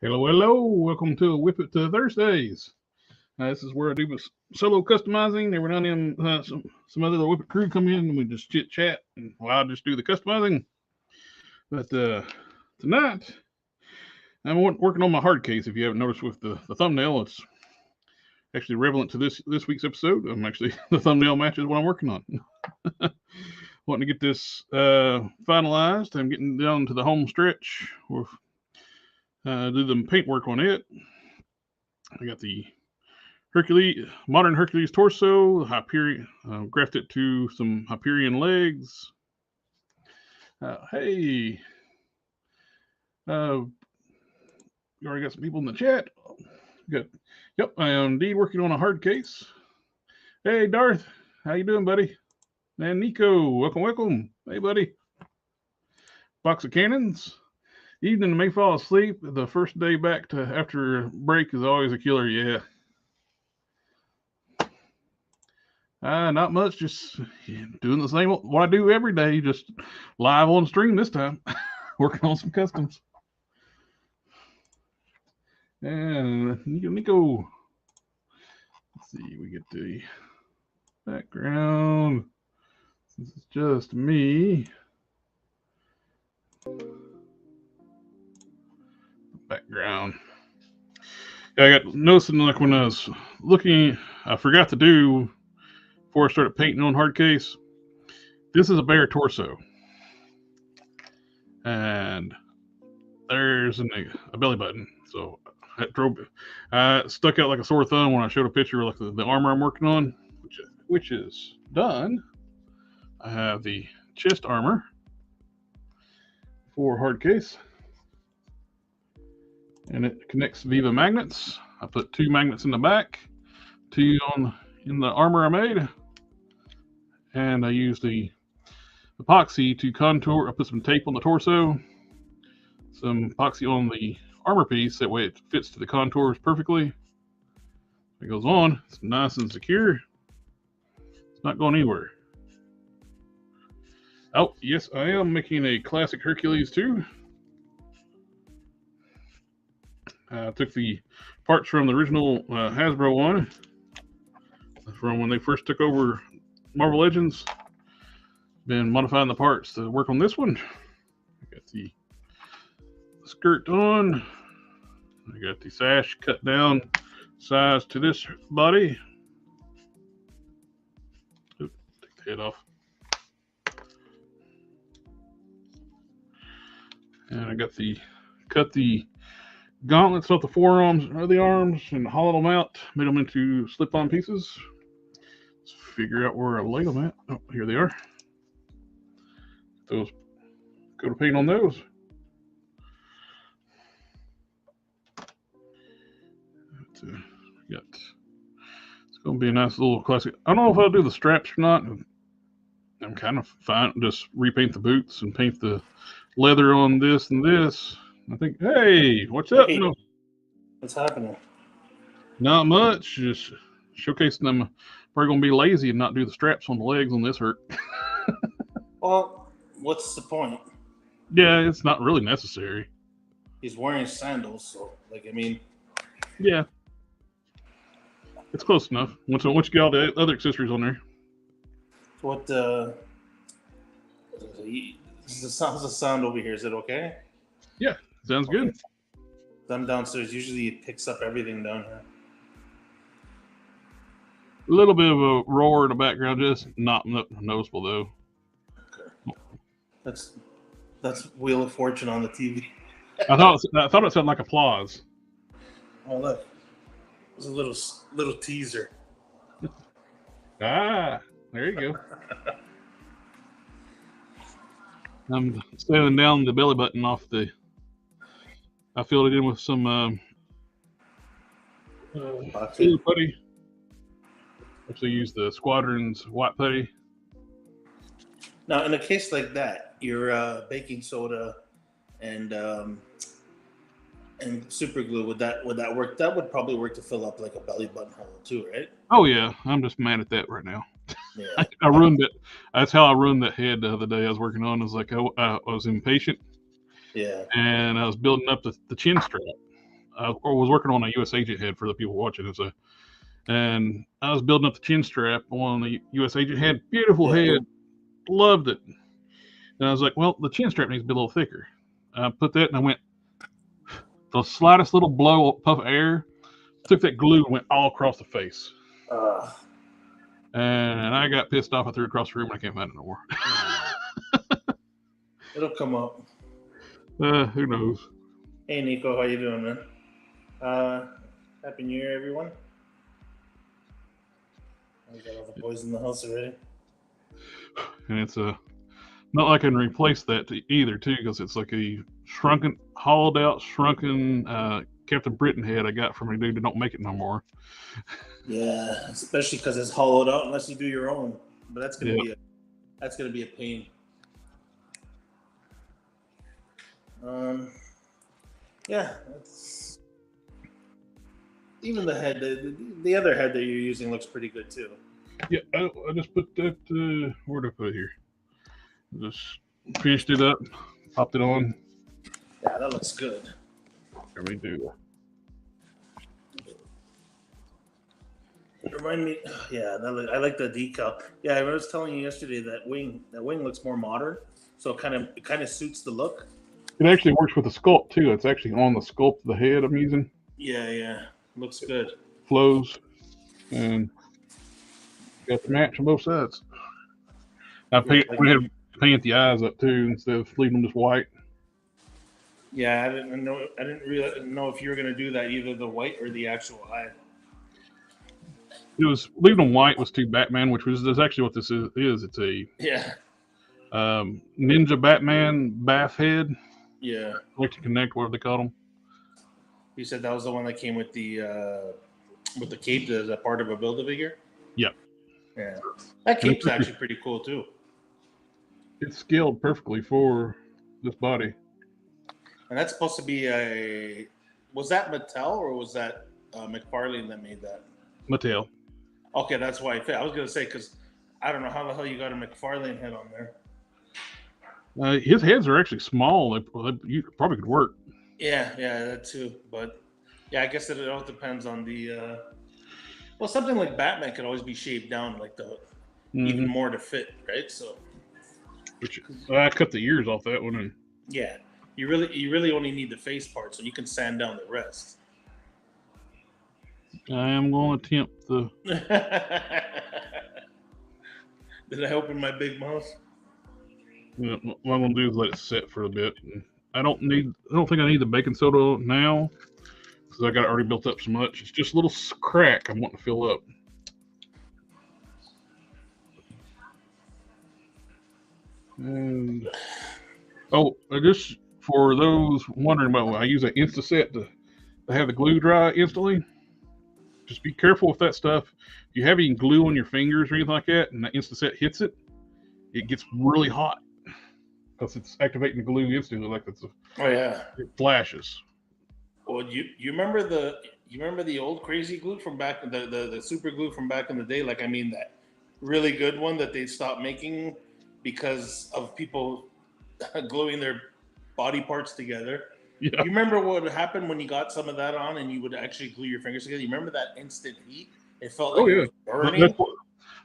Hello, hello. Welcome to WIP IT Thursdays. This is where I do my solo customizing. Every now and then, some other WIP IT crew come in and we just chit chat, and I just do the customizing. But tonight, I'm working on my hard case. If you haven't noticed with the thumbnail, it's actually relevant to this week's episode. I'm actually the thumbnail matches what I'm working on. Wanting to get this finalized. I'm getting down to the home stretch. We'll do the paint work on it. I got the modern Hercules torso, Hyperion, grafted to some Hyperion legs. Hey, you already got some people in the chat. Good. Yep, I am indeed working on a hard case. Hey, Darth, how you doing, buddy? And Nico, welcome. Hey, buddy. Box of cannons. Evening may fall asleep. The first day back to after break is always a killer. Yeah. Not much. Just doing the same what I do every day. Just live on stream this time, working on some customs. And Nico. Let's see. We get the background. This is just me. Background. Yeah, I got noticing like when I was looking, I forgot to do before I started painting on hard case. This is a bare torso, and there's a belly button. So I stuck out like a sore thumb when I showed a picture of like the armor I'm working on, which is done. I have the chest armor for hard case, and it connects Viva magnets. I put 2 magnets in the back, 2 in the armor I made, and I use the epoxy to contour. I put some tape on the torso, some epoxy on the armor piece. That way it fits to the contours perfectly. It goes on. It's nice and secure. It's not going anywhere. Oh, yes, I am making a classic Hercules too. I took the parts from the original Hasbro one, from when they first took over Marvel Legends. Been modifying the parts to work on this one. I got the skirt on. I got the sash cut down size to this body. Take the head off. And I got cut the gauntlets off the forearms or the arms and hollowed them out, made them into slip-on pieces. Let's figure out where I laid them at. Oh, here they are. Those go to paint on those. It's going to be a nice little classic. I don't know if I'll do the straps or not. I'm kind of fine. Just repaint the boots and paint the leather on this and this. I think, hey, what's up? Hey, what's happening? Not much. Just showcasing them. Probably going to be lazy and not do the straps on the legs on this hurt. Well, what's the point? Yeah, it's not really necessary. He's wearing sandals, so Yeah, it's close enough. Once you get all the other accessories on there. What how's the sound over here? Is it okay? Yeah, sounds good. Them downstairs usually it picks up everything down here. A little bit of a roar in the background, just not noticeable though. Okay. That's Wheel of Fortune on the TV. I thought it sounded like applause. Oh look, there's a little teaser. There you go. I'm sanding down the belly button off I filled it in with some silver putty. Actually used the Squadron's white putty. Now, in a case like that, your baking soda and super glue, would that work? That would probably work to fill up like a belly button hole too, right? Oh yeah, I'm just mad at that right now. Yeah. I ruined it. That's how I ruined that head the other day I was working on. I was impatient. Yeah. And I was building up the chin strap. was working on a U.S. agent head for the people watching it. So, and I was building up the chin strap on the U.S. agent head. Beautiful head, loved it. And I was like, well, the chin strap needs to be a little thicker. I put that, and I went the slightest little blow puff of air, took that glue and went all across the face. And I got pissed off. I threw it across the room, and I can't find it no more. It'll come up. Who knows? Hey, Nico, how you doing, man? Happy New Year, everyone. I got all the boys in the house already. And it's not like I can replace that either, too, because it's like a shrunken, hollowed out, shrunken Captain Britain head I got from a dude that don't make it no more. Yeah, especially because it's hollowed out unless you do your own. But that's gonna be a pain. Yeah, that's even the head. The other head that you're using looks pretty good too. Yeah, I just put that. Where did I put it here? Just finished it up, popped it on. Yeah, that looks good. There we do. Remind me, yeah, I like the decal. Yeah, I was telling you yesterday that wing looks more modern, so it kind of suits the look. It actually works with the sculpt too. It's actually on the sculpt of the head I'm using. Yeah, looks good. Flows, and got the match on both sides. I went ahead and paint the eyes up too instead of leaving them just white. Yeah, I didn't really know if you were gonna do that, either the white or the actual eye. It was leaving them white was too Batman, which is actually what this is. It's a Ninja Batman bath head. Yeah, Electric Connect, whatever they call them. You said that was the one that came with the cape as a part of a Build-A-Figure? Yep. Yeah. That cape's actually pretty cool too. It's scaled perfectly for this body. And that's supposed to be was that Mattel or was that McFarlane that made that? Mattel. Okay, that's why it fit. I was going to say, because I don't know how the hell you got a McFarlane head on there. His heads are actually small. You probably could work. Yeah, that too. But yeah, I guess it all depends on the. Well, something like Batman could always be shaped down like even more to fit, right? So. Which I cut the ears off that one, and. Yeah, you really only need the face part, so you can sand down the rest. I am going to attempt the. Did I open my big mouth? What I'm going to do is let it sit for a bit. I don't think I need the baking soda now because I got it already built up so much. It's just a little crack I'm wanting to fill up. And just for those wondering about, I use an Instaset to have the glue dry instantly. Just be careful with that stuff. If you have any glue on your fingers or anything like that, and the Instaset hits it, it gets really hot because it's activating the glue instantly, like it's. It flashes. Well, you remember the old crazy glue from back, the super glue from back in the day? Like, I mean, that really good one that they stopped making because of people gluing their body parts together. Yeah. You remember what happened when you got some of that on and you would actually glue your fingers together? You remember that instant heat? It felt like it was burning.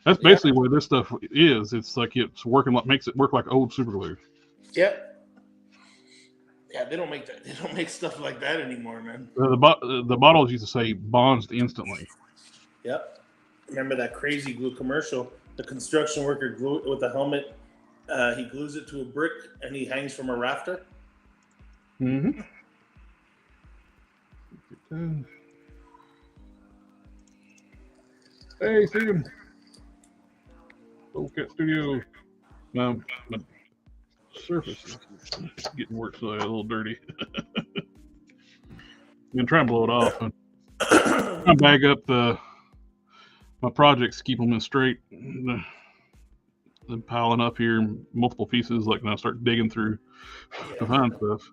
That's basically what this stuff is. It's like it's working, makes it work like old super glue. Yep. Yeah, they don't make that. They don't make stuff like that anymore, man. The bottles used to say bonds instantly. Yep. Remember that crazy glue commercial? The construction worker glue with the helmet. He glues it to a brick and he hangs from a rafter. Mm-hmm. Hey, Steven. Old Cat Studio. My surface is getting worked, so a little dirty. I'm gonna try and blow it off. I bag up my projects, keep them in straight. Then piling up here in multiple pieces, like when I start digging through to find stuff.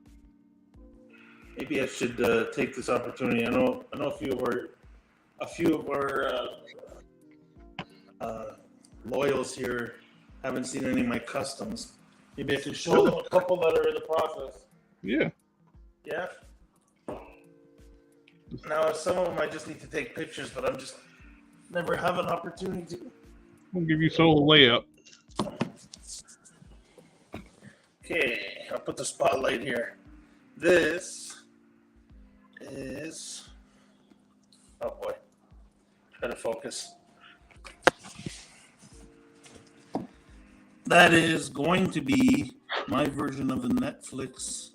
Maybe I should take this opportunity. I know a few of our loyals here haven't seen any of my customs. Maybe I could show them a couple that are in the process. Yeah. Yeah. Now, some of them I just need to take pictures, but I'm just never have an opportunity to. We'll give you solo layup. Okay, I'll put the spotlight here. This is, oh boy, try to focus. That is going to be my version of the Netflix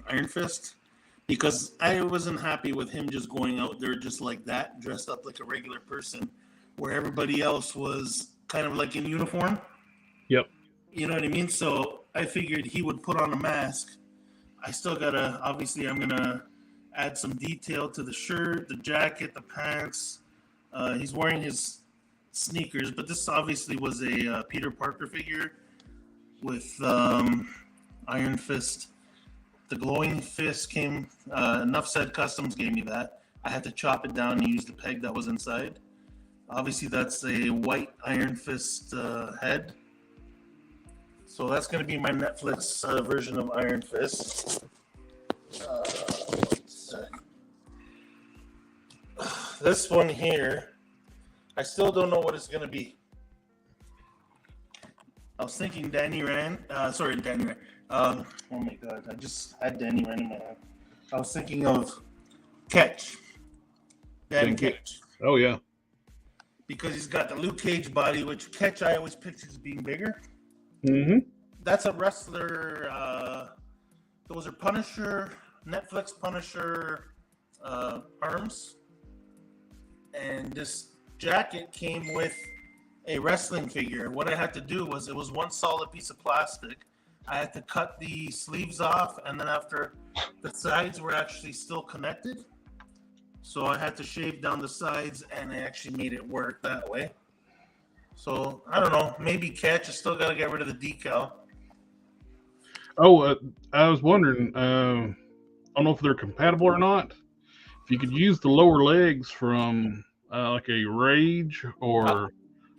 Iron Fist, because I wasn't happy with him just going out there just like that, dressed up like a regular person, where everybody else was kind of like in uniform. Yep. You know what I mean? So I figured he would put on a mask. I still gotta, obviously, I'm gonna add some detail to the shirt, the jacket, the pants. He's wearing his sneakers, but this obviously was a Peter Parker figure with Iron Fist. The glowing fist came, Enough Said Customs gave me that. I had to chop it down and use the peg that was inside. Obviously, that's a white Iron Fist head. So that's going to be my Netflix version of Iron Fist. This one here, I still don't know what it's going to be. I was thinking Danny Rand. Danny Rand. Oh my God, I just had Danny Rand in my head. I was thinking of Ketch. Dan Ketch. Oh, yeah. Because he's got the Luke Cage body, which Ketch I always pictured as being bigger. Mm-hmm. That's a wrestler. Those are Punisher, Netflix Punisher arms. And this jacket came with a wrestling figure. What I had to do was, it was one solid piece of plastic. I had to cut the sleeves off, and then after, the sides were actually still connected. So I had to shave down the sides, and I actually made it work that way. So I don't know, maybe Catch is still got to get rid of the decal. Oh, I was wondering, I don't know if they're compatible or not. If you could use the lower legs from like a Rage or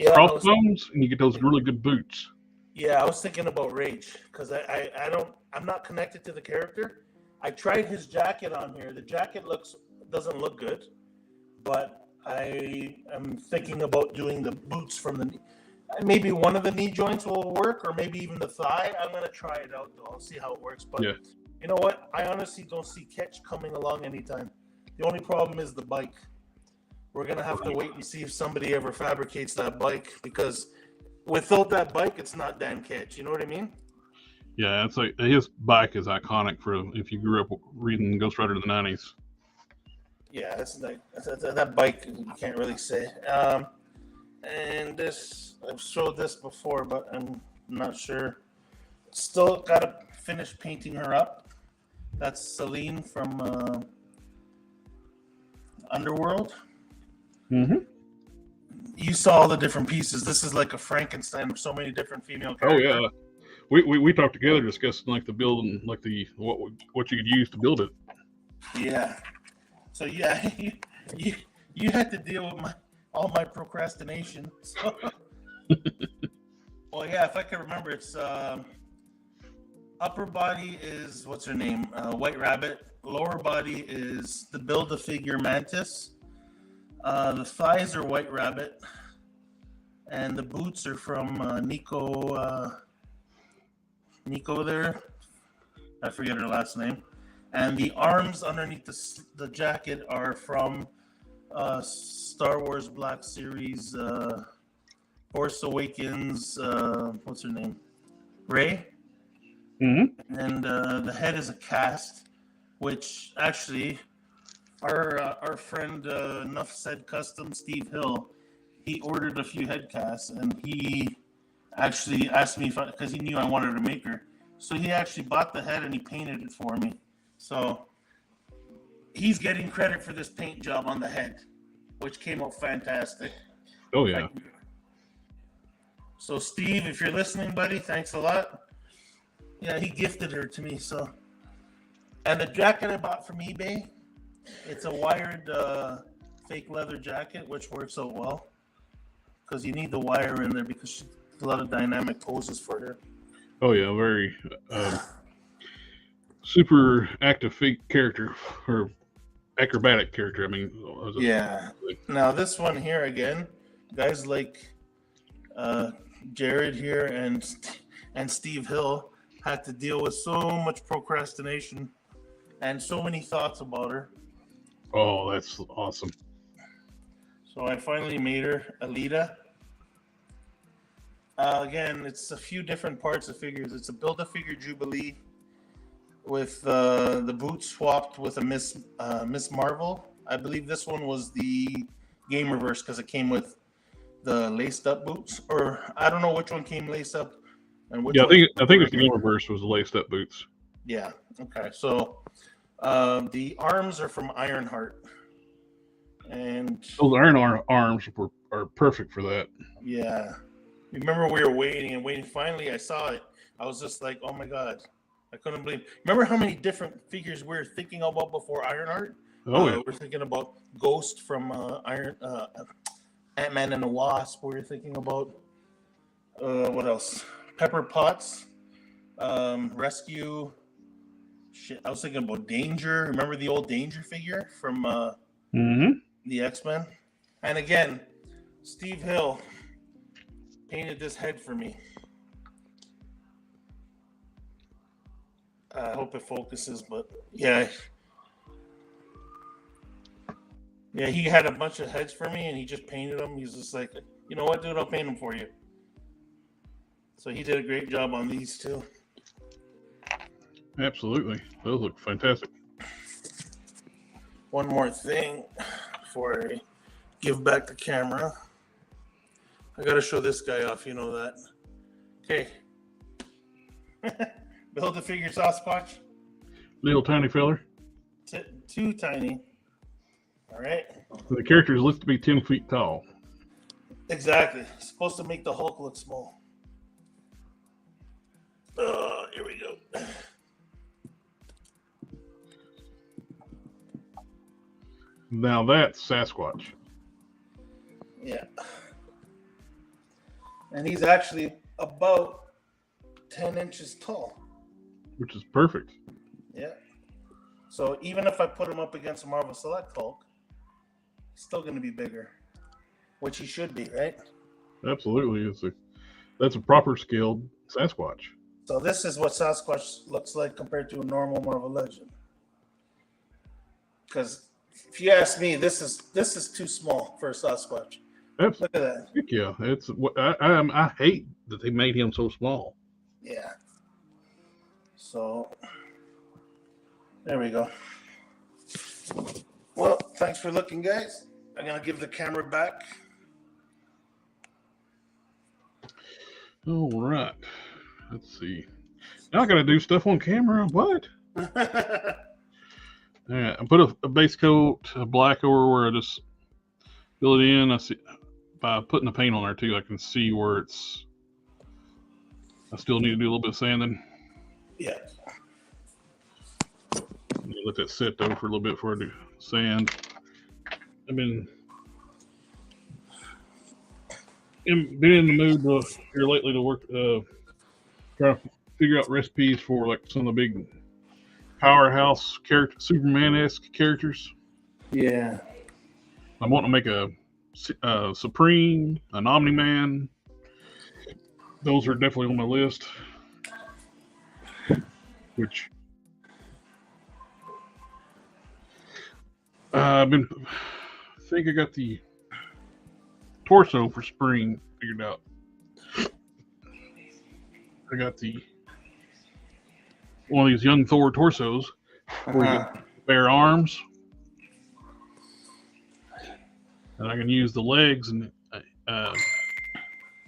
Crossbones, and you get those really good boots. Yeah, I was thinking about Rage, because I'm not connected to the character. I tried his jacket on here. The jacket doesn't look good, but I am thinking about doing the boots from the knee. Maybe one of the knee joints will work, or maybe even the thigh. I'm going to try it out, though. I'll see how it works. But You know what? I honestly don't see Catch coming along anytime. The only problem is the bike. We're going to have to wait and see if somebody ever fabricates that bike, because without that bike, it's not Dan Catch. You know what I mean? Yeah, it's like his bike is iconic for if you grew up reading Ghost Rider in the 90s. Yeah, that's like that bike. You can't really say. And this, I've showed this before, but I'm not sure. Still got to finish painting her up. That's Celine from Underworld. Mm-hmm. You saw all the different pieces. This is like a Frankenstein of so many different female characters. Oh yeah, we talked together discussing like the building, like the what you could use to build it. Yeah. So yeah, you had to deal with all my procrastination. So. Well, yeah, if I can remember, it's upper body is what's her name, White Rabbit. Lower body is the Build-A-Figure Mantis. The thighs are White Rabbit, and the boots are from Nico there. I forget her last name. And the arms underneath the jacket are from Star Wars Black Series, Force Awakens. What's her name? Rey. Mm-hmm. And the head is a cast, which actually our friend Enough Said Custom, Steve Hill, he ordered a few head casts, and he actually asked me because he knew I wanted to make her. So he actually bought the head and he painted it for me. So he's getting credit for this paint job on the head, which came out fantastic. Oh yeah. So Steve, if you're listening, buddy, thanks a lot. Yeah, he gifted her to me. So, and the jacket I bought from eBay, it's a wired fake leather jacket, which works out well because you need the wire in there because she's a lot of dynamic poses for her. Oh yeah, very. super active character or acrobatic character. I mean, Yeah. Now this one here again, guys like Jared here and Steve Hill had to deal with so much procrastination and so many thoughts about her. oh, that's awesome. So I finally made her Alita. Again, it's a few different parts of figures. It's a Build-A-Figure Jubilee with the boots swapped with a Miss Marvel. I believe this one was the Game Reverse because it came with the laced up boots, or I don't know which one came laced up and which Yeah, one. I think it's the Game Reverse was the laced up boots. Yeah. Okay. So the arms are from Ironheart, and those Iron arms are perfect for that. yeah. Remember we were waiting and waiting. Finally, I saw it. I was just like, oh my god. I couldn't believe. Remember how many different figures we were thinking about before Ironheart? Oh yeah. We're thinking about Ghost from Ant-Man and the Wasp. We were thinking about what else? Pepper Potts, Rescue. Shit, I was thinking about Danger. Remember the old Danger figure from the X-Men? And again, Steve Hill painted this head for me. I hope it focuses, but yeah. Yeah, he had a bunch of heads for me and he just painted them. He's just like, you know what, dude, I'll paint them for you. So he did a great job on these too. Absolutely. Those look fantastic. One more thing before I give back the camera. I got to show this guy off, you know that. Okay. Build-A-Figure Sasquatch. Little tiny feller. Too tiny. All right. The character is listed to be 10 feet tall. Exactly. It's supposed to make the Hulk look small. Here we go. Now that's Sasquatch. Yeah. And he's actually about 10 inches tall. Which is perfect. Yeah. So even if I put him up against a Marvel Select Hulk, he's still going to be bigger, which he should be, right? Absolutely. That's a proper scaled Sasquatch. So this is what Sasquatch looks like compared to a normal Marvel Legend. Because if you ask me, this is too small for a Sasquatch. Look at that. Yeah, it's I hate that they made him so small. Yeah. So there we go. Well, thanks for looking, guys. I'm gonna give the camera back. All right. Let's see. Now I gotta do stuff on camera. What? All right. I put a base coat of black over where I just fill it in. I see by putting the paint on there too. I can see where it's. I still need to do a little bit of sanding. Yeah. Let that sit though for a little bit before I do sand. I've been in the mood here lately to work, trying to figure out recipes for like some of the big powerhouse character, Superman-esque characters. Yeah. I want to make a Supreme, an Omni-Man. Those are definitely on my list. Which I think I got the torso for spring figured out. I got one of these young Thor torsos where you get bare arms, and I can use the legs and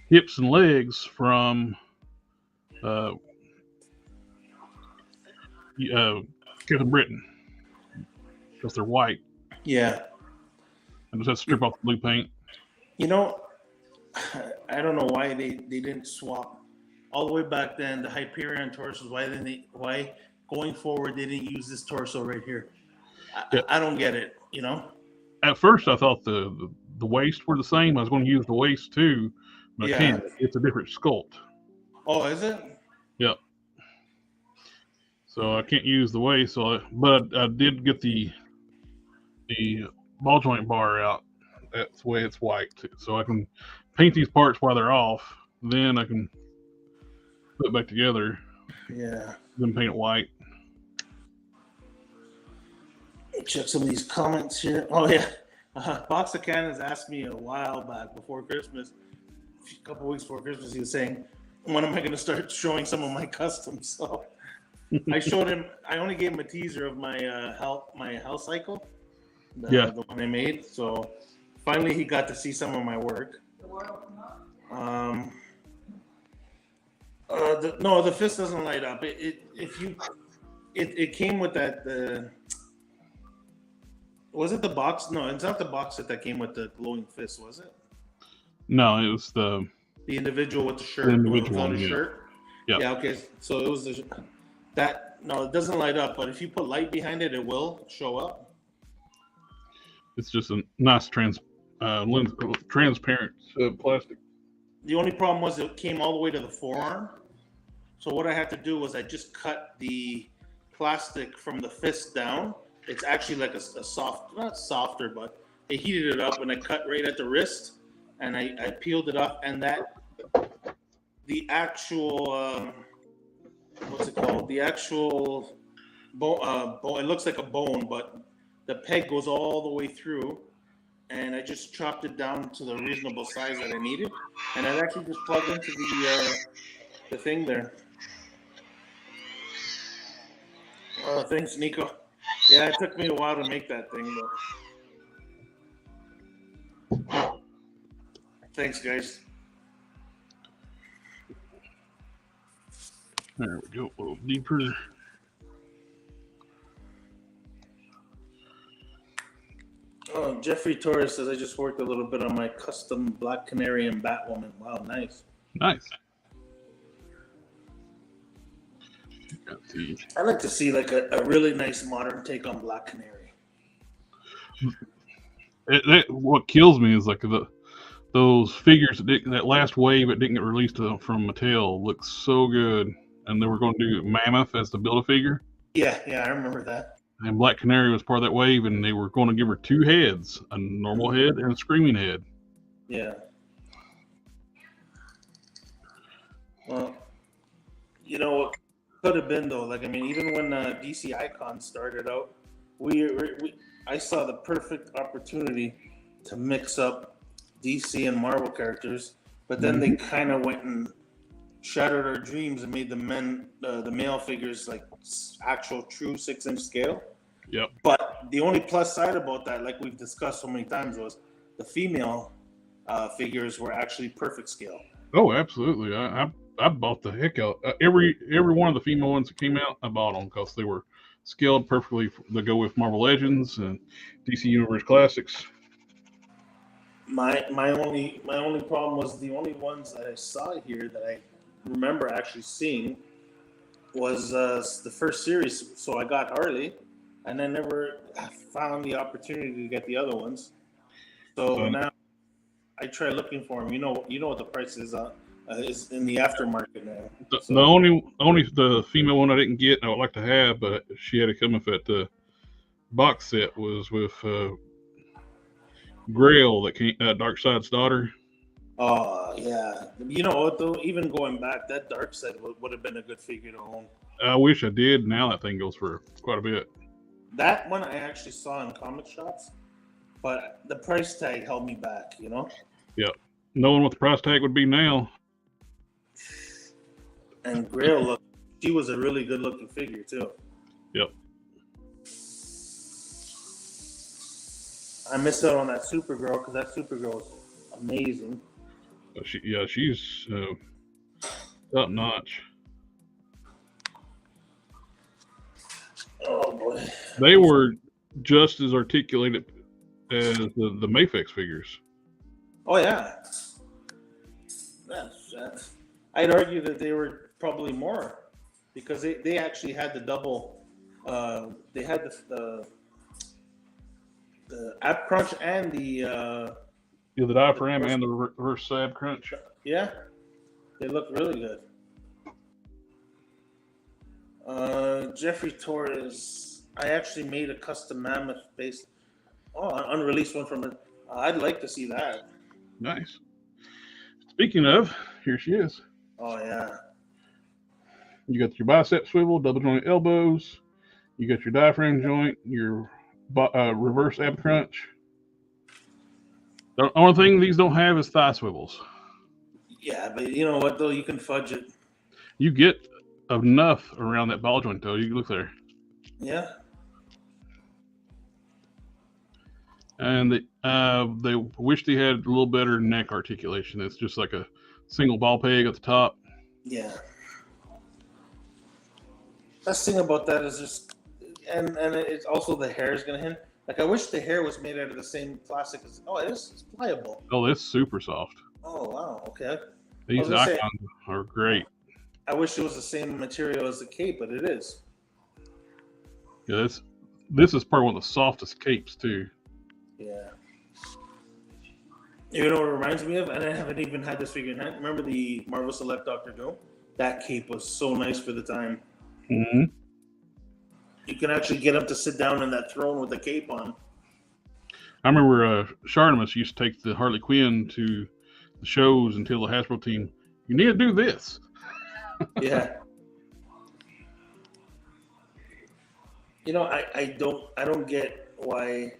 hips and legs from Captain Britain because they're white. Yeah. And just have to strip off the blue paint. You know, I don't know why they didn't swap all the way back then. The Hyperion torsos. Why going forward they didn't use this torso right here? I don't get it. You know. At first, I thought the waist were the same. I was going to use the waist too, but I can't. It's a different sculpt. Oh, is it? Yep. So I can't use the way. But I did get the ball joint bar out. That's the way it's white. So I can paint these parts while they're off. Then I can put it back together. Yeah. Then paint it white. Check some of these comments here. Oh yeah, Box of Cannons asked me a while back before Christmas, a couple weeks before Christmas. He was saying, "When am I going to start showing some of my customs?" So I showed him. I only gave him a teaser of my health cycle, the one I made. So finally, he got to see some of my work. No, the fist doesn't light up. It came with that. Was it the box? No, it's not the box set that came with the glowing fist, was it? No, it was the individual with the shirt. The individual without one, a yeah. shirt. Yeah. Yeah. Okay. So it was that. No, it doesn't light up, but if you put light behind it, it will show up. It's just a nice transparent plastic. The only problem was it came all the way to the forearm. So what I had to do was I just cut the plastic from the fist down. It's actually like a soft, not softer, but I heated it up and I cut right at the wrist and I peeled it off. And the actual, what's it called? The actual bone, it looks like a bone, but the peg goes all the way through. And I just chopped it down to the reasonable size that I needed. And I actually just plugged into the thing there. Oh, thanks, Nico. Yeah, it took me a while to make that thing, but thanks, guys. There we go, a little deeper. Oh, Jeffrey Torres says I just worked a little bit on my custom Black Canary and Batwoman. Wow, nice. Nice. I like to see like a really nice modern take on Black Canary. What kills me is like those figures that last wave that didn't get released from Mattel looks so good, and they were going to do Mammoth as the Build-A-Figure. Yeah, I remember that. And Black Canary was part of that wave, and they were going to give her two heads, a normal head and a screaming head. Yeah. Well, you know what could have been though. Like I mean, even when DC Icon started out, I saw the perfect opportunity to mix up DC and Marvel characters, but then they kind of went and shattered our dreams and made the male figures like actual true 6-inch scale. Yep. But the only plus side about that, like we've discussed so many times, was the female figures were actually perfect scale. Oh, absolutely. I bought the heck out. Every one of the female ones that came out, I bought them because they were scaled perfectly to go with Marvel Legends and DC Universe Classics. My only problem was the only ones that I saw here that I remember actually seeing was the first series. So I got Harley, and I never found the opportunity to get the other ones. So now I try looking for them. You know what the price is in the aftermarket now. The only the female one I didn't get, I would like to have, but she had to come with that box set, was with Grail, that came, Darkseid's daughter. Oh yeah, you know what though? Even going back, that Darkseid would have been a good figure to own. I wish I did. Now that thing goes for quite a bit. That one I actually saw in comic shops, but the price tag held me back. You know. Yep. Knowing what the price tag would be now. And Grail she was a really good looking figure too. Yep. I missed out on that Supergirl because that Supergirl was amazing. She's top notch. Oh boy. They were just as articulated as the Mafex figures. Oh yeah. I'd argue that they were probably more because they actually had the double. They had the ab crunch and the diaphragm and the reverse ab crunch. Yeah, they look really good. Jeffrey Torres. I actually made a custom mammoth based. Oh, an unreleased one from it. I'd like to see that. Nice. Speaking of, here she is. Oh yeah. You got your bicep swivel, double joint elbows. You got your diaphragm joint, your reverse ab crunch. The only thing these don't have is thigh swivels. Yeah, but you know what though? You can fudge it. You get enough around that ball joint though. You look there. Yeah. And they wish they had a little better neck articulation. It's just like a single ball peg at the top. Yeah. Best thing about that is just, and it's also the hair is gonna hit. Like I wish the hair was made out of the same plastic as. Oh, it is. It's pliable. Oh, it's super soft. Oh wow. Okay. These icons are great. I wish it was the same material as the cape, but it is. Yeah, this is probably one of the softest capes too. Yeah. You know what it reminds me of? And I haven't even had this figure in hand. Remember the Marvel Select Dr. Doom? That cape was so nice for the time. Mm-hmm. You can actually get him to sit down in that throne with the cape on. I remember Sharnimus used to take the Harley Quinn to the shows and tell the Hasbro team, "You need to do this." Yeah. You know, I don't get why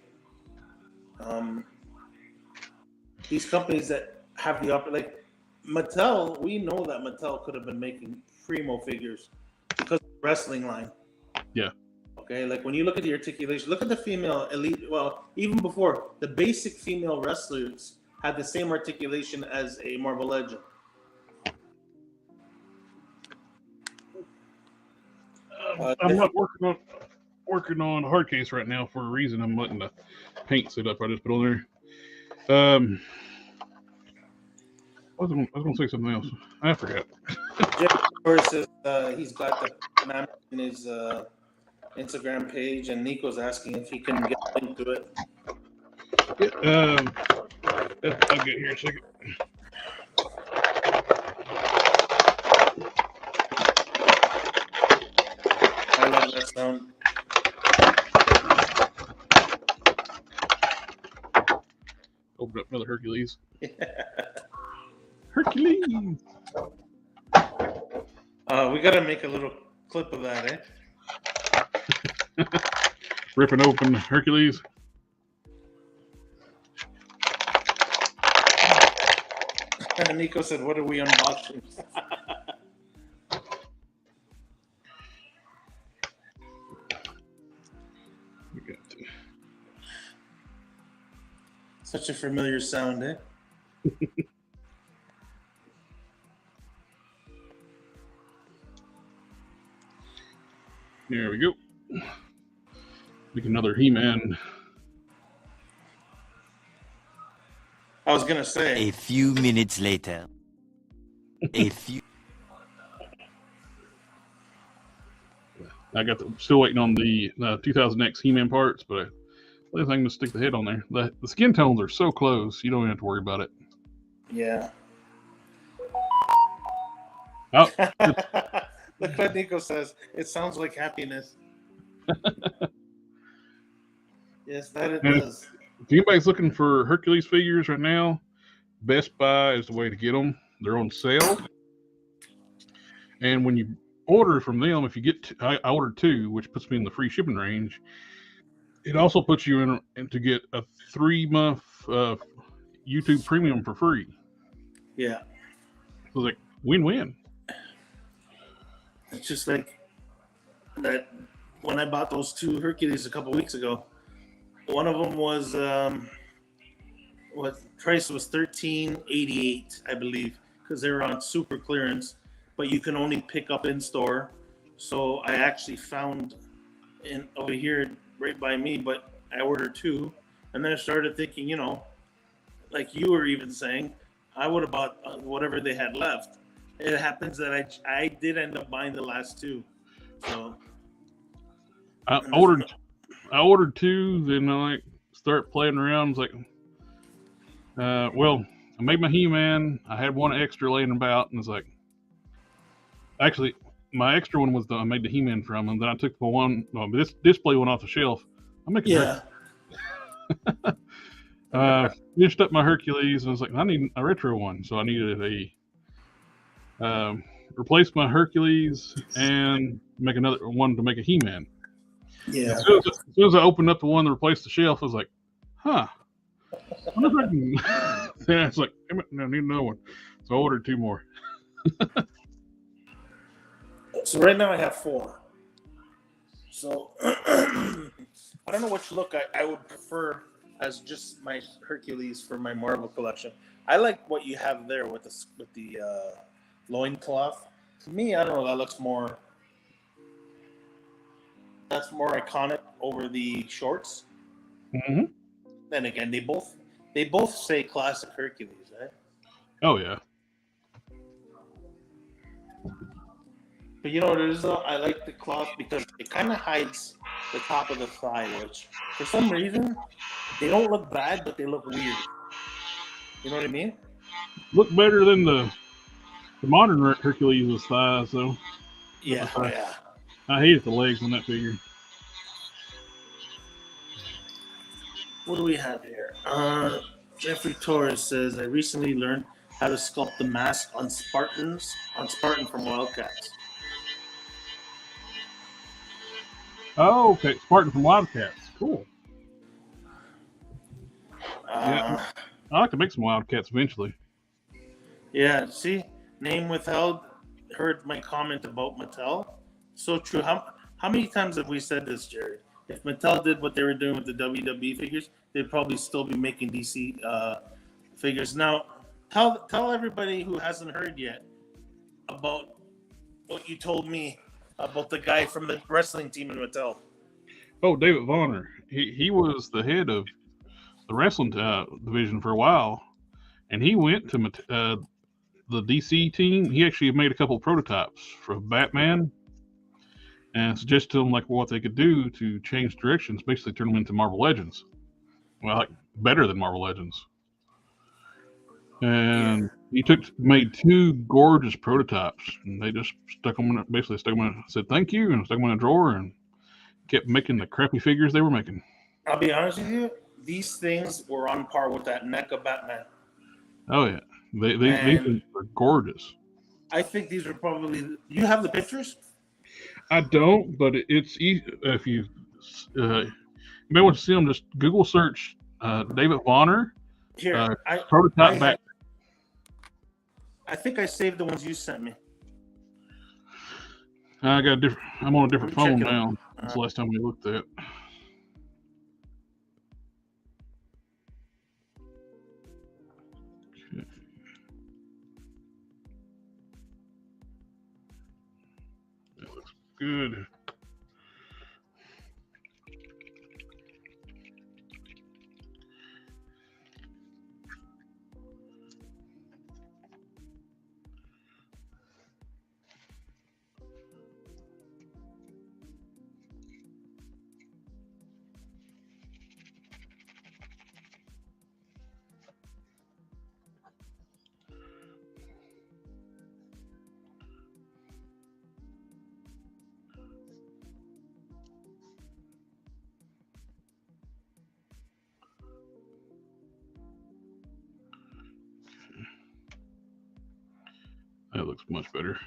these companies that have the like Mattel, we know that Mattel could have been making primo figures because of the wrestling line. Yeah. Okay, like when you look at the articulation, look at the female elite. Well, even before the basic female wrestlers had the same articulation as a Marvel Legend. I'm not working on a hard case right now for a reason. I'm letting the paint sit up. I just put on there. I was going to say something else. I forgot. Jeff, of course, he's got the map in his Instagram page, and Nico's asking if he can get a link to it. Yeah, I'll get here in a second. I love that sound. Open up another Hercules. Hercules. We got to make a little clip of that, eh? Ripping open Hercules. Nico said, "What are we unboxing?" We got to. Such a familiar sound, eh? There we go. Make another He-Man. I was gonna say. A few minutes later. Still waiting on the 2000X He-Man parts, but I think I'm gonna stick the head on there. The skin tones are so close, you don't even have to worry about it. Yeah. Oh, Look what Nico says. It sounds like happiness. Yes, that it does. if anybody's looking for Hercules figures right now, Best Buy is the way to get them. They're on sale. And when you order from them, if you get, I ordered 2, which puts me in the free shipping range. It also puts you in to get a 3-month YouTube Premium for free. Yeah. So it's like win-win. It's just like that when I bought those 2 Hercules a couple weeks ago. One of them was what price was $13.88, I believe, because they were on super clearance, but you can only pick up in store. So I actually found over here right by me, but I ordered 2, and then I started thinking, you know, like you were even saying, I would have bought whatever they had left. It happens that I did end up buying the last 2. So I ordered 2, then I start playing around. I was like, well, I made my He-Man. I had 1 extra laying about, and it's like, actually, my extra one was I made the He-Man from, and then I took the one, this display one off the shelf. I'm making finished up my Hercules, and I was like, I need a retro one, so I needed a replace my Hercules and make another one to make a He-Man. Yeah. As soon as I opened up the one to replace the shelf, I was like, huh. I wonder if I can. Then I was like, damn it, I need another one. So I ordered 2 more. So right now I have 4. So I don't know which look I would prefer as just my Hercules for my Marvel collection. I like what you have there with the loincloth. To me, I don't know, that looks more. That's more iconic over the shorts. Mm-hmm. Then again, they both say classic Hercules, right? Oh yeah. But you know what it is though? I like the cloth because it kind of hides the top of the thigh, which for some reason they don't look bad, but they look weird. You know what I mean? Look better than the modern Hercules' thighs, though. Yeah, yeah. I hated the legs on that figure. What do we have here? Jeffrey Torres says, I recently learned how to sculpt the mask on Spartan from Wildcats. Oh, okay. Spartan from Wildcats. Cool. Yeah. I like to make some Wildcats eventually. Yeah, see? Name withheld. Heard my comment about Mattel. So true. How many times have we said this, Jerry? If Mattel did what they were doing with the WWE figures, they'd probably still be making DC figures. Now, tell everybody who hasn't heard yet about what you told me about the guy from the wrestling team in Mattel. Oh, David Vonner. He was the head of the wrestling division for a while, and he went to the DC team. He actually made a couple of prototypes for Batman and suggested to them like what they could do to change directions, basically turn them into Marvel Legends. Well, like better than Marvel Legends. And he made 2 gorgeous prototypes, and they just stuck them in, said thank you, and stuck them in a drawer, and kept making the crappy figures they were making. I'll be honest with you, these things were on par with that NECA Batman. Oh yeah, these are gorgeous. I think these are probably. You have the pictures? I don't, but it's easy if you may want to see them. Just Google search David Vonner. Here, prototype back. I think I saved the ones you sent me. I got a different. I'm on a different phone now. That's the last time we looked at. Okay. That looks good. That looks much better.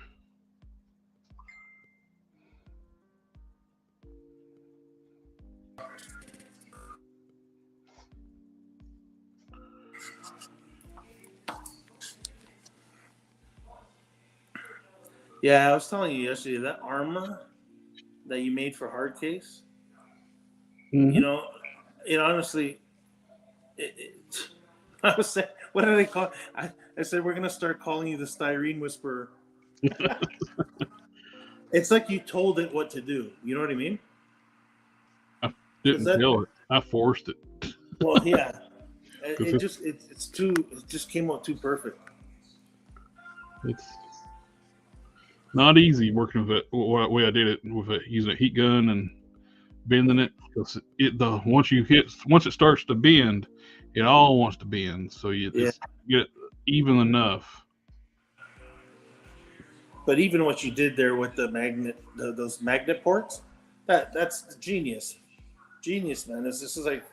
Yeah, I was telling you yesterday that armor that you made for Hardcase. Mm-hmm. You know, it honestly. I was saying, what do they call it? I said we're gonna start calling you the Styrene Whisperer. It's like you told it what to do. You know what I mean? I didn't tell it. I forced it. Well, yeah. It just came out too perfect. It's not easy working with it. What way I did it with it, using a heat gun and bending it. Because once it starts to bend, it all wants to bend. So you just get it even enough. But even what you did there with the magnet, those magnet ports, that's genius, man. This is like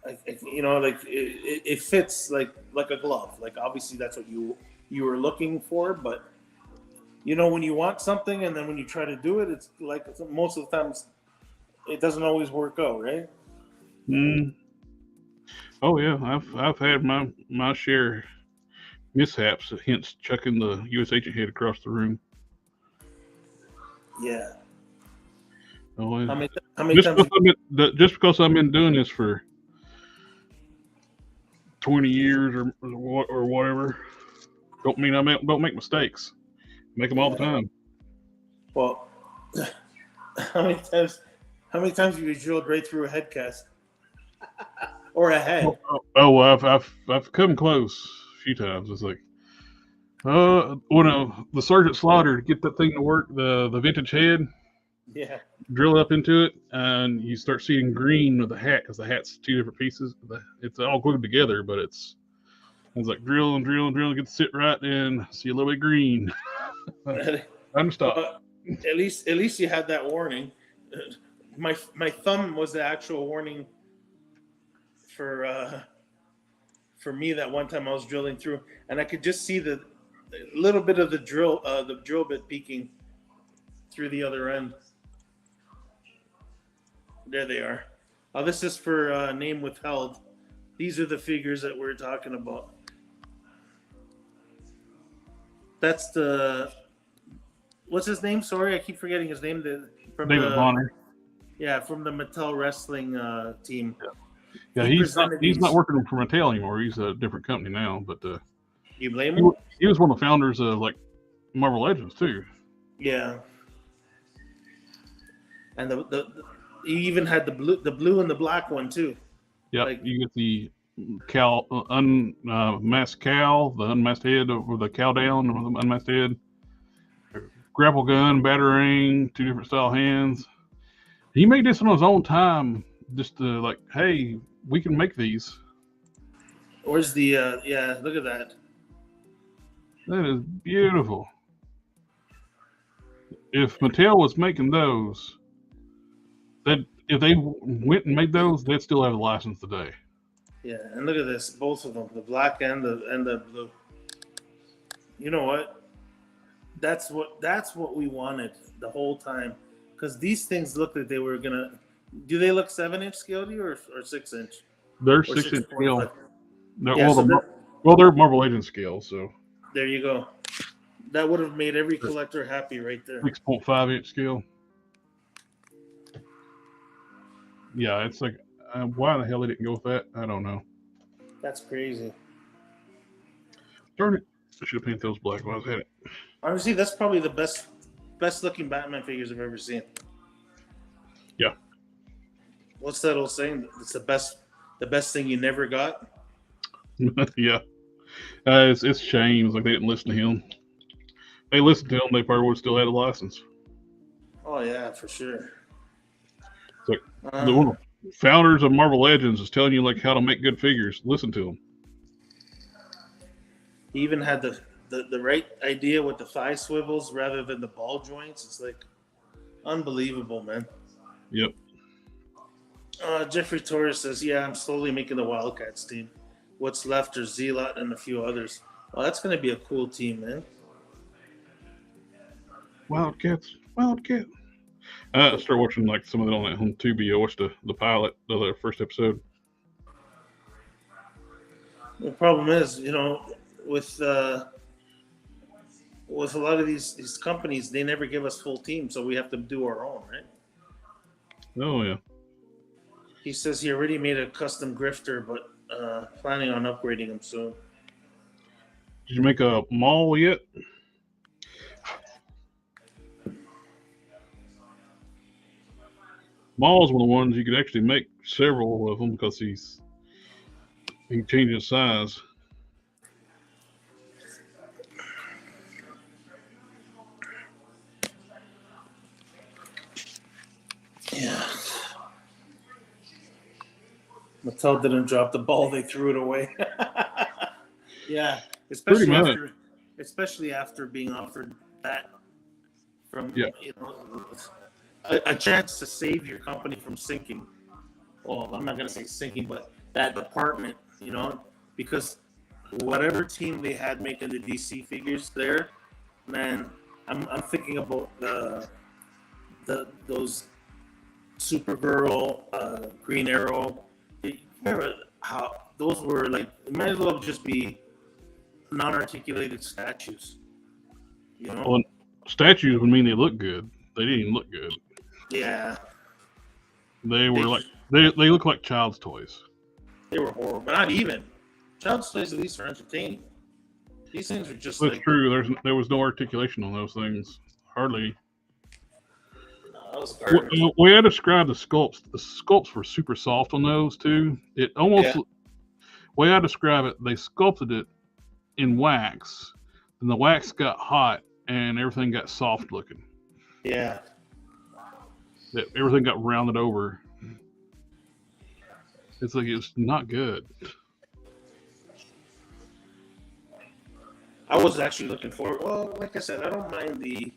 it fits like a glove. Like obviously that's what you were looking for, but when you want something and then when you try to do it, it's like most of the times it doesn't always work out, right? Mm. Oh yeah, I've had my share mishaps. Hence chucking the U.S. agent head across the room. Yeah. Oh, how many times? Just because I've been doing this for 20 years or whatever, don't mean I don't make mistakes. Make them all the time. Well, how many times have you drilled right through a head cast or a head? I've come close a few times. It's like, when the Sergeant Slaughter to get that thing to work, the vintage head. Yeah. Drill up into it, and you start seeing green with the hat because the hat's two different pieces. It's all glued together, but it's like drill and drill and drill, get to sit right and see a little bit green. I'm stop. Well, at least you had that warning. My thumb was the actual warning for me that one time I was drilling through, and I could just see the little bit of the drill bit peeking through the other end. There they are. This is for name withheld. These are the figures that we're talking about. That's what's his name? Sorry, I keep forgetting his name. David Bonner. Yeah, from the Mattel Wrestling team. Yeah, he's not working for Mattel anymore. He's a different company now. But you blame him? He was one of the founders of like Marvel Legends too. Yeah. And you even had the blue and the black one too. Yeah, you get the unmasked cow, the unmasked head, or the cow down, or the unmasked head. Grapple gun, batarang, two different style hands. He made this on his own time, just to like, hey, we can make these. Where's the look at that. That is beautiful. If Mattel was making those, if they went and made those, they'd still have a license today. Yeah, and look at this, both of them, the black and the blue. You know what? That's what we wanted the whole time, because these things look like they were gonna. Do they look 7-inch scale to you or 6-inch? They're 6-inch scale. No, yeah, they're Marvel Legends scale. So there you go. That would have made every collector happy right there. 6.5-inch scale. Yeah, it's like, why the hell they didn't go with that? I don't know. That's crazy. Darn it! I should have painted those black while I was at it. Honestly, that's probably the best looking Batman figures I've ever seen. Yeah. What's that old saying? It's the best thing you never got. Yeah. It's shame. Like they didn't listen to him. They listened to him, they probably would have still had a license. Oh yeah, for sure. It's like the one of the founders of Marvel Legends is telling you like how to make good figures. Listen to him. He even had the right idea with the thigh swivels rather than the ball joints. It's like unbelievable, man. Yep. Jeffrey Torres says, "Yeah, I'm slowly making the Wildcats team. What's left are Zealot and a few others. Well, that's going to be a cool team, man." Wildcats. I started watching like some of it on that home Tubi. I watched the pilot of the first episode. The problem is, with a lot of these companies, they never give us full teams, so we have to do our own, right? Oh yeah. He says he already made a custom grifter, but planning on upgrading him soon. Did you make a mall yet? Maul's one of the ones you could actually make several of them because he can change his size. Yeah. Mattel didn't drop the ball; they threw it away. Yeah, especially after being offered that from Yeah. a chance to save your company from sinking. Well, I'm not gonna say sinking, but that department, because whatever team they had making the DC figures there, man, I'm thinking about those Supergirl, Green Arrow. Remember how those were like? It might as well just be non-articulated statues. Well, statues would mean they look good. They didn't even look good. Yeah. They were like they look like child's toys. They were horrible, but not even. Child's toys at least are entertaining. These things are just That's like true. There was no articulation on those things. Hardly. that was garbage. The way I described the sculpts were super soft on those too. It almost, way I describe it, they sculpted it in wax, and the wax got hot, and everything got soft looking. Yeah. Everything got rounded over. It's like it's not good. I was actually looking forward. Well, like I said, I don't mind the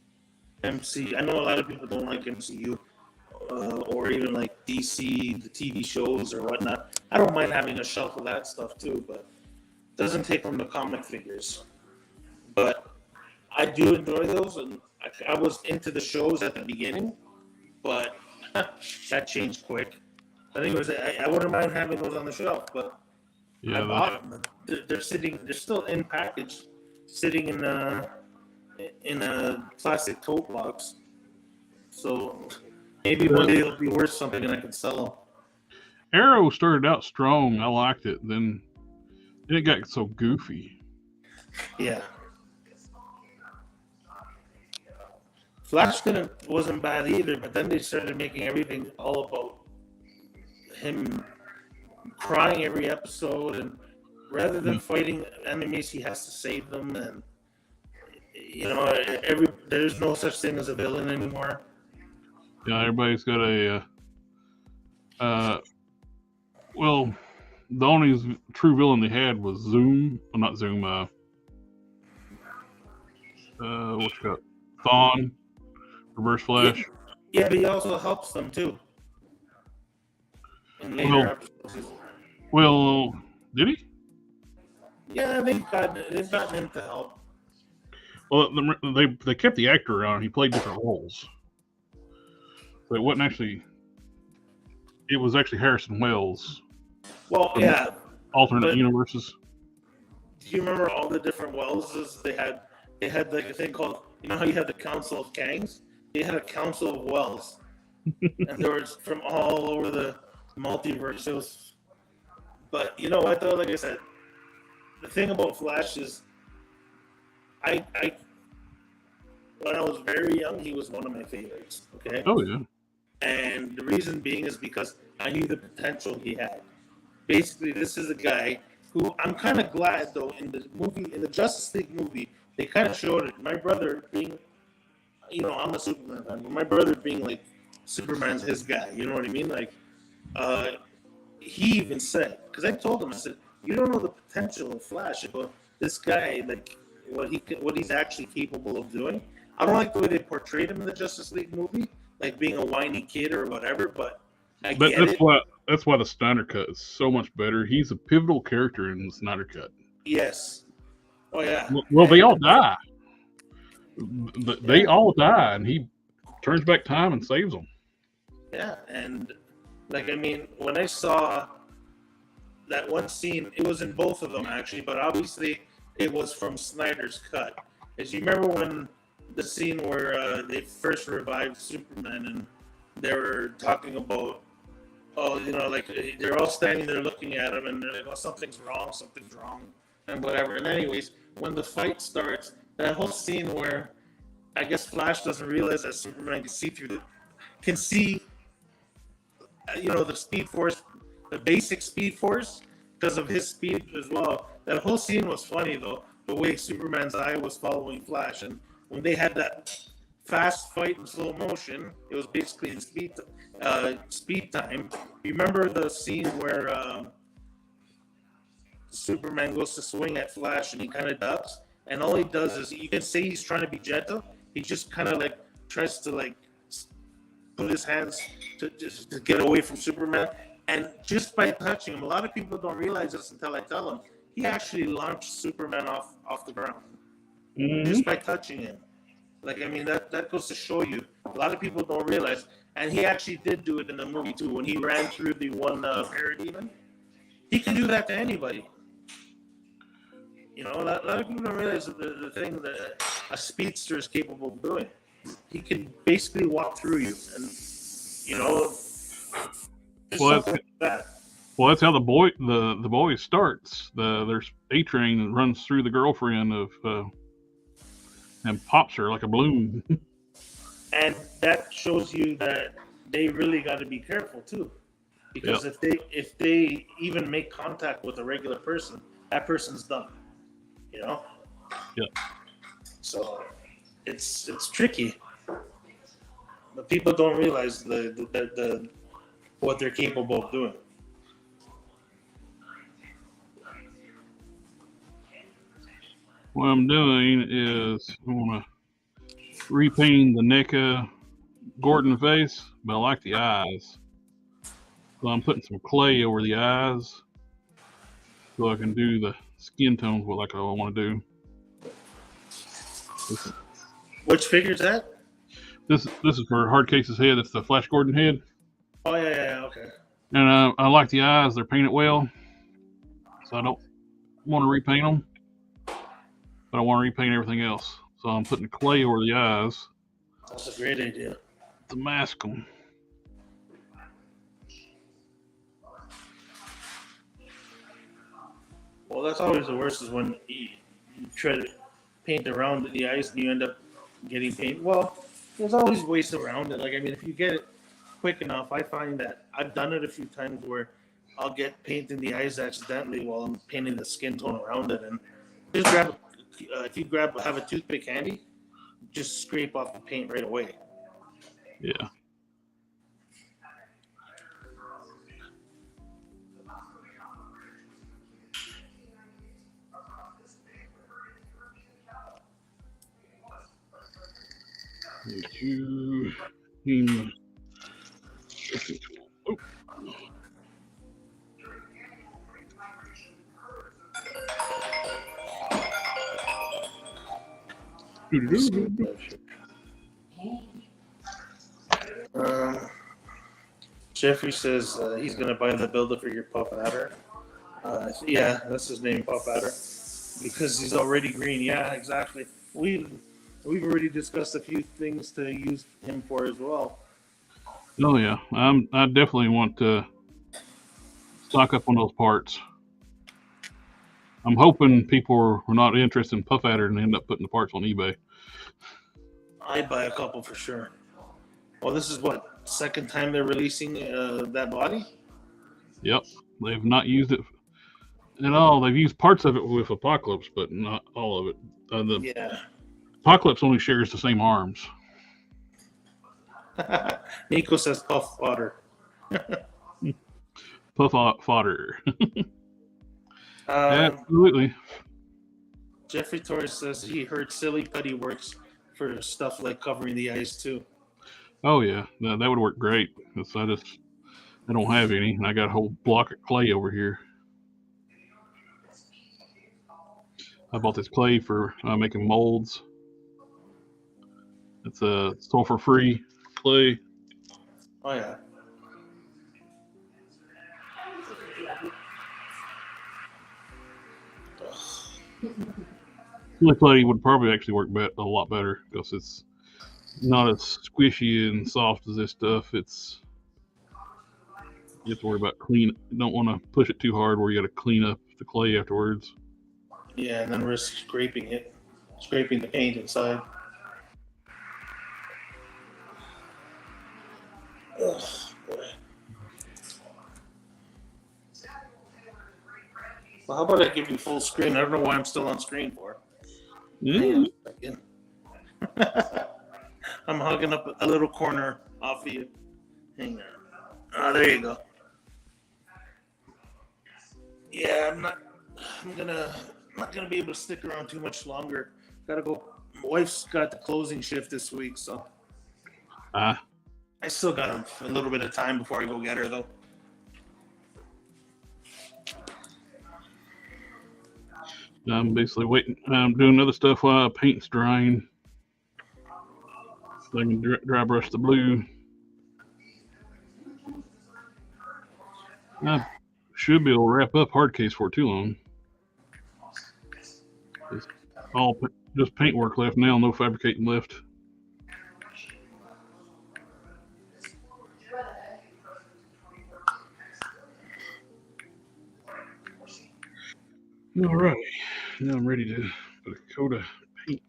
MC. I know a lot of people don't like MCU or even like DC, the TV shows or whatnot. I don't mind having a shelf of that stuff too, but it doesn't take from the comic figures. But I do enjoy those, and I was into the shows at the beginning, but that changed quick. I think it was I wouldn't mind having those on the shelf, but I bought them. They're still in package, sitting in a plastic tote box. So maybe one day it'll be worth something and I can sell them. Arrow started out strong. I liked it. Then it got so goofy. Yeah. Flash wasn't bad either, but then they started making everything all about him crying every episode, and rather than fighting enemies, he has to save them, and there's no such thing as a villain anymore. Yeah, everybody's got well, the only true villain they had was Zoom. Well, not Zoom. What's it called? Thawne, Reverse Flash. Yeah, but he also helps them too. Well, did he? Yeah, they've gotten him to help. Well, they kept the actor around. He played different roles, so it wasn't actually. It was actually Harrison Wells. Well, yeah. Alternate universes. Do you remember all the different Welleses they had? They had like a thing called, how you had the Council of Kangs? They had a Council of Wells, and there was from all over the multiverse. But you know what though? Like I said, the thing about Flash is, I when I was very young, he was one of my favorites. Okay. Oh yeah. And the reason being is because I knew the potential he had. Basically, this is a guy who I'm kind of glad though in the Justice League movie, they kind of showed it. My brother being, I'm a Superman fan, but my brother being like Superman's his guy. You know what I mean? Like, he even said, because I told him, I said, you don't know the potential of Flash about this guy, like what he's actually capable of doing. I don't like the way they portrayed him in the Justice League movie, like being a whiny kid or whatever. But that's why the Snyder Cut is so much better. He's a pivotal character in the Snyder Cut. Yes. Oh yeah. Well, they all die. They all die, and he turns back time and saves them. Yeah, and when I saw that one scene, it was in both of them actually, but obviously it was from Snyder's cut. As you remember when the scene where they first revived Superman and they were talking about, they're all standing there looking at him and they're like, oh, something's wrong, and whatever. And anyways, when the fight starts, that whole scene where I guess Flash doesn't realize that Superman can see the Speed Force, the basic Speed Force, because of his speed as well. That whole scene was funny though, the way Superman's eye was following Flash, and when they had that fast fight in slow motion, it was basically in speed time. You remember the scene where Superman goes to swing at Flash and he kind of ducks, and all he does is, you can say he's trying to be gentle, He just kind of like tries to like put his hands to get away from Superman. And just by touching him, a lot of people don't realize this until I tell them, he actually launched Superman off the ground just by touching him. Like, I mean, that goes to show you. A lot of people don't realize. And he actually did do it in the movie, too. When he ran through the one parademon, he can do that to anybody. You know, a lot of people don't realize the thing that a speedster is capable of doing. He can basically walk through you. And, you know, well, that's how the boy starts. There's A-Train that runs through the girlfriend of and pops her like a balloon. And that shows you that they really got to be careful too, because if they even make contact with a regular person, that person's done. You know. Yeah. So it's tricky, but people don't realize the what they're capable of doing. What I'm doing is I want to repaint the NECA Gordon face, but I like the eyes. So I'm putting some clay over the eyes so I can do the skin tones like I want to do. Which figure's that? This is for Hardcase's head. It's the Flash Gordon head. Oh, yeah, okay. And I like the eyes. They're painted well. So I don't want to repaint them. But I want to repaint everything else. So I'm putting clay over the eyes. That's a great idea. To mask them. Well, that's always the worst is when you try to paint around the eyes and you end up getting paint. Well, there's always ways around it. Like, I mean, if you get it quick enough, I find that I've done it a few times where I'll get paint in the eyes accidentally while I'm painting the skin tone around it. And just have a toothpick handy, just scrape off the paint right away. Yeah. Oh. Jeffrey says he's going to buy the Build-A-Figure Puff Adder. Yeah, that's his name, Puff Adder, because he's already green. Yeah, exactly. We've already discussed a few things to use him for as well. Oh yeah, I definitely want to stock up on those parts. I'm hoping people are not interested in Puff Adder and end up putting the parts on eBay. I'd buy a couple for sure. Well, this is what, second time they're releasing that body? Yep, they've not used it at all. They've used parts of it with Apocalypse, but not all of it. Yeah. Apocalypse only shares the same arms. Nico says Puff Fodder. Puff fodder. Absolutely. Jeffrey Torres says he heard Silly Putty works for stuff like covering the eyes too. Oh yeah, that would work great. Because I don't have any, and I got a whole block of clay over here. I bought this clay for making molds. It's a sulfur-free clay. Oh yeah. Silly Putty would probably actually work a lot better because it's not as squishy and soft as this stuff. You have to worry about you don't want to push it too hard where you got to clean up the clay afterwards. Yeah, and then risk scraping the paint inside. Ugh, boy. Well, how about I give you full screen? I don't know why I'm still on screen for. Mm. I'm hugging up a little corner off of you. Hang on. Oh, there you go. Yeah, I'm not gonna be able to stick around too much longer. Gotta go My wife's got the closing shift this week, so Ah, I still got a little bit of time before I go get her, though. I'm basically waiting. I'm doing other stuff while paint's drying. So I can dry brush the blue. I should be able to wrap up hard case for too long. It's all just paint work left now, no fabricating left. All right, now I'm ready to put a coat of paint.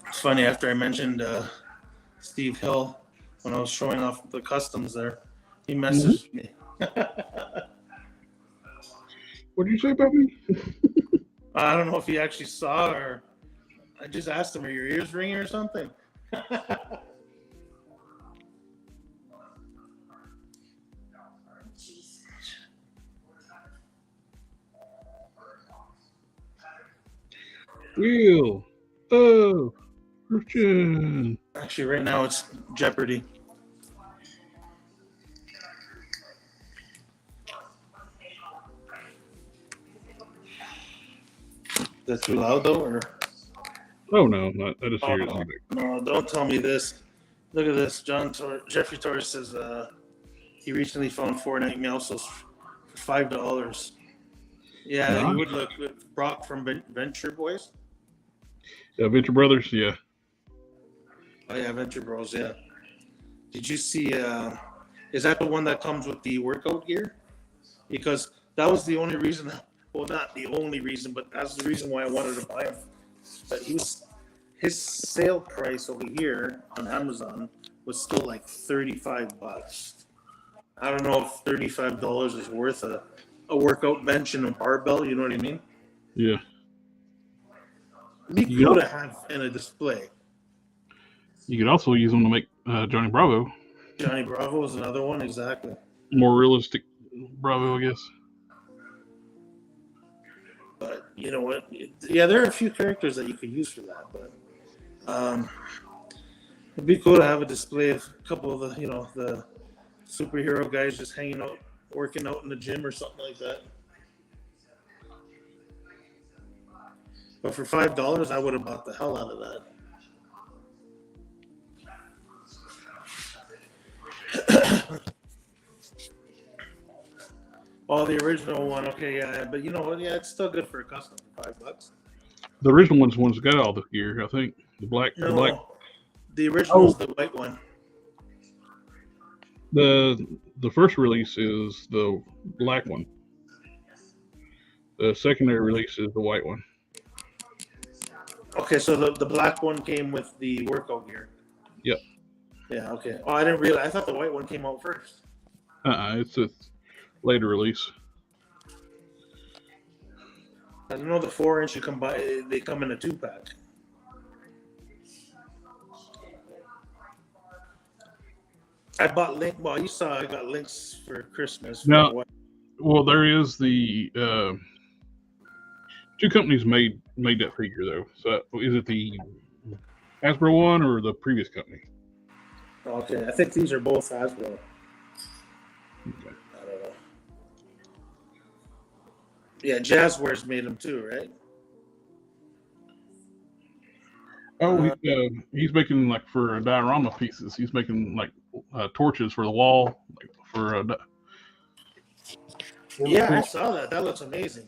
It's funny, after I mentioned Steve Hill, when I was showing off the customs there, he messaged me. What did you say about me? I don't know if he actually saw, or I just asked him, are your ears ringing or something? Wheel. Oh, Christian. Actually, right now it's Jeopardy. That's too loud, though, or? Oh no, not, I just hear it. No, don't tell me this. Look at this. Jeffrey Torres says he recently found 4 night meowsos for $5. Yeah, Nice. you would look good. Brock from Venture Boys. Venture Brothers, yeah. Oh yeah, Venture Bros. Yeah. Did you see? Is that the one that comes with the workout gear? Because that was the only reason. Well, not the only reason, but that's the reason why I wanted to buy him. But his sale price over here on Amazon was still like $35. I don't know if $35 is worth a workout bench and a barbell. You know what I mean? Yeah. It'd be cool to have in a display. You could also use them to make Johnny Bravo. Johnny Bravo is another one, exactly. More realistic Bravo, I guess. But you know what? Yeah, there are a few characters that you could use for that. But it'd be cool to have a display of a couple of the superhero guys just hanging out, working out in the gym or something like that. But for $5, I would have bought the hell out of that. Oh, the original one, okay, yeah, but you know what? Yeah, it's still good for a custom for $5. The original one's got all the gear, I think. The black. The original is the white one. The first release is the black one. The secondary release is the white one. Okay, so the black one came with the workout gear. Yep. Yeah, okay. Oh, I didn't realize. I thought the white one came out first. It's a later release. I don't know the 4-inch you come by. They come in a 2-pack. I bought Link. Well, you saw I got Links for Christmas. No. Well, there is the 2 companies made that figure though. So is it the Hasbro one or the previous company? Okay, I think these are both Hasbro. Okay. I don't know. Yeah, Jazzwares made them too, right? Oh, he's making like for diorama pieces. He's making like torches for the wall, like for. Yeah, I saw that. That looks amazing.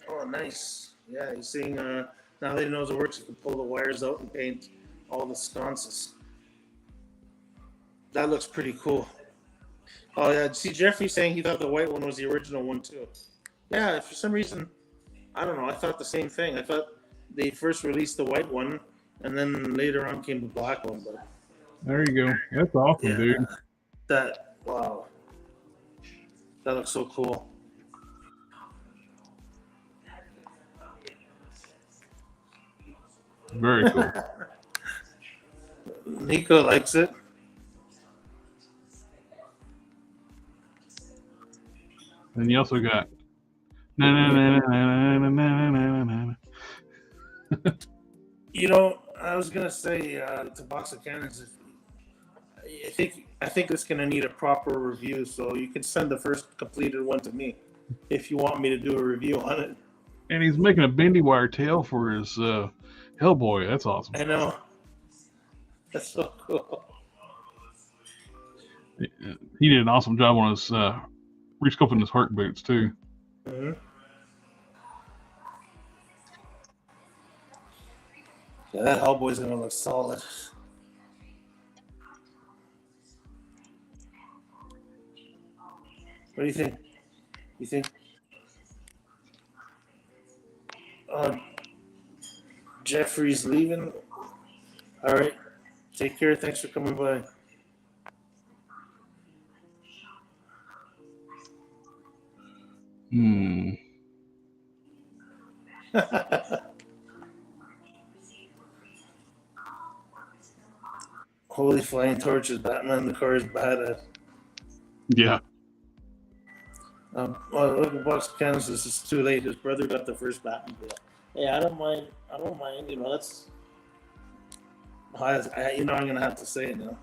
Oh, nice. Yeah, he's seeing. Now that he knows it works, he can pull the wires out and paint all the sconces. That looks pretty cool. Oh yeah, see Jeffrey saying he thought the white one was the original one too. Yeah, for some reason, I don't know. I thought the same thing. I thought they first released the white one, and then later on came the black one. But There you go. That's awesome, yeah, dude. That Wow. That looks so cool. Very cool. Nico likes it. And you also got na na na na na na na na. You know, I was gonna say to Box of Cannons, I think it's gonna need a proper review. So you can send the first completed one to me if you want me to do a review on it. And he's making a bendy wire tail for his Hellboy. That's awesome. I know. That's so cool. He did an awesome job on his resculpting his heart boots too. Mm-hmm. Yeah, that Hellboy's gonna look solid. What do you think? You think Jeffrey's leaving? All right. Take care. Thanks for coming by. Holy flying torches, Batman the car is badass. Yeah. Look at Box of Cannons. This is too late. His brother got the first Batman. Hey, I don't mind. You know, that's. You know, I'm gonna have to say it now.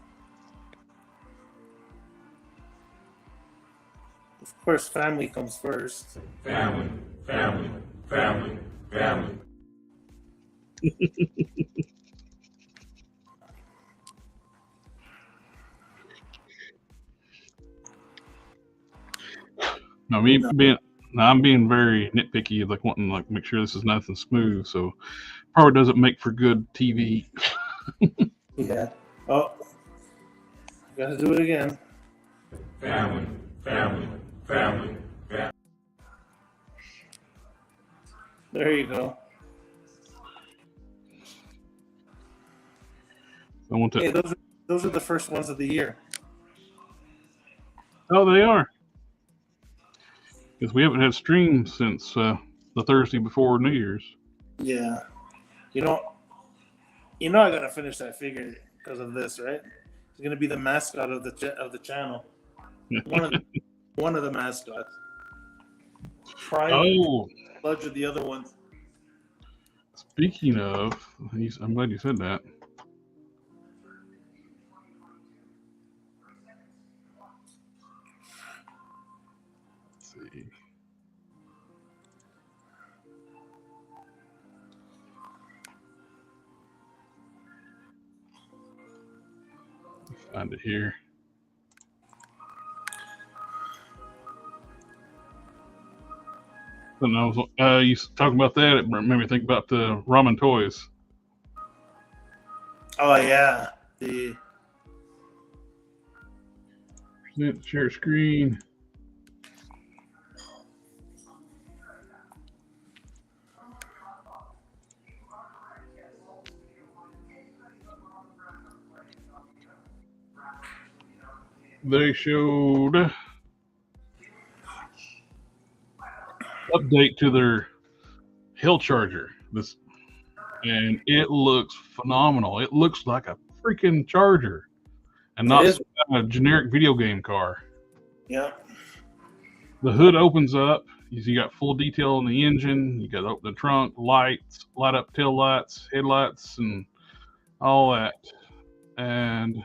Of course, family comes first. Family, family, family, family. No, I'm being very nitpicky, like wanting like make sure this is nothing smooth. So probably doesn't make for good TV. Yeah. Oh, gotta do it again. Family, family, family, family. There you go. I want to. Hey, those are the first ones of the year. Oh, they are. Because we haven't had streams since the Thursday before New Year's. Yeah. You know, I gotta finish that figure because of this, right? It's gonna be the mascot of the channel. One of the mascots. Oh, Budge of the other ones. speaking of, I'm glad you said that. Let's see. Find it here. I don't know. You talking about that? It made me think about the ramen toys. Oh yeah. The Share screen. They showed update to their Hill Charger. And it looks phenomenal. It looks like a freaking Charger, and not a generic video game car. Yeah. The hood opens up. You got full detail on the engine. You got to open the trunk, lights, light up tail lights, headlights, and all that. And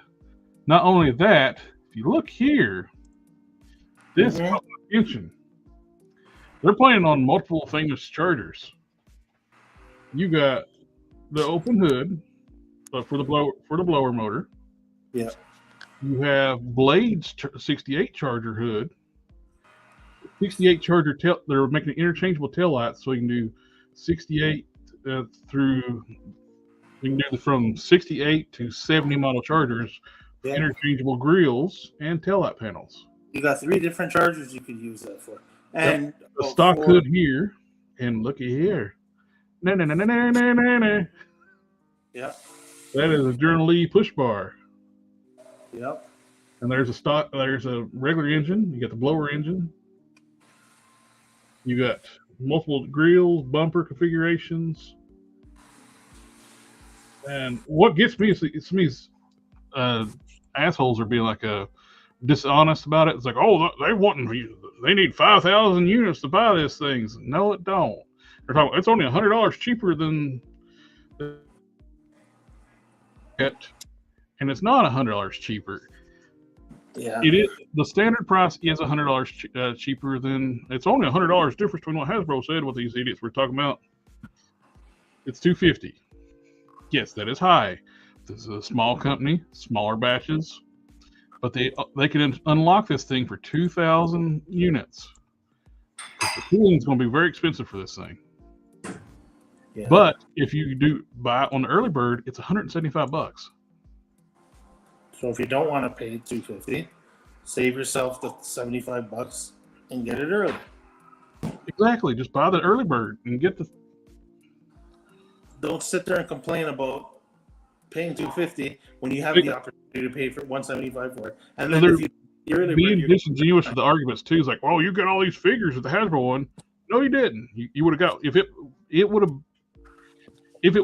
not only that, if you look here, this caught my attention. They're playing on multiple famous Chargers. You got the open hood for the blower motor. Yeah. You have Blade's 68 Charger hood. 68 Charger tail. They're making interchangeable tail lights, so you can do 68 through. You can do from 68 to 70 model Chargers, interchangeable grills and taillight panels. You got 3 different Chargers you could use that for, and the stock hood here, and looky here. No. Yeah. That is a Journal Lee push bar. Yep. And there's a regular engine. You got the blower engine. You got multiple grills, bumper configurations. And what gets me is assholes are being like dishonest about it. It's like, oh, they need 5,000 units to buy these things. No, it don't. They're talking. It's only $100 cheaper than it, and it's not $100 cheaper. Yeah. It is. The standard price is $100 cheaper than. It's only $100 difference between what Hasbro said. What these idiots were talking about. It's $250. Yes, that is high. This is a small company, smaller batches, but they can unlock this thing for 2,000 units. The tooling is going to be very expensive for this thing. Yeah. But if you do buy it on the early bird, it's $175. So if you don't want to pay $250, save yourself the $75 and get it early. Exactly. Just buy the early bird and get the. Don't sit there and complain about paying $250 when you have the opportunity to pay for $175 for it. And then if you're being disingenuous with the arguments too, is like, well, you got all these figures with the Hasbro one. No, you didn't. You would have got if it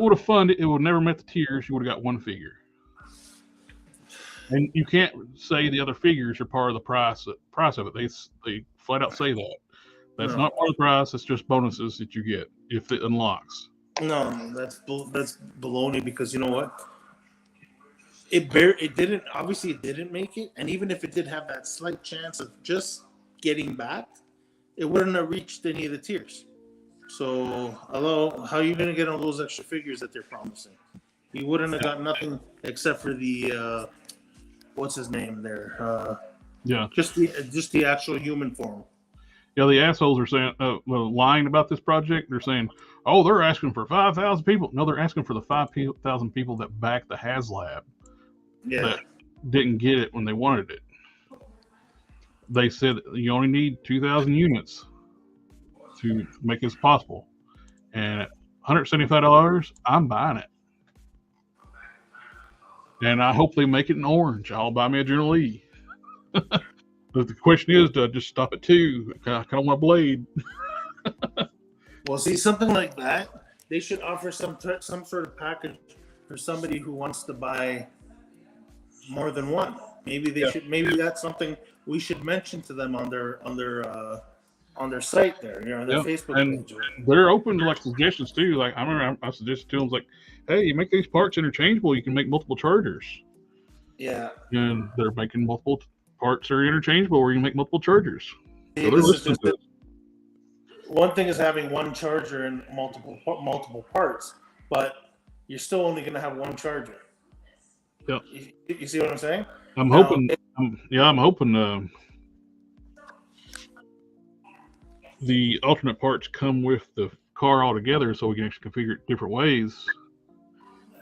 would have funded, it would never met the tiers. You would have got one figure. And you can't say the other figures are part of the price of it. They flat out say that. That's not part of the price. It's just bonuses that you get if it unlocks. No, that's baloney, because you know what? It didn't make it, and even if it did have that slight chance of just getting back, it wouldn't have reached any of the tiers. So, how are you going to get all those extra figures that they're promising? You wouldn't have got nothing except for the what's his name there? Just the actual human form. Yeah, the assholes are saying, lying about this project. They're saying, oh, they're asking for 5,000 people. No, they're asking for the 5,000 people that backed the HasLab. Yeah. That didn't get it when they wanted it. They said you only need 2,000 units to make this possible. And at $175, I'm buying it. And I hope they make it in orange. I'll buy me a General Lee. But the question is, do I just stop at 2? I kind of want a blade. Well, see, something like that, they should offer some sort of package for somebody who wants to buy more than one. Maybe they should. Maybe that's something we should mention to them on their site there, their Facebook page. They're open to like suggestions too. Like I remember I suggested to them, like, hey, you make these parts interchangeable. You can make multiple chargers. Yeah. And they're making multiple parts that are interchangeable where you can make multiple chargers. See, one thing is having one charger and multiple parts, but you're still only going to have one charger. Yeah. You see what I'm saying? I'm hoping the alternate parts come with the car altogether, so we can actually configure it different ways.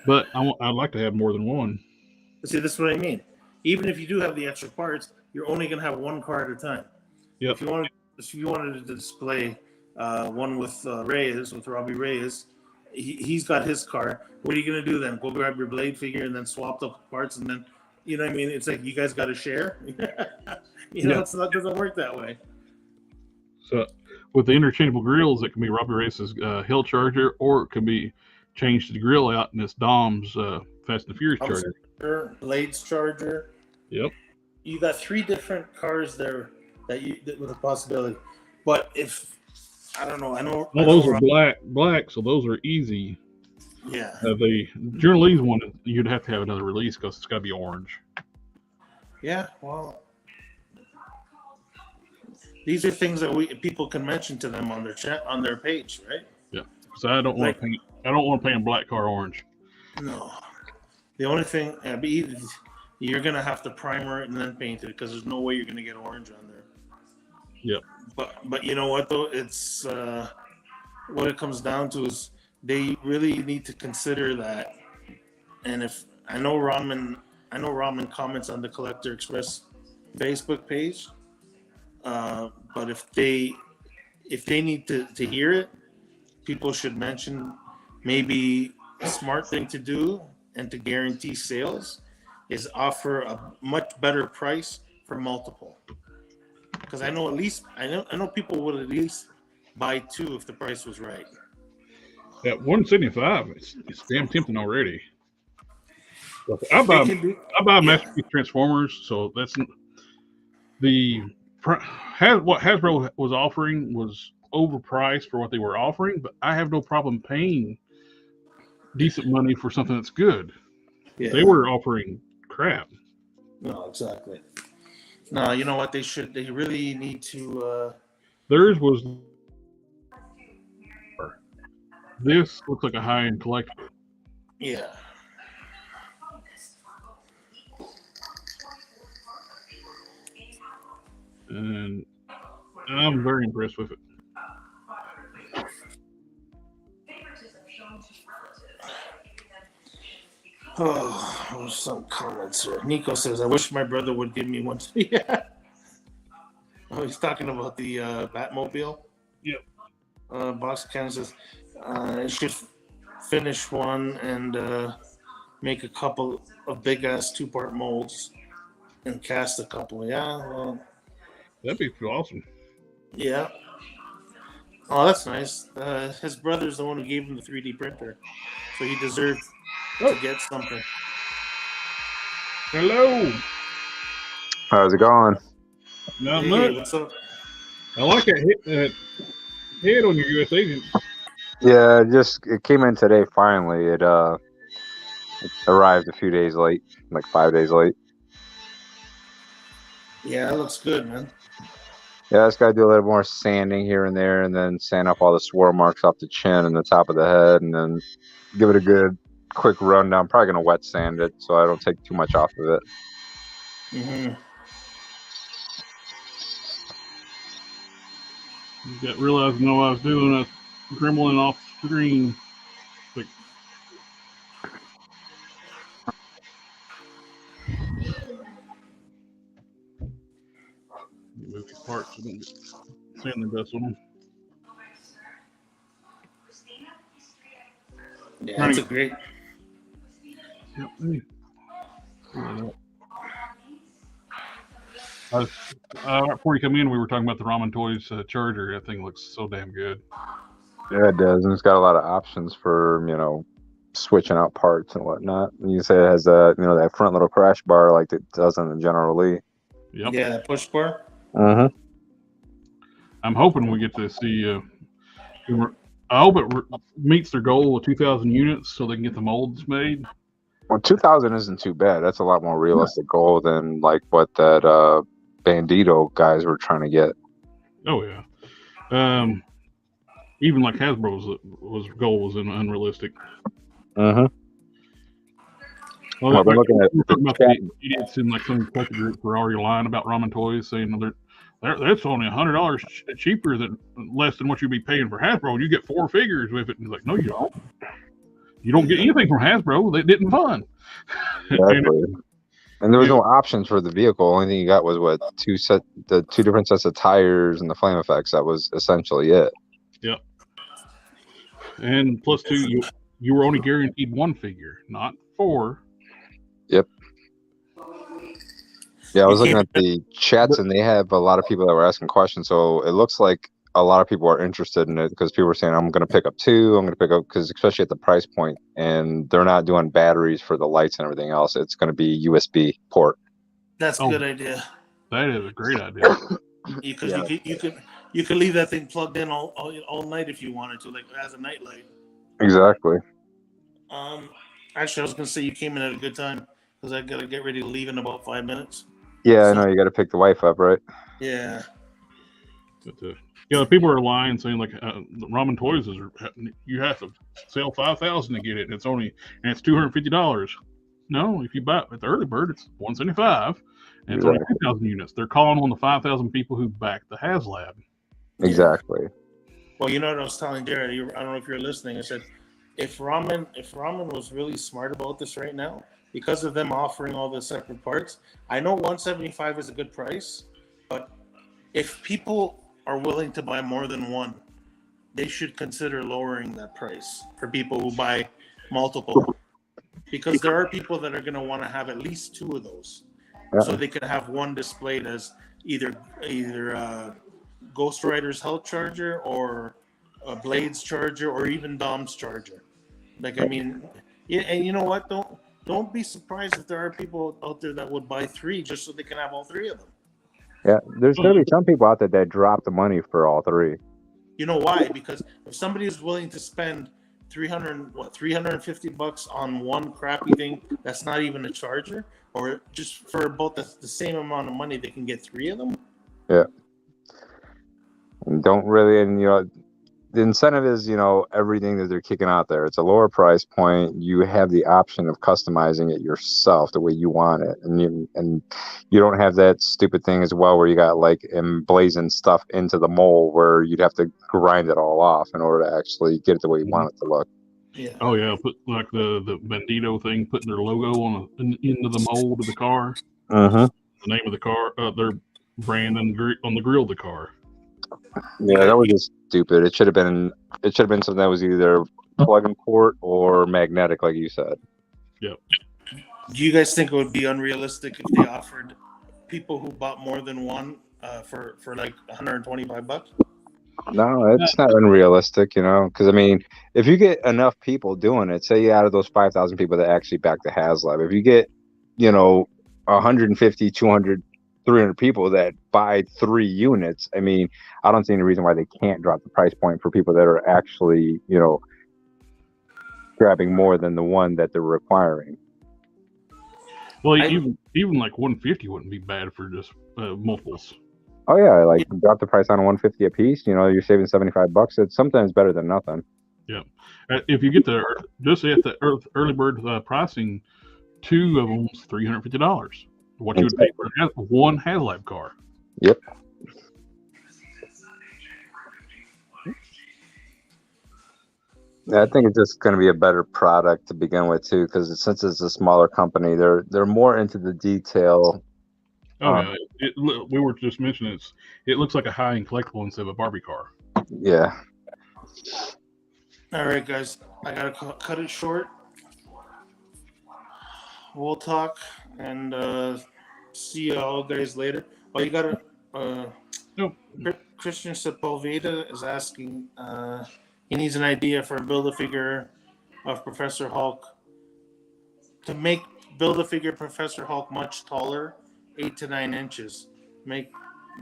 But I'd like to have more than one. See, this is what I mean. Even if you do have the extra parts, you're only going to have one car at a time. Yeah. If you wanted to display one with Robbie Reyes, he's got his car. What are you going to do then? Go grab your blade figure and then swap the parts, and then, you know what I mean? It's like you guys got to share. It doesn't work that way. So with the interchangeable grills, it can be Robbie Reyes' Hill charger, or it can be changed to the grill out in this Dom's Fast and Furious charger. Blades charger. Yep. You got 3 different cars there that with a possibility. But if I don't know, well, those are black, so those are easy. Yeah. The General Lee's one, you'd have to have another release because it's got to be orange. Yeah, well, these are things that people can mention to them on their chat on their page, right? Yeah. So I don't want to paint a black car orange. No. The only thing, you're gonna have to primer it and then paint it, because there's no way you're gonna get orange on there. Yep. But you know what though? It's what it comes down to is they really need to consider that. And if I know Ramen comments on the Collector Express Facebook page, but if they need to hear it, people should mention maybe a smart thing to do and to guarantee sales is offer a much better price for multiple. Because I know I know people would at least buy 2 if the price was right. At 175, it's damn tempting already. I If they buy can do, I buy yeah, Masterpiece Transformers, so that's the what Hasbro was offering was overpriced for what they were offering, but I have no problem paying decent money for something that's good. They yeah, were offering crap. no, exactly. No, you know what? They really need to. Theirs was this looks like a high end collectible, Yeah. and I'm very impressed with it. Oh, there's some comments here. Nico says, "I wish my brother would give me one." Yeah. Oh, he's talking about the Batmobile. Yep. Boss Ken says, "I should finish one and make a couple of big ass 2-part molds and cast a couple." Yeah. Well. That'd be awesome. Yeah. Oh, that's nice. His brother's the one who gave him the 3D printer, so he deserved to get something. Hello. How's it going? Not Hey, much. what's up? I like that head on your US agent. Yeah, it came in today. Finally, it arrived a few days late, like 5 days late. Yeah, it looks good, man. Yeah, I just gotta do a little more sanding here and there, and then sand up all the swirl marks off the chin and the top of the head, and then give it a good quick rundown. Probably gonna wet sand it so I don't take too much off of it. Mm-hmm. You got realized know what I was doing. I was grembling off the screen. Like, move these parts so don't get sanding dust on them. Yeah, that's a great. Yep. Before you come in, we were talking about the Ramen Toys charger. That thing looks so damn good. Yeah, it does, and it's got a lot of options for switching out parts and whatnot. And you say it has that front little crash bar like it does on the General Lee. Yep. Yeah, that push bar. Mm-hmm. I'm hoping we get to see. I hope it meets their goal of 2,000 units so they can get the molds made. Well, 2,000 isn't too bad. That's a lot more realistic goal than like what that Bandito guys were trying to get. Oh yeah. Even like Hasbro's goal was unrealistic. Mm-hmm. Well, we're looking at the idiots in like some collector group were already lying about Ramen Toys, saying that's only $100 cheaper less than what you'd be paying for Hasbro. You get 4 figures with it. And like, no, you don't. You don't get anything from Hasbro. They didn't fund. Exactly. And there was no options for the vehicle. Only thing you got was the 2 different sets of tires and the flame effects. That was essentially it. Yep. And plus 2, you were only guaranteed 1 figure, not 4. Yep. Yeah, I was looking at the chats, and they have a lot of people that were asking questions. So it looks like a lot of people are interested in it because people are saying, I'm going to pick up 2. I'm going to pick up, because especially at the price point, and they're not doing batteries for the lights and everything else. It's going to be USB port. That's a good idea. That is a great idea. Because you could leave that thing plugged in all night if you wanted to, like as a nightlight. Exactly. Actually, I was going to say you came in at a good time because I got to get ready to leave in about 5 minutes. Yeah, I know. You got to pick the wife up, right? Yeah. But, people are lying, saying like Ramen Toys you have to sell 5,000 to get it, and it's $250. No, if you buy it at the early bird, it's $175, and it's only 2,000 units. They're calling on the 5,000 people who backed the HasLab. Exactly. Well, you know what I was telling Jared. I don't know if you're listening. I said, if Ramen was really smart about this right now, because of them offering all the separate parts, I know 175 is a good price, but if people are willing to buy more than one, they should consider lowering that price for people who buy multiple. because there are people that are going to want to have at least 2 of those, so they could have one displayed as either Ghost Rider's health charger or a Blade's charger or even Dom's charger. Like, I mean, yeah, and you know what? Don't be surprised if there are people out there that would buy 3 just so they can have all 3 of them. Yeah, there's gonna be some people out there that drop the money for all 3. You know why? Because if somebody is willing to spend $350 on one crappy thing that's not even a charger, or just for about the same amount of money, they can get 3 of them. Yeah. And the incentive is, everything that they're kicking out there. It's a lower price point. You have the option of customizing it yourself the way you want it, and you don't have that stupid thing as well where you got like emblazoned stuff into the mold where you'd have to grind it all off in order to actually get it the way you want it to look. Yeah. Oh yeah, put like the Bandito thing, putting their logo into the mold of the car. Mm-hmm. The name of the car, their brand on the grill of the car. Yeah, that was just stupid. It should have been something that was either plug and port or magnetic, like you said. Yep. Do you guys think it would be unrealistic if they offered people who bought more than one for like $125? No, it's not unrealistic, because I mean, if you get enough people doing it, say out of those 5,000 people that actually back the HasLab, if you get, 150, 200, 300 people that buy 3 units, I mean, I don't see any reason why they can't drop the price point for people that are actually, grabbing more than the one that they're requiring. Well, even like 150 wouldn't be bad for just multiples. Oh yeah, like drop the price on 150 a piece. You're saving $75. It's sometimes better than nothing. Yeah, if you get just at the early bird pricing, 2 of them's $350. What you would pay for one HasLab car. Yep. Yeah, I think it's just going to be a better product to begin with too, because since it's a smaller company, they're more into the detail. Oh yeah, we were just mentioning it looks like a high-end collectible instead of a Barbie car. Yeah. All right, guys, I gotta cut it short. We'll talk and see you all guys later. Oh, you gotta. No. Christian Sepulveda is asking. He needs an idea for a Build-A-Figure of Professor Hulk. To make Build-A-Figure Professor Hulk much taller, 8 to 9 inches. Make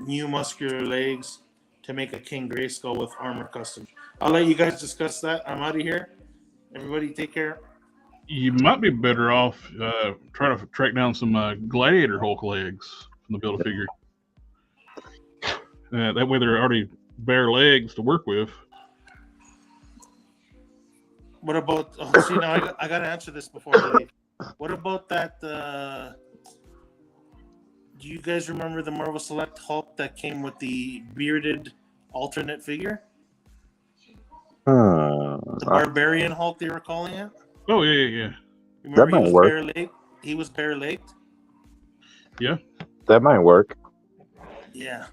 new muscular legs to make a King Grayskull with armor custom. I'll let you guys discuss that. I'm out of here. Everybody take care. You might be better off trying to track down some Gladiator Hulk legs from the Build-A-Figure. That way they're already bare legs to work with. What about? See, now I got to answer this before I leave. What about that? Do you guys remember the Marvel Select Hulk that came with the bearded alternate figure? The Barbarian Hulk, they were calling it. Oh yeah. That might work. He was bare-legged. Yeah. That might work. Yeah.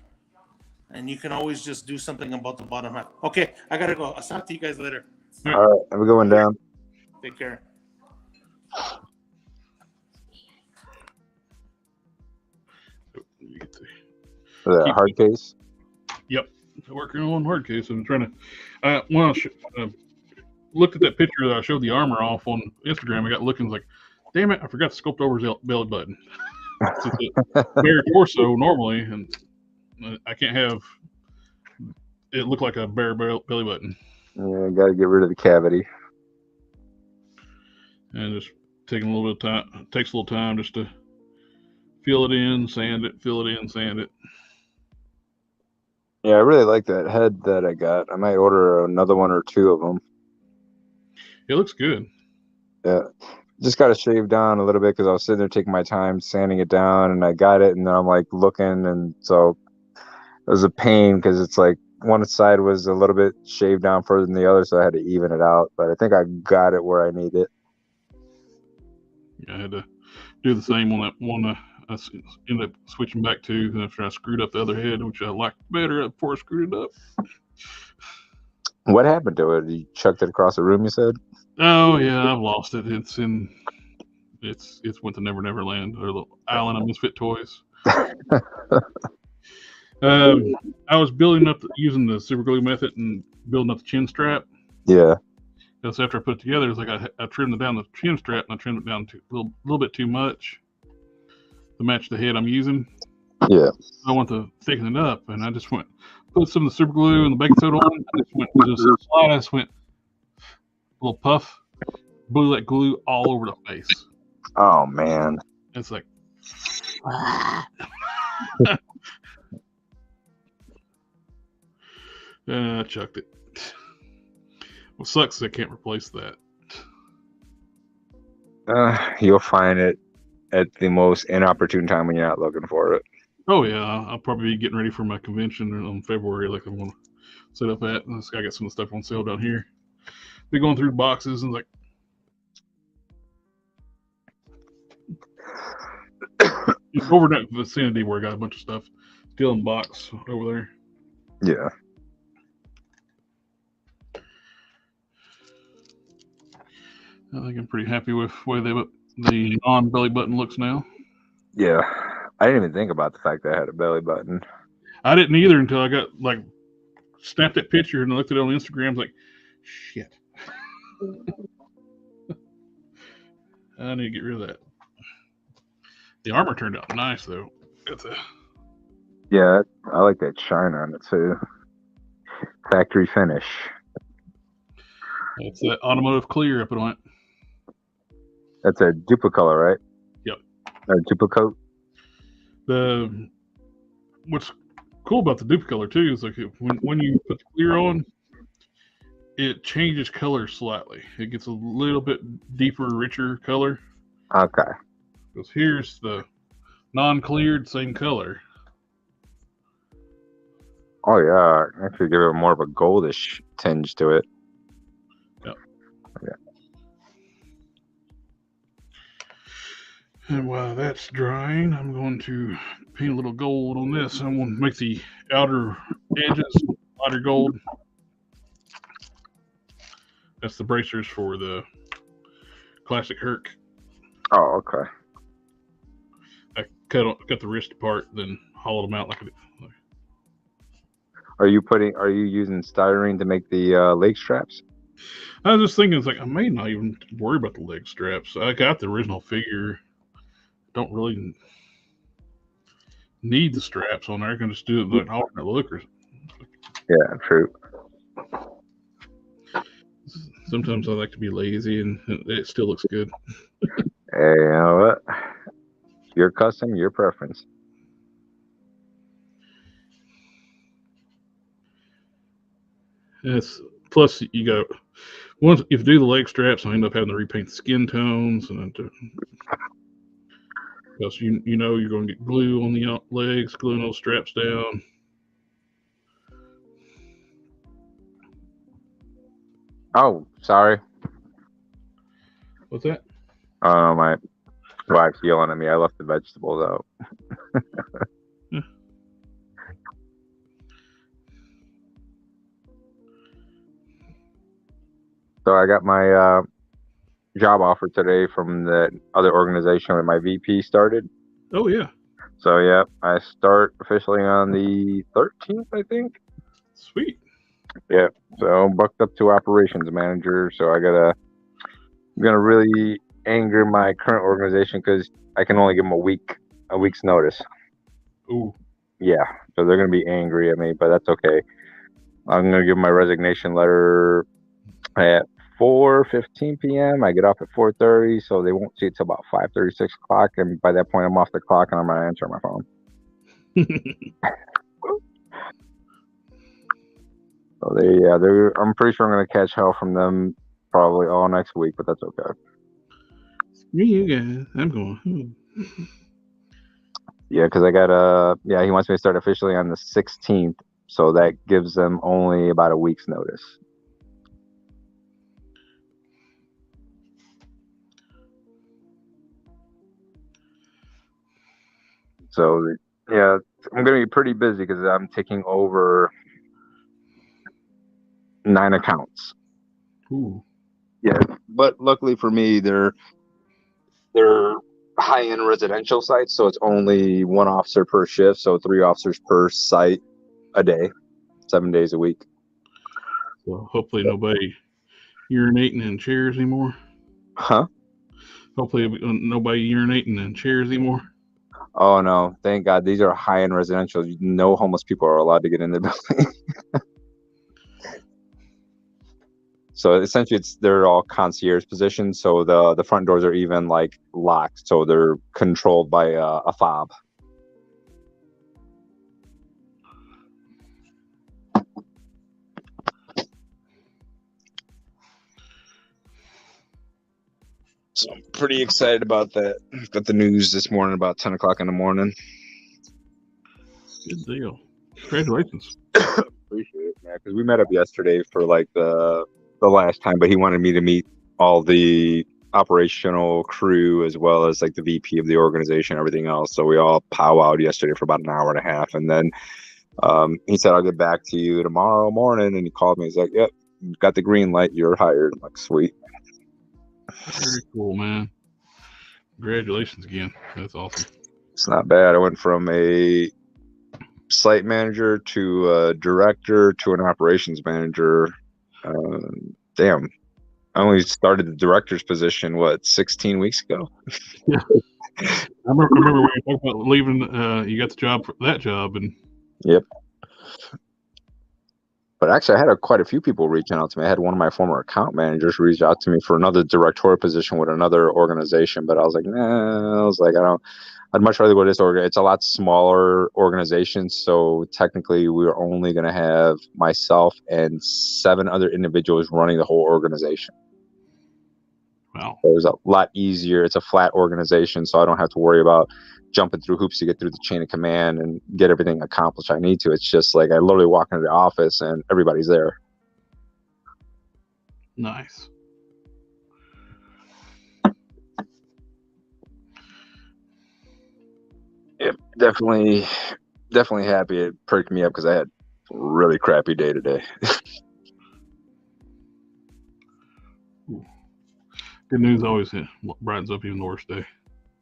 And you can always just do something about the bottom half. Okay, I gotta go. I'll talk to you guys later. All right, I'm going down. Take care. The hard case? Yep. Working on hard case. I'm trying to. When I looked at that picture that I showed the armor off on Instagram, I got looking like, damn it, I forgot to sculpt over his belly button. It's a bare torso normally, and I can't have it look like a bare belly button. Yeah, got to get rid of the cavity. And just taking a little bit of time. It takes a little time just to fill it in, sand it, fill it in, sand it. Yeah, I really like that head that I got. I might order another one or 2 of them. It looks good. Yeah. Just got to shave down a little bit because I was sitting there taking my time sanding it down, and I got it, and then I'm like looking, and so it was a pain because it's like one side was a little bit shaved down further than the other, so I had to even it out. But I think I got it where I need it. Yeah, I had to do the same on that one. I ended up switching back to after I screwed up the other head, which I liked better before I screwed it up. What happened to it? You chucked it across the room, you said? Oh yeah, I've lost it. It's in It's went to Never Never Land or the Island of Misfit Toys. I was building up using the super glue method and building up the chin strap. Yeah. Because after I put it together, it's like I trimmed it down the chin strap and I trimmed it down to a little bit too much to match the head I'm using. Yeah. I want to thicken it up, and I just put some of the super glue and the baking soda on. I just went a little puff, blew that glue all over the face. Oh man. It's like, I chucked it. What sucks is I can't replace that. You'll find it at the most inopportune time when you're not looking for it. Oh yeah, I'll probably be getting ready for my convention in February. Like I'm gonna set up at. I got some of the stuff on sale down here. Be going through boxes and like. It's over in that vicinity where I got a bunch of stuff still in box over there. Yeah. I think I'm pretty happy with the way the non-belly button looks now. Yeah. I didn't even think about the fact that I had a belly button. I didn't either until I got snapped that picture and I looked at it on Instagram. I was like, shit. I need to get rid of that. The armor turned out nice though. Yeah, I like that shine on it too. Factory finish. It's that automotive clear up on it. That's a duplicolor, right? Yep. A duplicoat. What's cool about the duplicolor too is like when you put the clear on, it changes color slightly. It gets a little bit deeper, richer color. Okay. Because here's the non-cleared, same color. Oh yeah, actually give it more of a goldish tinge to it. Yep. Yeah. And while that's drying, I'm going to paint a little gold on this. I'm going to make the outer edges lighter gold. That's the bracers for the classic Herc. Oh, okay. I cut the wrist apart, then hollowed them out like Are you using styrene to make the leg straps? I was just thinking, it's like I may not even worry about the leg straps. I got the original figure. Don't really need the straps on there. I can just do it like an alternate look. Yeah, true. Sometimes I like to be lazy, and it still looks good. Hey, you know what? Your custom, your preference. Yes. Plus, you got once if you do the leg straps, I end up having to repaint the skin tones, and because you know you're going to get glue on the legs, gluing those straps down. Oh, sorry. What's that? My wife's yelling at me. I left the vegetables out. Yeah. So I got my job offer today from the other organization where my VP started. Oh yeah. So yeah, I start officially on the 13th, I think. Sweet. Yeah. So bucked up to operations manager. So I'm gonna really anger my current organization because I can only give them a week's notice. Ooh. Yeah. So they're gonna be angry at me, but that's okay. I'm gonna give my resignation letter at 4:15 p.m. I get off at 4:30, so they won't see it till about 5:30, 6 o'clock, and by that point I'm off the clock and I'm gonna answer my phone. So I'm pretty sure I'm gonna catch hell from them probably all next week, but that's okay. You guys, I'm going. Yeah, because he wants me to start officially on the 16th, so that gives them only about a week's notice. So yeah, I'm gonna be pretty busy because I'm taking over 9 accounts. Ooh. Yeah, but luckily for me, they're they're high-end residential sites, so it's only one officer per shift, so 3 officers per site a day, 7 days a week. Well, hopefully nobody urinating in chairs anymore. Huh? Hopefully nobody urinating in chairs anymore. Oh no, thank God. These are high-end residential. No homeless people are allowed to get in the building. So essentially, they're all concierge positions. So the front doors are even like locked, so they're controlled by a fob. So I'm pretty excited about that. Got the news this morning about 10 o'clock in the morning. Good deal. Congratulations. Appreciate it, man. Because we met up yesterday for like the last time, but he wanted me to meet all the operational crew as well as like the VP of the organization, everything else. So we all powwowed yesterday for about an hour and a half, and then he said, "I'll get back to you tomorrow morning." And he called me. He's like, "Yep, got the green light. You're hired." I'm like, sweet. Very cool, man. Congratulations again. That's awesome. It's not bad. I went from a site manager to a director to an operations manager. Damn, I only started the director's position 16 weeks ago. Yeah, I remember when you talked about leaving. You got the job for that job, and Yep. But actually, I had quite a few people reaching out to me. I had one of my former account managers reach out to me for another directorial position with another organization, but I was like, nah. I was like, I'd much rather go to this org. It's a lot smaller organization, so technically we're only going to have myself and 7 other individuals running the whole organization. wow. It was a lot easier. It's a flat organization, so I don't have to worry about jumping through hoops to get through the chain of command and get everything accomplished I need to. It's just like I literally walk into the office and everybody's there. Nice. Yep, definitely happy. It perked me up because I had a really crappy day today. Good news always brightens up even the worst day.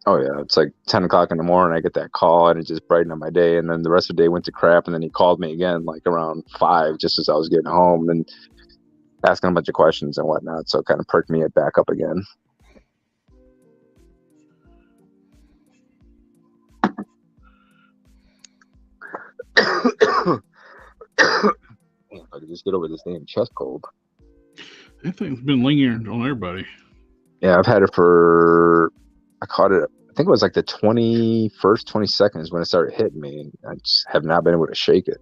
Oh yeah, it's like 10 o'clock in the morning. I get that call and it just brightened up my day. And then the rest of the day went to crap. And then he called me again like around 5, just as I was getting home, and asking a bunch of questions and whatnot. So it kind of perked me back up again. If I could just get over this damn chest cold. That thing's been lingering on everybody. Yeah, I've had it I caught it, I think it was like the 21st, 22nd is when it started hitting me. And I just have not been able to shake it.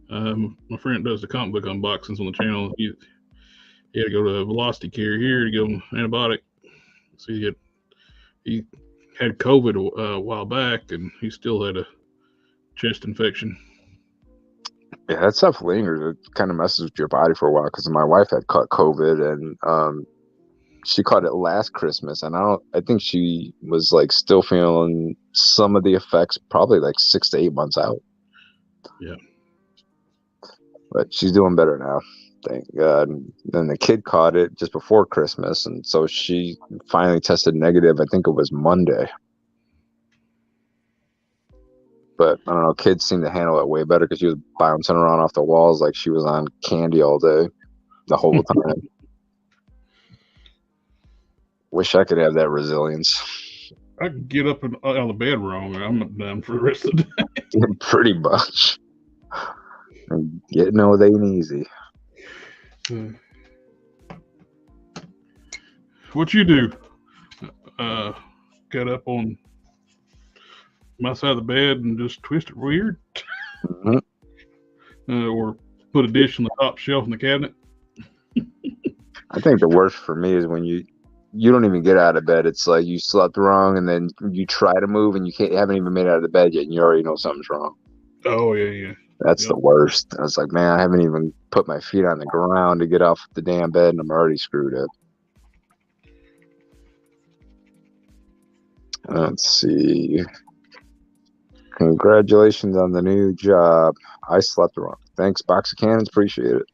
My friend does the comic book unboxings on the channel. He had to go to Velocity Care here to give him an antibiotic. So he had COVID a while back, and he still had a chest infection. Yeah, that stuff lingers. It kind of messes with your body for a while, because my wife had caught COVID, and she caught it last Christmas, and I think she was like still feeling some of the effects, probably like 6 to 8 months out. Yeah. But she's doing better now, thank God. And then the kid caught it just before Christmas, and so she finally tested negative. I think it was Monday. But I don't know, kids seem to handle it way better, because she was bouncing around off the walls like she was on candy all day, the whole time. Wish I could have that resilience. I could get up and out of the bed wrong, I'm done for the rest of the day. Pretty much. And getting over they ain't easy. What you do? Get up on my side of the bed and just twist it weird? Mm-hmm. Or put a dish on the top shelf in the cabinet? I think the worst for me is when you don't even get out of bed. It's like you slept wrong, and then you try to move and you haven't even made it out of the bed yet, and you already know something's wrong. Oh yeah. That's the worst. I was like, man, I haven't even put my feet on the ground to get off the damn bed, and I'm already screwed up. Let's see. Congratulations on the new job. I slept wrong. Thanks, box of cannons. Appreciate it.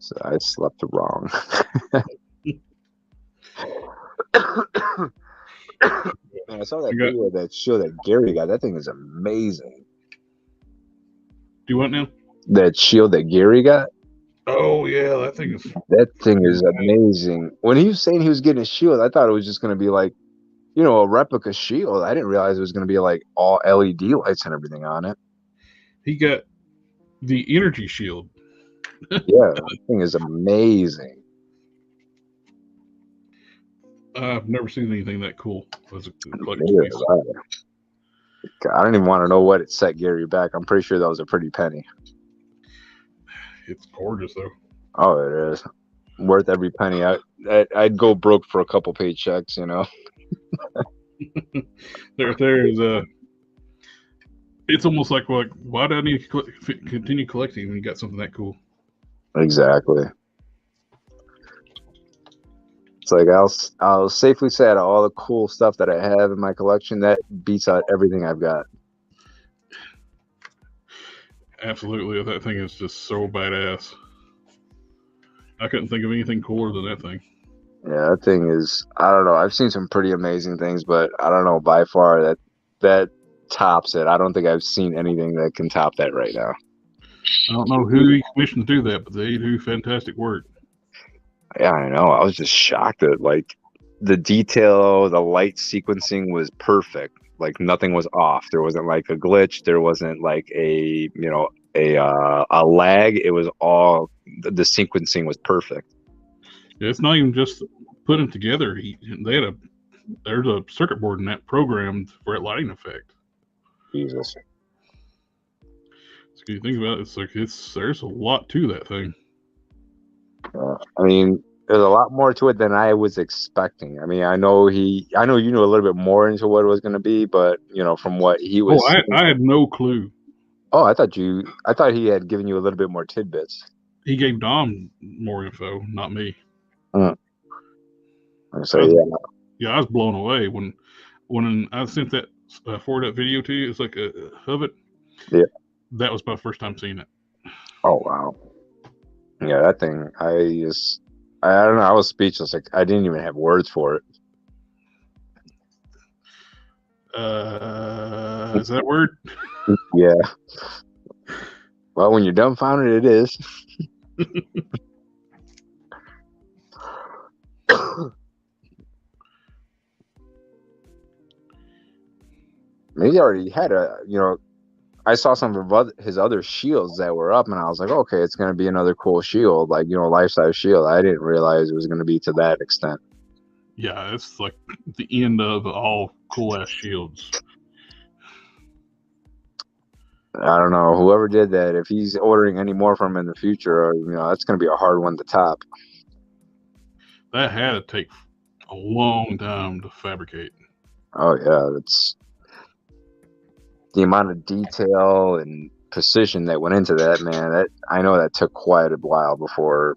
So I slept wrong. Man, I saw that video of that show that Gary got. That thing is amazing. Do what now? That shield that Gary got. Oh yeah, that thing is. That thing is amazing. When he was saying he was getting a shield, I thought it was just going to be like, a replica shield. I didn't realize it was going to be like all LED lights and everything on it. He got the energy shield. Yeah, that thing is amazing. I've never seen anything that cool as a collector's Yeah, piece. I don't even want to know what it set Gary back. I'm pretty sure that was a pretty penny. It's gorgeous though. Oh, it is worth every penny. I'd go broke for a couple paychecks, There's it's almost like why do I need to continue collecting when you got something that cool? Exactly. It's like I'll safely say out of all the cool stuff that I have in my collection, that beats out everything I've got. Absolutely, that thing is just so badass. I couldn't think of anything cooler than that thing. Yeah, that thing is. I don't know. I've seen some pretty amazing things, but I don't know by far that tops it. I don't think I've seen anything that can top that right now. I don't know who he commissioned to do that, but they do fantastic work. Yeah, I know. I was just shocked at like the detail, the light sequencing was perfect. Like nothing was off. There wasn't like a glitch. There wasn't like a lag. It was all the sequencing was perfect. It's not even just putting them together. There's a circuit board in that programmed for that lighting effect. Jesus. So you think about it, there's a lot to that thing. I mean, there's a lot more to it than I was expecting. I mean, I know you knew a little bit more into what it was going to be, but from what he was. Oh, I had no clue. Oh, I thought he had given you a little bit more tidbits. He gave Dom more info, not me. So I was blown away when I sent that forward that video to you. It's like of it. Yeah. That was my first time seeing it. Oh wow. Yeah, that thing. I don't know. I was speechless. Like I didn't even have words for it. Is that a word? Yeah. Well, when you're dumbfounded, it is. Maybe he already had I saw some of his other shields that were up, and I was like, okay, it's going to be another cool shield, like, life-size shield. I didn't realize it was going to be to that extent. Yeah, it's like the end of all cool-ass shields. I don't know. Whoever did that, if he's ordering any more from him in the future, that's going to be a hard one to top. That had to take a long time to fabricate. Oh, yeah. It's the amount of detail and precision that went into that, man. I know that took quite a while before.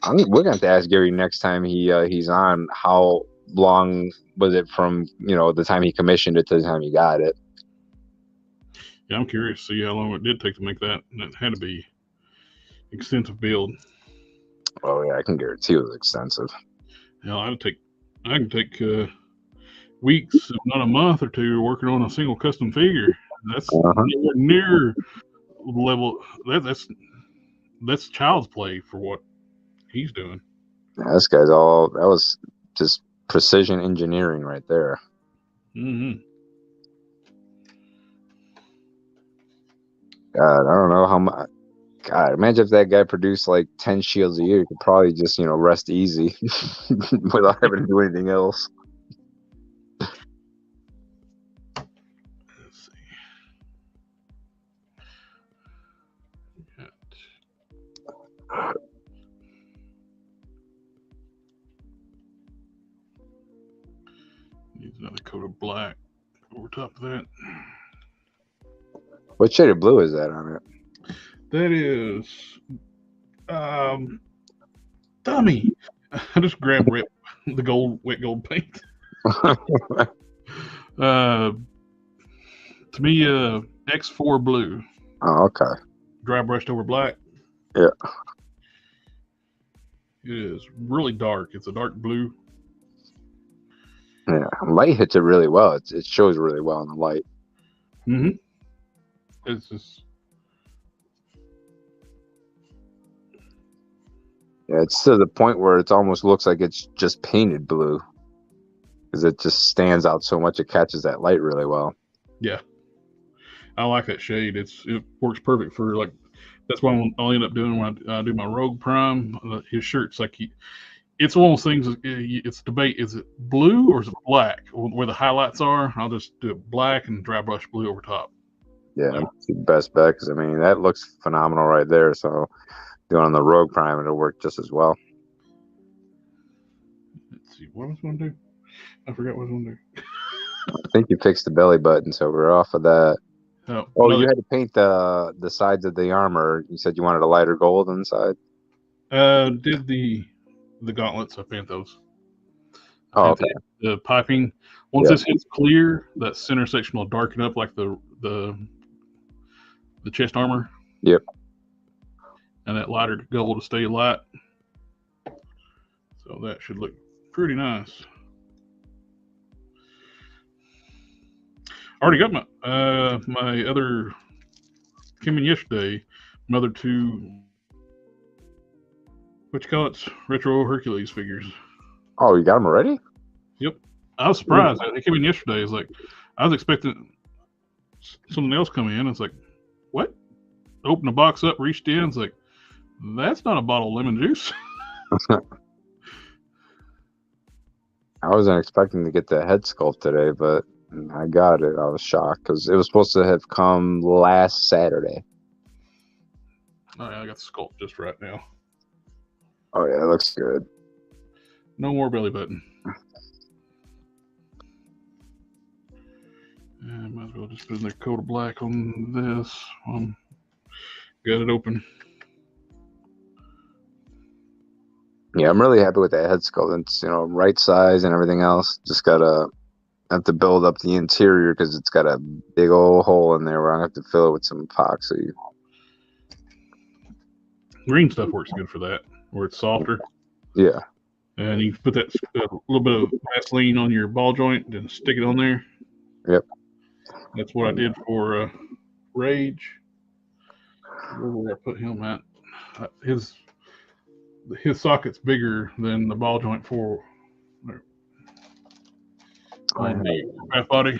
We're going to have to ask Gary next time he's on, how long was it from, the time he commissioned it to the time he got it. Yeah, I'm curious to see how long it did take to make that. That had to be extensive build. Oh yeah, I can guarantee it was extensive. I can take weeks, if not a month or two, working on a single custom figure. That's nowhere near level. That's child's play for what he's doing. Yeah, this guy's that was just precision engineering right there. Mm-hmm. God, I don't know how much. God, imagine if that guy produced like 10 shields a year. He could probably just, rest easy without having to do anything else. Let's see. Needs another coat of black over top of that. What shade of blue is that on it? That is, dummy. I just grabbed the wet gold paint. To me, X4 blue. Oh, okay. Dry brushed over black. Yeah. It is really dark. It's a dark blue. Yeah, light hits it really well. It shows really well in the light. Mm-hmm. It's just Yeah, it's to the point where it almost looks like it's just painted blue because it just stands out so much. It catches that light really well. yeah. I like that shade. It works perfect for like. That's what I'll end up doing when I do my Rogue Prime. His shirt's like it's one of those things. It's debate: is it blue or is it black? Where the highlights are, I'll just do it black and dry brush blue over top. Yeah, that's the best bet because I mean that looks phenomenal right there. So doing on the Rogue Prime, it'll work just as well. Let's see, what I was going to do? I forgot what I was going to do. I think you fixed the belly button, so we're off of that. Oh, you had to paint the sides of the armor. You said you wanted a lighter gold inside. Did the gauntlets? I paint those. Oh, okay. The piping. Once this hits clear, that center section will darken up like the chest armor. Yep. And that lighter gold will stay light. So that should look pretty nice. I already got my other came in yesterday. My other two, what you call it, retro Hercules figures. Oh, you got them already? Yep. I was surprised. They came in yesterday. It's like I was expecting something else come in. It's like, what? Open the box up, reached in. It's like, that's not a bottle of lemon juice. I wasn't expecting to get the head sculpt today, but I got it. I was shocked because it was supposed to have come last Saturday. Oh, yeah, I got the sculpt just right now. Oh, yeah, it looks good. No more belly button. Might as well just put in their coat of black on this. Got it open. Yeah, I'm really happy with that head sculpt. It's, right size and everything else. Just have to build up the interior because it's got a big old hole in there where I have to fill it with some epoxy. Green stuff works good for that, where it's softer. Yeah. And you put that little bit of Vaseline on your ball joint and stick it on there. Yep. That's what I did for Rage. Where did I put him at? His socket's bigger than the ball joint for on the craft body.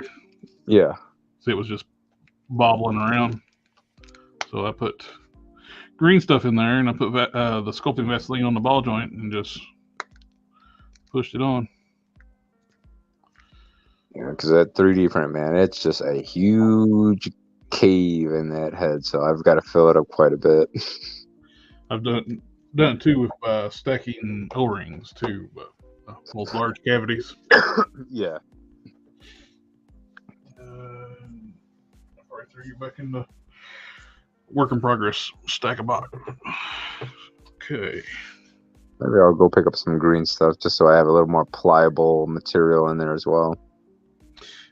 Yeah. So it was just bobbling around. So I put green stuff in there, and I put the sculpting Vaseline on the ball joint and just pushed it on. Yeah, because that 3D print, man, it's just a huge cave in that head, so I've got to fill it up quite a bit. I've done it too with stacking O-rings too, but those large cavities. Yeah. I probably threw you back in the work in progress stack of box. Okay. Maybe I'll go pick up some green stuff just so I have a little more pliable material in there as well.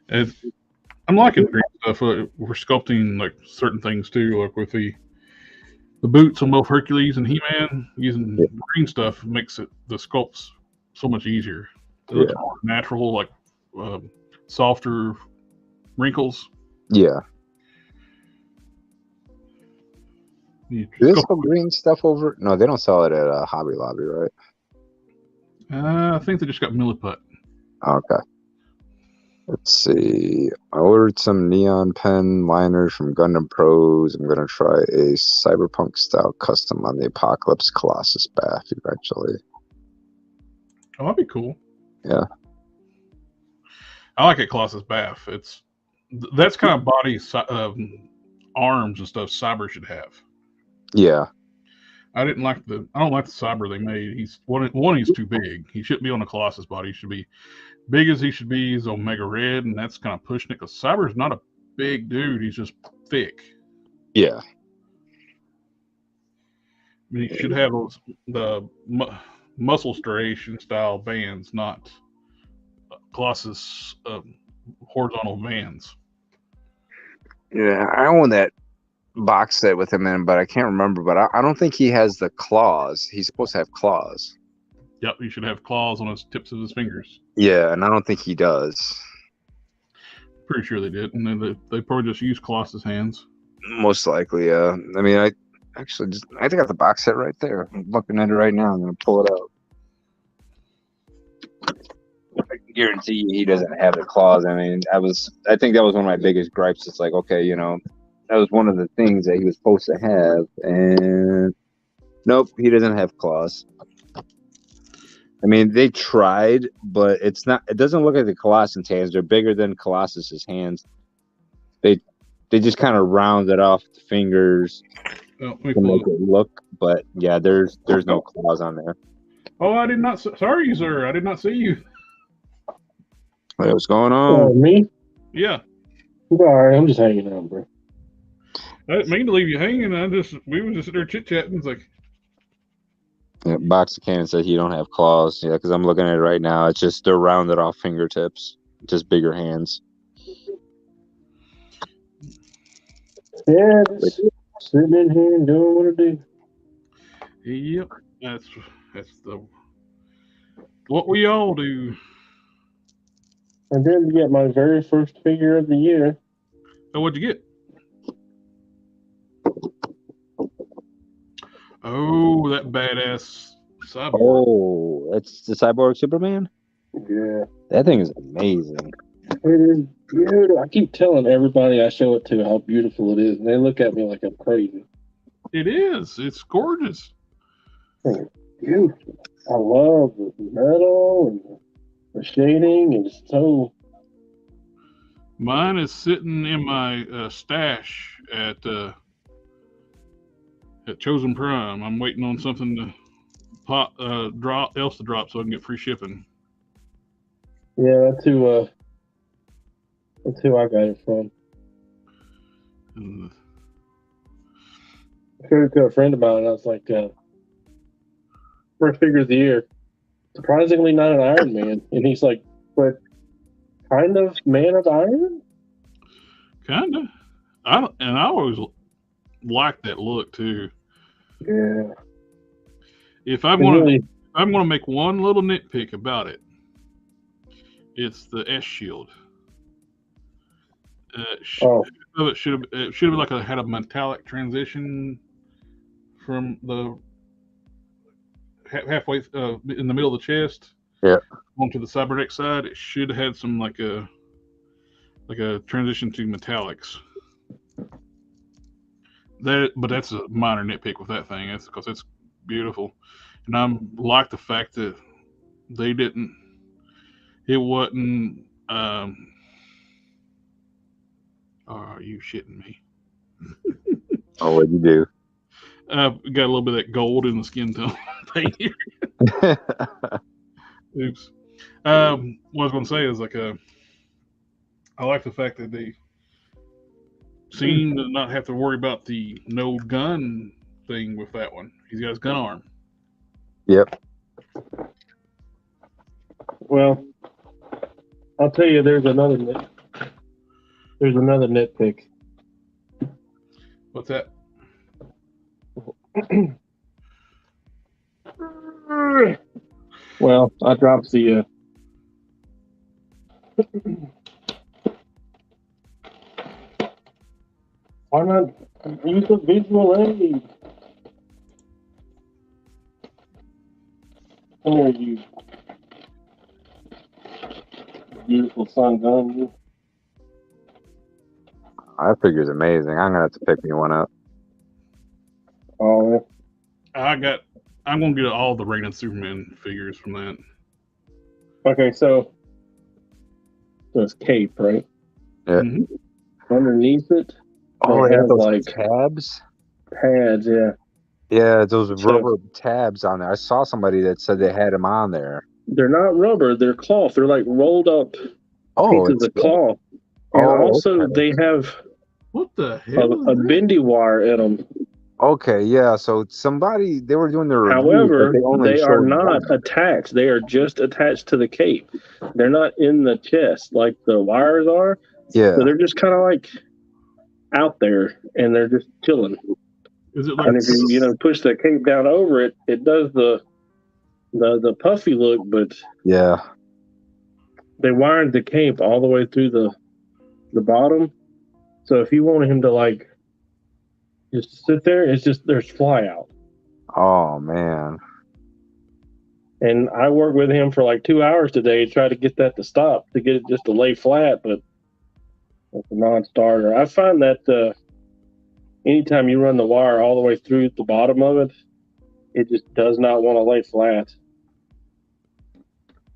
I'm liking green stuff. We're sculpting like certain things too, like with the boots on both Hercules and He-Man. Using green stuff makes the sculpts so much easier. It looks more natural, like softer wrinkles. Yeah. Do they sell green stuff over? No, they don't sell it at Hobby Lobby, right? I think they just got Milliput. Okay. Let's see. I ordered some neon pen liners from Gundam Pros. I'm going to try a cyberpunk style custom on the Apocalypse Colossus bath eventually. Oh, that'd be cool. Yeah. I like it, Colossus bath. That's kind of body arms and stuff Cyber should have. Yeah. I don't like the Cyber they made. He's too big. He shouldn't be on the Colossus body. He should be big as he should be. He's Omega Red, and that's kind of pushing it because Cyber's not a big dude. He's just thick. Yeah. I mean, he should have the muscle striation style bands, not Colossus horizontal bands. Yeah, I own that box set with him in, but I can't remember. But I don't think he has the claws. He's supposed to have claws. Yep, he should have claws on his tips of his fingers. Yeah, and I don't think he does. Pretty sure they did, and then they probably just used Colossus hands. Most likely, yeah. I mean, I got the box set right there. I'm looking at it right now. I'm gonna pull it out. I can guarantee you he doesn't have the claws. I mean, I think that was one of my biggest gripes. It's like, okay, you know, that was one of the things that he was supposed to have, and nope, he doesn't have claws. I mean, they tried, but it's not. It doesn't look like the Colossus hands. They're bigger than Colossus's hands. They just kind of rounded off the fingers to make it look, but yeah, there's no claws on there. Oh, I did not. Sorry, sir. I did not see you. Hey, what's going on? Oh, me? Yeah. All right, I'm just hanging out, bro. I didn't mean to leave you hanging. We were just there chit chatting. It's like, yeah, Box of Cannon said he don't have claws. Yeah, because I'm looking at it right now. It's just they're rounded off fingertips, just bigger hands. Yeah, just sitting in here and doing what I do. yep, that's what we all do. I did get my very first figure of the year. So what'd you get? Oh, that badass cyborg. Oh, that's the Cyborg Superman? Yeah. That thing is amazing. It is beautiful. I keep telling everybody I show it to how beautiful it is, and they look at me like I'm crazy. It is. It's gorgeous. It's beautiful. I love the metal and the shading. It's so... Mine is sitting in my stash at Chosen Prime. I'm waiting on something to drop so I can get free shipping. Yeah, that's who I got it from. And I showed it to a friend of mine, and I was like, first figure of the year. Surprisingly not an Iron Man. And he's like, but kind of Man of Iron? kinda. I always liked that look too. Yeah. If I'm gonna make one little nitpick about it, it's the S shield. It should have like had a metallic transition from the halfway in the middle of the chest, yeah, onto the cybernetic side. It should have had some like a transition to metallics. But that's a minor nitpick with that thing. It's because it's beautiful, and I'm like the fact that they didn't. It wasn't. Are you shitting me? Oh, what'd you do? Got a little bit of that gold in the skin tone thing here. Oops. What I was going to say is I like the fact that they seem to not have to worry about the no gun thing with that one. He's got his gun arm. Yep. Well, I'll tell you, there's another nitpick. What's that? Well, I dropped the why not use a visual aid? Come here, you beautiful sun gun. You. That figure's amazing. I'm gonna have to pick me one up. Oh, I'm gonna get all the Reign of Superman figures from that. okay. So it's cape, right? Yeah. Mm-hmm. Underneath it, Oh, they they have have those like tabs. pads. Yeah. Yeah, those So- rubber tabs on there. I saw somebody that said they had them on there. They're not rubber. They're cloth. They're like rolled up Oh, pieces of cloth. And also, they have What the hell? a bendy wire in them. okay. Yeah, so they were doing their review, However, but only they are showed not one. attached. They are just attached to the cape. They're not in the chest like the wires are. Yeah. So they're just kind of like out there, and they're just chilling. Is it like And if you push the cape down over it, it does the the puffy look, but Yeah. they wired the cape all the way through the bottom. So if you wanted him to like just sit there, it's just there's fly out. Oh man. And I worked with him for like 2 hours today to try to get that to stop, to get it just to lay flat, but it's a non-starter. I find that anytime you run the wire all the way through the bottom of it, it just does not want to lay flat.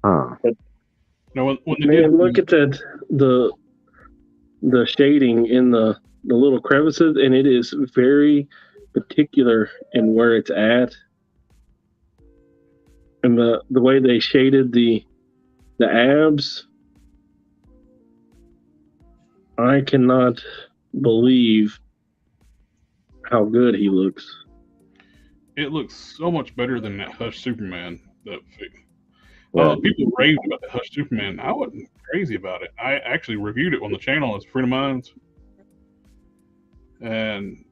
Huh. But Now, when they man, did look at that the shading in the little crevices, and it is very particular in where it's at. And the way they shaded the abs, I cannot believe how good he looks. it looks so much better than that Hush Superman. Yeah. People raved about the Hush Superman. I wasn't crazy about it. I actually reviewed it on the channel as a friend of mine's, and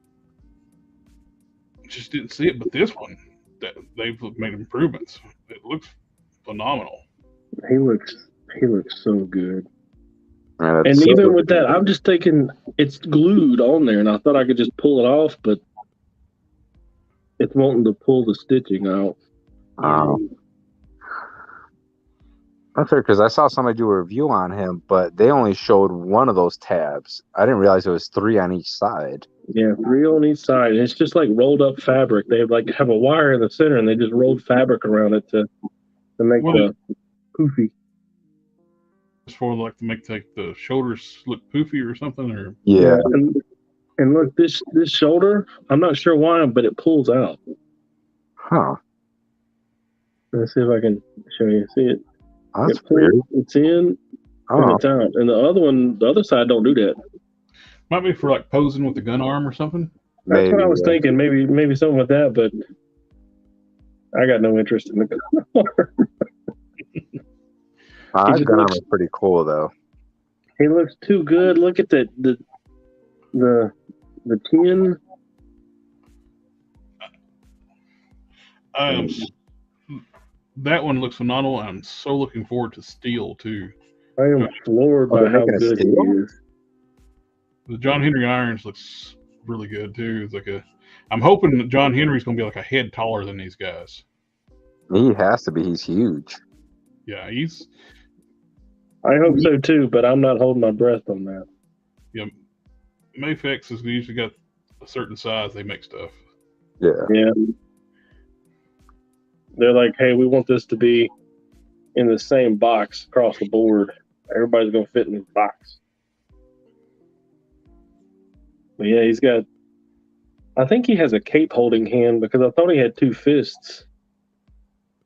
just didn't see it. But this one, that they've made improvements. It looks phenomenal. He looks so good. Man, And that's so even with that, I'm just thinking it's glued on there, and I thought I could just pull it off, but it's wanting to pull the stitching out. That's fair because I saw somebody do a review on him, but they only showed one of those tabs. I didn't realize it was 3 on each side. Yeah, 3 on each side. And it's just like rolled up fabric. They have a wire in the center, and they just rolled fabric around it to make the poofy. Just for like to make the shoulders look poofy or something, or Yeah. And look, this shoulder, I'm not sure why, but it pulls out. Huh. Let's see if I can show you. See it? That's weird. It's in and it's out. And the other side don't do that. might be for like posing with the gun arm or something. That's what I was thinking. Maybe something with that, but I got no interest in the gun arm. That gun arm is pretty cool though. He looks too good. Look at the tin. That one looks phenomenal. I'm so looking forward to Steel too. I am floored by how good he is. The John Henry Irons looks really good too. It's like I'm hoping that John Henry's going to be like a head taller than these guys. He has to be. He's huge. Yeah, I hope so too, but I'm not holding my breath on that. Yeah, Mafex has usually got a certain size. They make stuff. Yeah. Yeah. They're like, hey, we want this to be in the same box across the board. Everybody's gonna fit in this box. But yeah, I think he has a cape holding hand because I thought he had 2 fists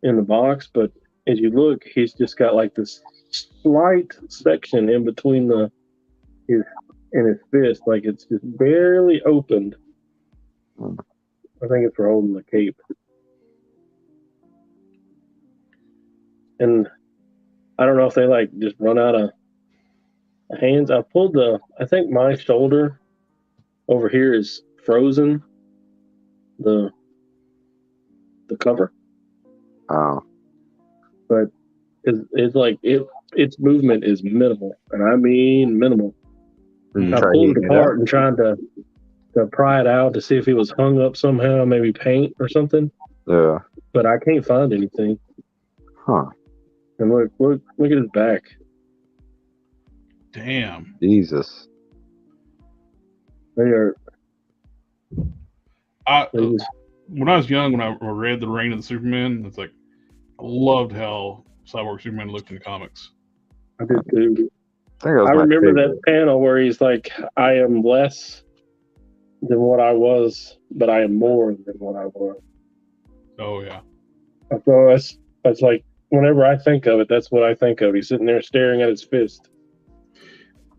in the box, but as you look, he's just got like this slight section in between his fist, like it's just barely opened. I think it's for holding the cape. And I don't know if they like just run out of hands. I think my shoulder over here is frozen. The cover. Oh. But it's like its movement is minimal, and I mean minimal. I pulled it apart and tried to pry it out to see if it was hung up somehow, maybe paint or something. Yeah. But I can't find anything. Huh. And look at his back. Damn. Jesus. They are. When I was young, when I read The Reign of the Superman, it's like I loved how Cyborg Superman looked in the comics. I did too. I remember that panel where he's like, I am less than what I was, but I am more than what I was. Oh, yeah. So that's like, whenever I think of it, that's what I think of. He's sitting there staring at his fist.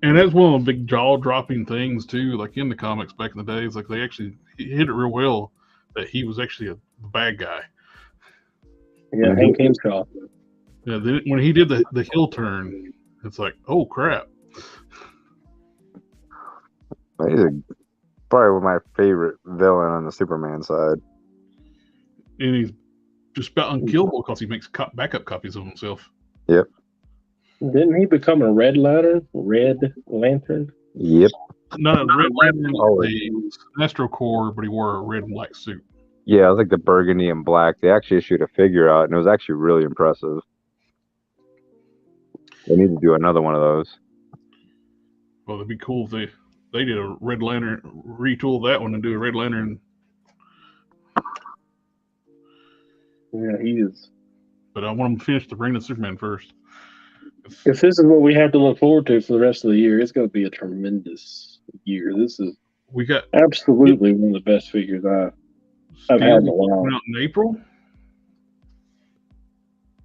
And that's one of the big jaw-dropping things, too, like in the comics back in the days. Like, they actually hit it real well that he was actually a bad guy. Yeah, Hank Henshaw. Yeah, then when he did the heel turn, it's like, oh, crap. He's probably my favorite villain on the Superman side. And he's just about unkillable because he makes backup copies of himself. Yep. Didn't he become a Red Lantern? Yep. Not a Red Lantern, Oh, the Sinestro Corps, but he wore a red and black suit. Yeah, it was like the burgundy and black. They actually issued a figure out, and it was actually really impressive. They need to do another one of those. Well, it'd be cool if they did a Red Lantern, retool that one and do a Red Lantern. Yeah, he is. But I want them to finish the Reign of Superman first. If this is what we have to look forward to for the rest of the year, it's going to be a tremendous year. This is We got absolutely one of the best figures I've had in a while. out in April.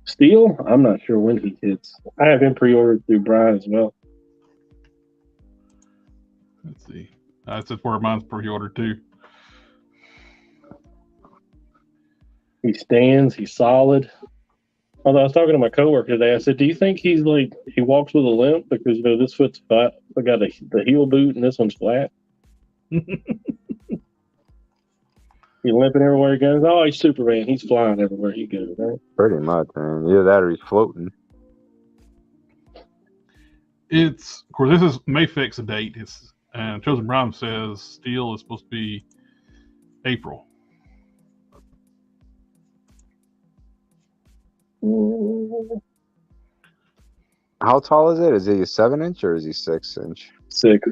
Steel, I'm not sure when he hits. I have him pre-ordered through Brian as well. Let's see. That's where mine's pre-ordered too. He stands. He's solid. Although I was talking to my coworker today, I said, "Do you think he's like he walks with a limp because this foot's flat? I got the heel boot and this one's flat." He's limping everywhere he goes. Oh, he's Superman. He's flying everywhere he goes. Right? Pretty much, man. Either that or he's floating. It's of course this is May fix a date. It's Chosen Prime says Steel is supposed to be April. How tall is it? Is he a 7-inch or is he 6-inch? 6.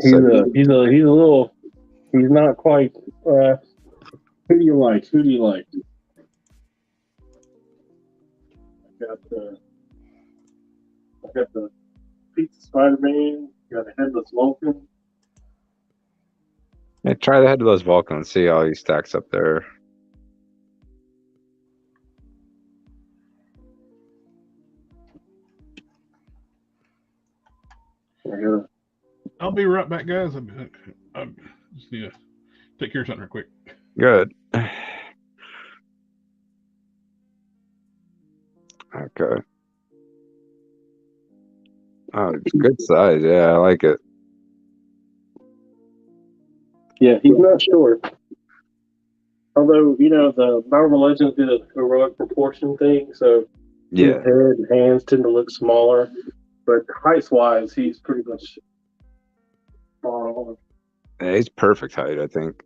He's a little. He's not quite. Who do you like? I got the Pizza Spider-Man. Got a Headless Vulcan. Yeah, try the Headless Vulcan and see how he stacks up there. I'll be right back, guys. I just need to take care of something real quick. Good. Okay. Oh, it's good size. Yeah, I like it. Yeah, he's not short. Although, the Marvel Legends did a heroic proportion thing, so Yeah. his head and hands tend to look smaller. But height-wise, he's pretty much far on. Yeah, he's perfect height, I think.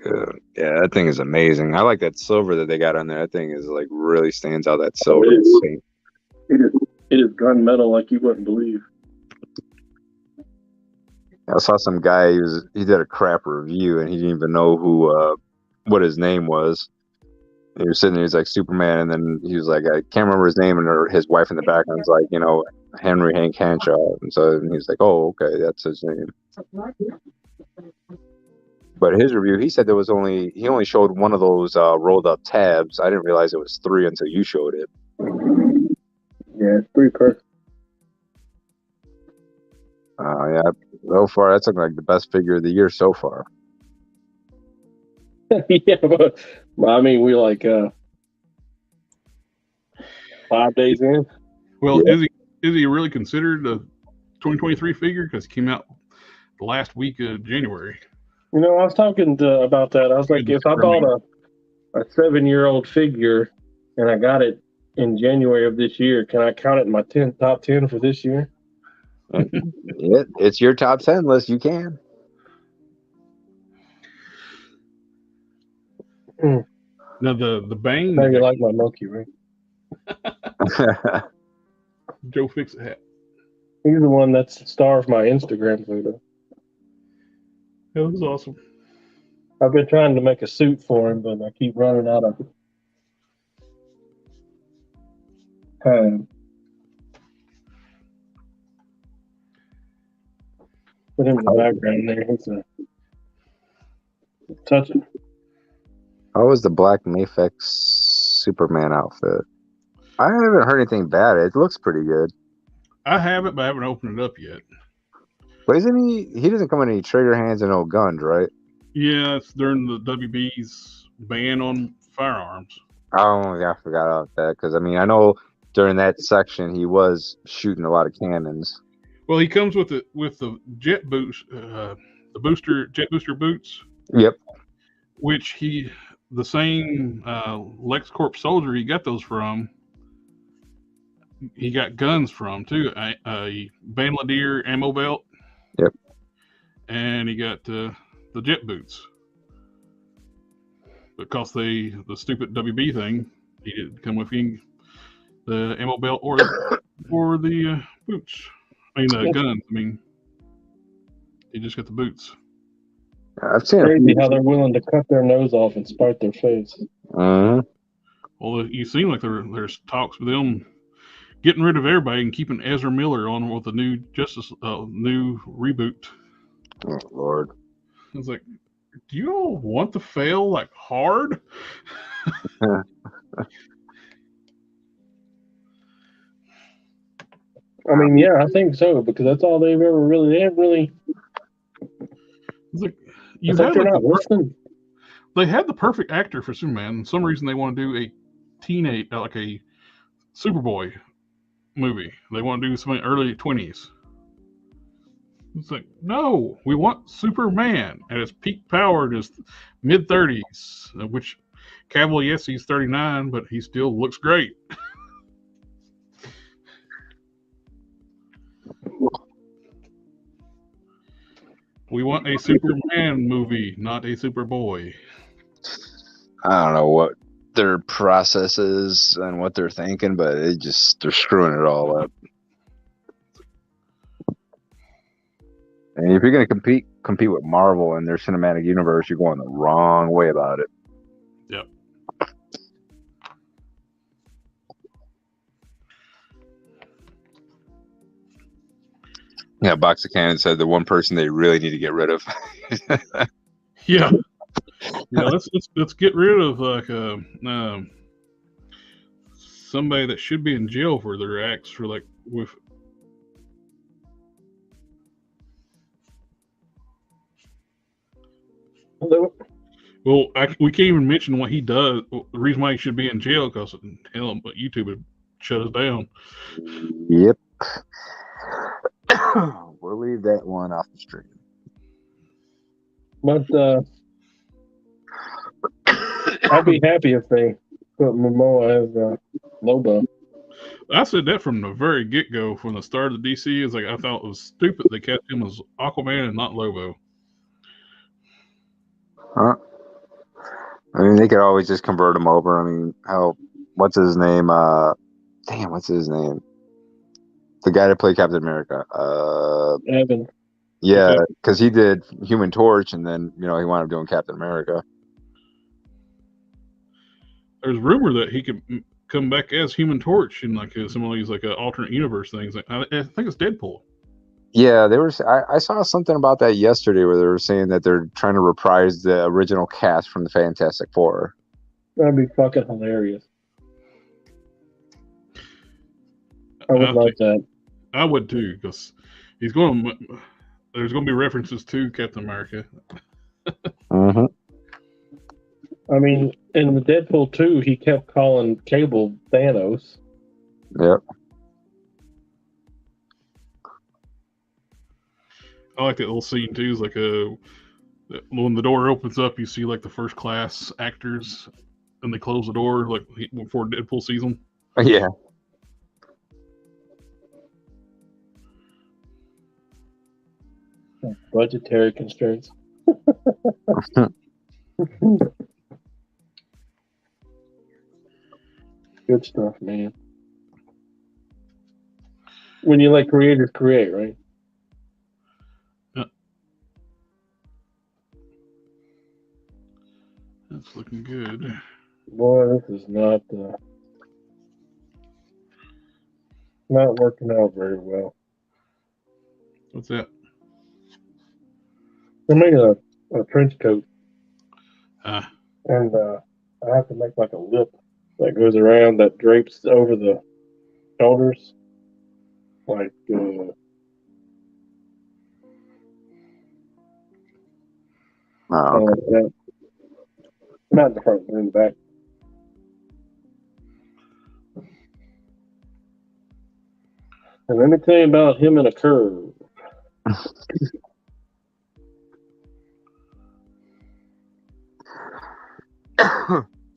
Good. Yeah, that thing is amazing. I like that silver that they got on there. That thing is like really stands out. That silver. It is gunmetal like you wouldn't believe. I saw some guy. He did a crap review and he didn't even know what his name was. He was sitting there. He's like Superman, and then he was like, I can't remember his name, and his wife in the background's like, Henry Hank Henshaw, and so he's like, oh, okay, that's his name. But his review, he said he only showed one of those rolled up tabs. I didn't realize it was 3 until you showed it. Yeah, it's 3 per. Yeah, so far that's looking like the best figure of the year so far. Yeah, but I mean, we like 5 days in. Well, Yeah. is he really considered a 2023 figure because he came out the last week of January? I was talking about that. I was like, if I bought a 7-year-old figure and I got it in January of this year, can I count it in my top 10 for this year? Yeah, it's your top 10 list. You can. Now the Bane. Now you like my monkey, right? Joe Fix-It hat. He's the one that's the star of my Instagram photo. That was awesome. I've been trying to make a suit for him, but I keep running out of time. Put him in the background there. He's touching. How was the Black Mafex Superman outfit? I haven't heard anything bad. It looks pretty good. I have it, but I haven't opened it up yet. But isn't he doesn't come with any trigger hands and no guns, right? Yeah, it's during the WB's ban on firearms. Oh, yeah, I forgot about that. Because, I mean, I know during that section he was shooting a lot of cannons. Well, he comes with the jet boost, jet booster boots. Yep. which the same LexCorp soldier he got those from, he got guns from too. A bandolier ammo belt. Yep. And he got the jet boots. Because the stupid WB thing, he didn't come with the ammo belt or the boots. I mean the guns. I mean, he just got the boots. I've seen Crazy how they're willing to cut their nose off and spite their face. Uh-huh. Well, you seem like there's talks with them getting rid of everybody and keeping Ezra Miller on with the new new reboot. Oh Lord. It's like, do you all want to fail like hard? I mean, yeah, I think so, because that's all they haven't really. It's like It's like they're not listening. They had the perfect actor for Superman. For some reason, they want to do a teenage, like a Superboy movie. They want to do something early 20s. It's like, no, we want Superman at his peak power is mid 30s, which Cavill, yes, he's 39, but he still looks great. We want a Superman movie, not a Superboy. I don't know what their process is and what they're thinking, but they're screwing it all up. And if you're going to compete with Marvel and their cinematic universe, you're going the wrong way about it. Yep. Yeah, Box of Cannon said the one person they really need to get rid of. Yeah. Yeah, let's get rid of like somebody that should be in jail for their acts for like with. Well, we can't even mention what he does. The reason why he should be in jail because hell, but YouTube would shut us down. Yep. We'll leave that one off the stream. But I'd be happy if they put Momoa as Lobo. I said that from the very get-go, from the start of the DC. Is like I thought it was stupid they kept him as Aquaman and not Lobo. Huh? I mean, they could always just convert him over. I mean, what's his name? What's his name? The guy that played Captain America. Evan. Yeah, because he did Human Torch, and then he wound up doing Captain America. There's rumor that he could come back as Human Torch in like some of these like alternate universe things. Like, I think it's Deadpool. Yeah, I saw something about that yesterday where they were saying that they're trying to reprise the original cast from the Fantastic Four. That'd be fucking hilarious. I would like that. I would too, because there's going to be references to Captain America. Mm-hmm. I mean, in the Deadpool 2, he kept calling Cable Thanos. Yep. I like that little scene too. Is like when the door opens up, you see like the first class actors, and they close the door like before Deadpool sees them. Yeah. Budgetary constraints. Good stuff, man. When you let creators create, right? Yeah. That's looking good. Boy, this is not working out very well. What's that? They're making a trench coat, Ah. and I have to make like a lip that goes around that drapes over the shoulders, like Okay. that. Not in the front, but in the back. And let me tell you about him and a curve.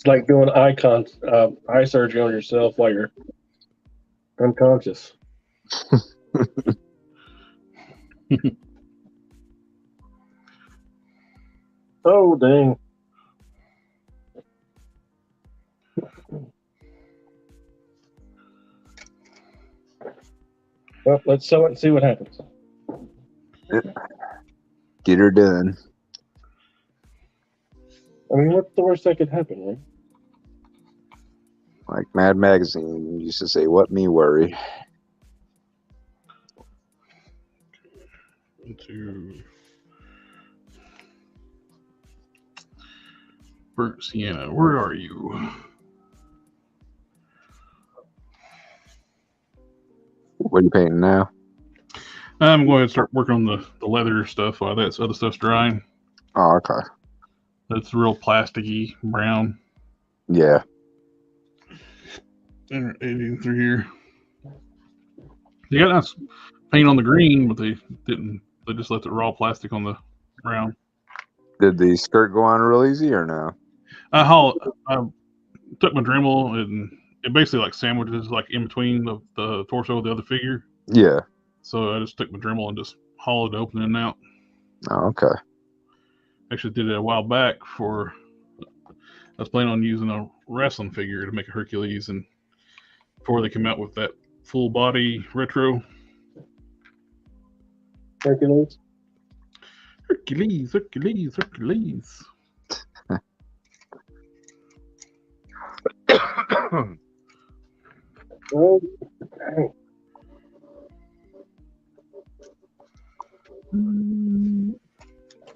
It's like doing eye surgery on yourself while you're unconscious. Oh, dang. Well, let's sew it and see what happens. Get her done. I mean, what's the worst that could happen, right? Like Mad Magazine used to say, "What me worry." Burnt Sienna, where are you? What are you painting now? I'm going to start working on the leather stuff while that other stuff's drying. Oh, okay. That's real plasticky brown. Yeah. They're editing through here. They got nice paint on the green, but they didn't. They just left it raw plastic on the brown. Did the skirt go on real easy or no? I took my Dremel and it basically like sandwiches like in between the torso of the other figure. Yeah. So I just took my Dremel and just hollowed the opening and out. Oh, okay. Actually did it a while back for. I was planning on using a wrestling figure to make a Hercules, and before they come out with that full body retro. Hercules. Hercules. Oh, dang.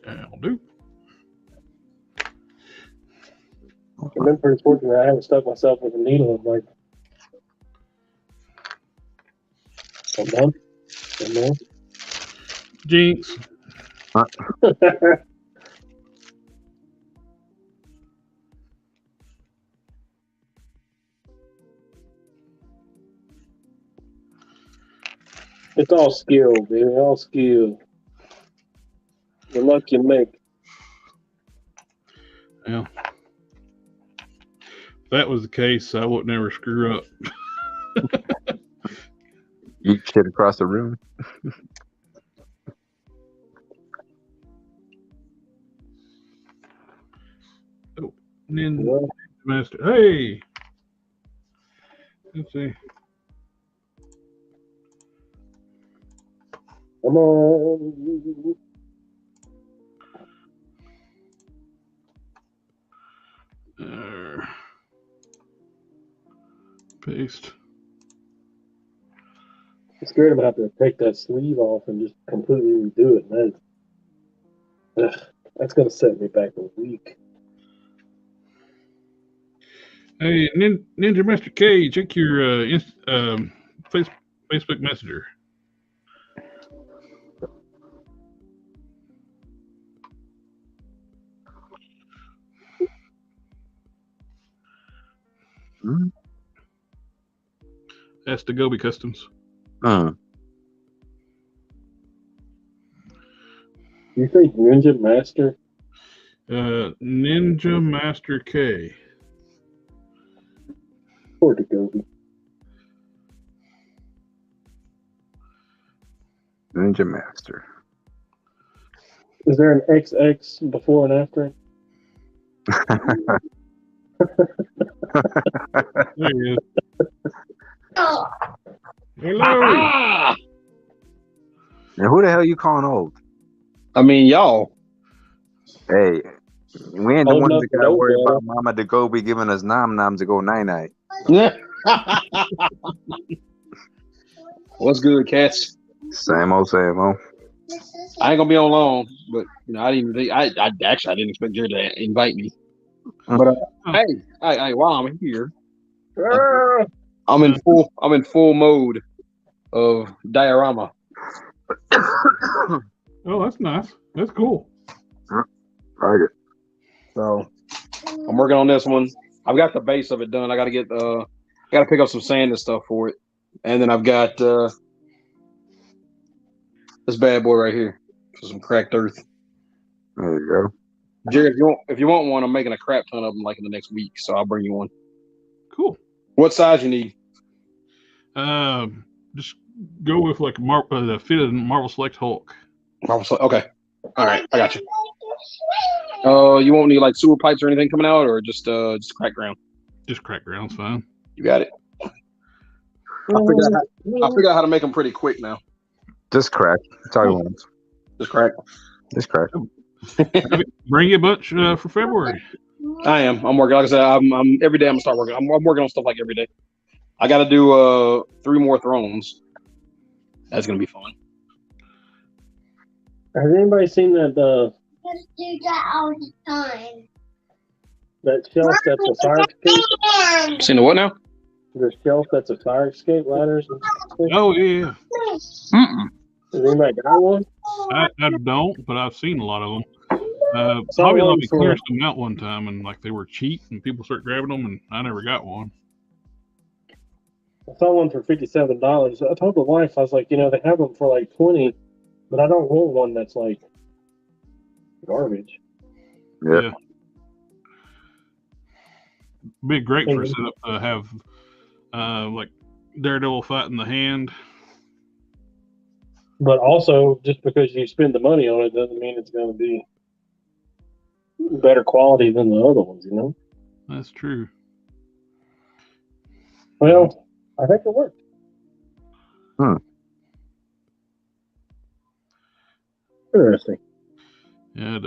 That'll do. I've been pretty fortunate. I haven't stuck myself with a needle in like a month. Jinx. It's all skill, baby. All skill. The luck you make. Yeah. If that was the case, I would never screw up. Eat shit across the room. And then master. Hey. Let's see. Come on. Paste. I'm scared I'm gonna have to take that sleeve off and just completely redo it, man. That's gonna set me back a week. Hey, Ninja Master K, check your Facebook Messenger. Mm-hmm. That's the Gobi Customs. You think Ninja Master? Ninja Master K. Poor Gobi. Ninja Master. Is there an XX before and after? There he is. Hello. And who the hell you calling old? I mean, y'all. Hey, we ain't the Old ones enough that to gotta know worry better. about Mama Dagobi giving us nom to go night. What's good, cats? Same old. I ain't gonna be on long, but you know, I didn't. I didn't expect you to invite me. But hey, while I'm here, I'm in full mode of diorama. Oh, that's nice. That's cool. Like it. So I'm working on this one. I've got the base of it done. I got to get got to pick up some sand and stuff for it, and then I've got this bad boy right here for some cracked earth. There you go. Jared, if you want one, I'm making a crap ton of them like in the next week, so I'll bring you one. Cool. What size you need? Just go with like the fitted Marvel Select Hulk. Okay. All right, I got you. You won't need like sewer pipes or anything coming out, or just crack ground. Just crack ground's fine. You got it. I figured out how to make them pretty quick now. Just crack. That's all you want. Just crack. Just crack. Bring you a bunch for February. I am. I'm working. Like I said, I'm every day. I'm gonna start working. I'm working on stuff like every day. I got to do 3 more thrones. That's gonna be fun. Has anybody seen that? Just do that all the time. That shelf that's a fire escape. Seen the what now? The shelf that's a fire escape ladders. Oh yeah. Mm-mm. Has anybody got one? I don't, but I've seen a lot of them. Saw Hobby one Lobby for- cleared them out one time, and like they were cheap, and people started grabbing them, and I never got one. I saw one for $57. I told the wife, I was like, they have them for like 20, but I don't want one that's like garbage. Yeah. Be great for a setup to have like Daredevil fighting the Hand. But also, just because you spend the money on it doesn't mean it's going to be better quality than the other ones, That's true. Well, I think it worked. Interesting. Yeah,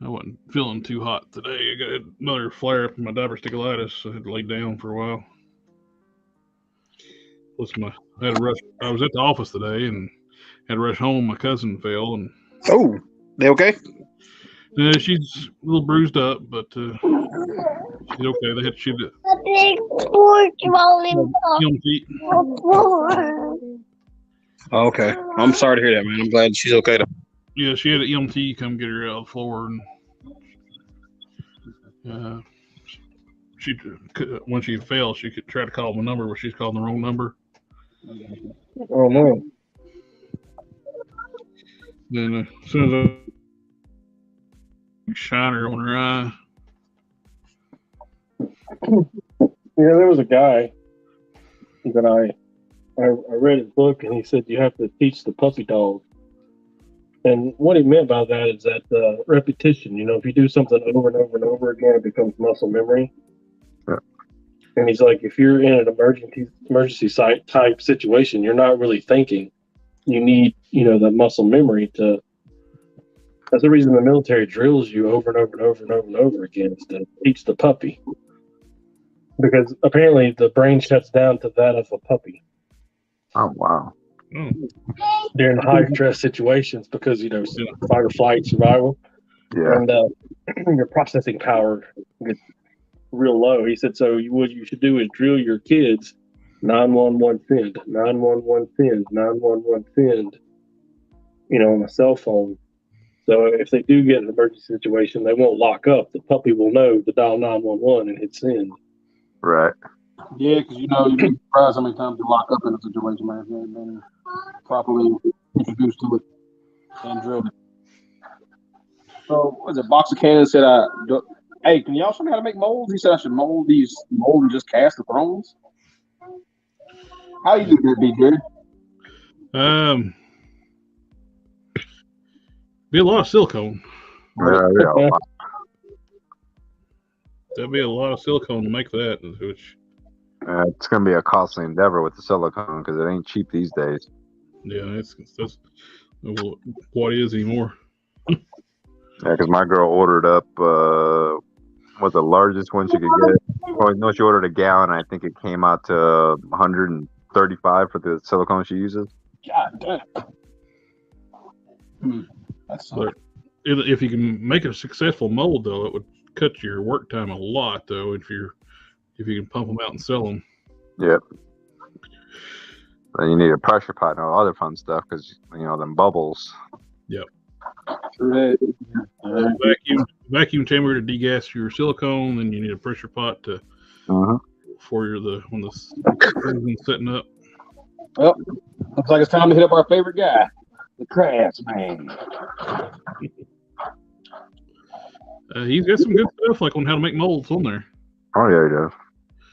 I wasn't feeling too hot today. I got another flare up in my diverticulitis, so I had to lay down for a while. I had to rush. I was at the office today and had to rush home. My cousin fell, and They okay? she's a little bruised up, but she's okay. They had to shoot it. A big porch volleyball. EMT. Okay. I'm sorry to hear that, man. I'm glad she's okay though. Yeah, she had an EMT come get her out of the floor, and she when she fell, she could try to call the number, but she's calling the wrong number. Oh, no. Then as soon as I shiner on her eye. Yeah, there was a guy that I read his book, and he said you have to teach the puppy dog. And what he meant by that is that repetition. If you do something over and over and over again, it becomes muscle memory. Yeah. And he's like, if you're in an emergency site type situation, you're not really thinking. You need, the muscle memory to. That's the reason the military drills you over and over and over and over and over again, is to teach the puppy. Because apparently the brain shuts down to that of a puppy. Oh wow. During high stress situations, because fight or flight survival, Yeah. and your processing power gets real low. He said, so what you should do is drill your kids 911 send, 911 send, 911 send, on a cell phone. So if they do get an emergency situation, they won't lock up. The puppy will know to dial 911 and hit send. Right. Yeah, because you'd be surprised how many times you lock up in a situation, man. If you ain't been properly introduced to it and drilled it. So, what is it? Boxer Cannon said, hey, can y'all show me how to make molds? He said I should mold and just cast the thrones. How you do that, B. Jared? Be a lot of silicone. Yeah. There'll be a lot of silicone to make that, which It's going to be a costly endeavor with the silicone because it ain't cheap these days. yeah, that's what is anymore. Yeah, because my girl ordered up what the largest one she could get. Well, no, she ordered a gallon. I think it came out to 135 for the silicone she uses. God damn. That's But if you can make a successful mold, though, it would cut your work time a lot, though. If you can pump them out and sell them. Yep. Then you need a pressure pot and all other fun stuff because them bubbles. Yep. true. Vacuum chamber to degas your silicone, then you need a pressure pot to for when the resin's setting up. Well, looks like it's time to hit up our favorite guy, the Craftsman. He's got some good stuff, like on how to make molds on there. Oh yeah, he does.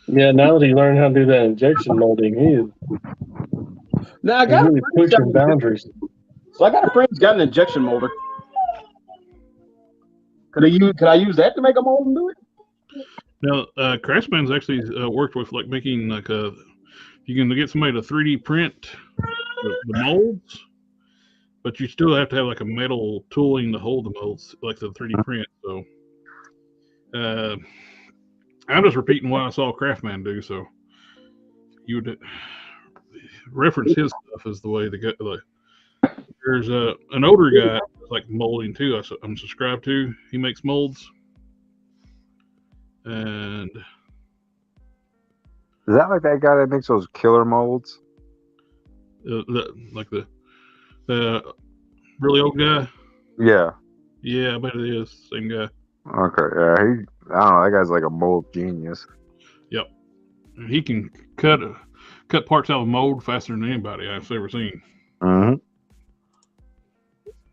Yeah, now that he learned how to do that injection molding, he's Now I got really pushing boundaries. So I got a friend who's got an injection molder. Could I use that to make a mold and do it? Now, Craftsman's actually worked with like making like you can get somebody to 3D print the molds, but you still have to have like a metal tooling to hold the molds, like the 3D print. So I'm just repeating what I saw Craftman do. So you would reference his stuff as the way to go. Like, there's an older guy like molding too. I'm subscribed to. He makes molds, and Is that like that guy that makes those killer molds? like the really old guy. Yeah. Yeah, I bet it is same guy. Okay. Yeah. I don't know. That guy's like a mold genius. Yep, and he can cut parts out of a mold faster than anybody I've ever seen. Mm-hmm.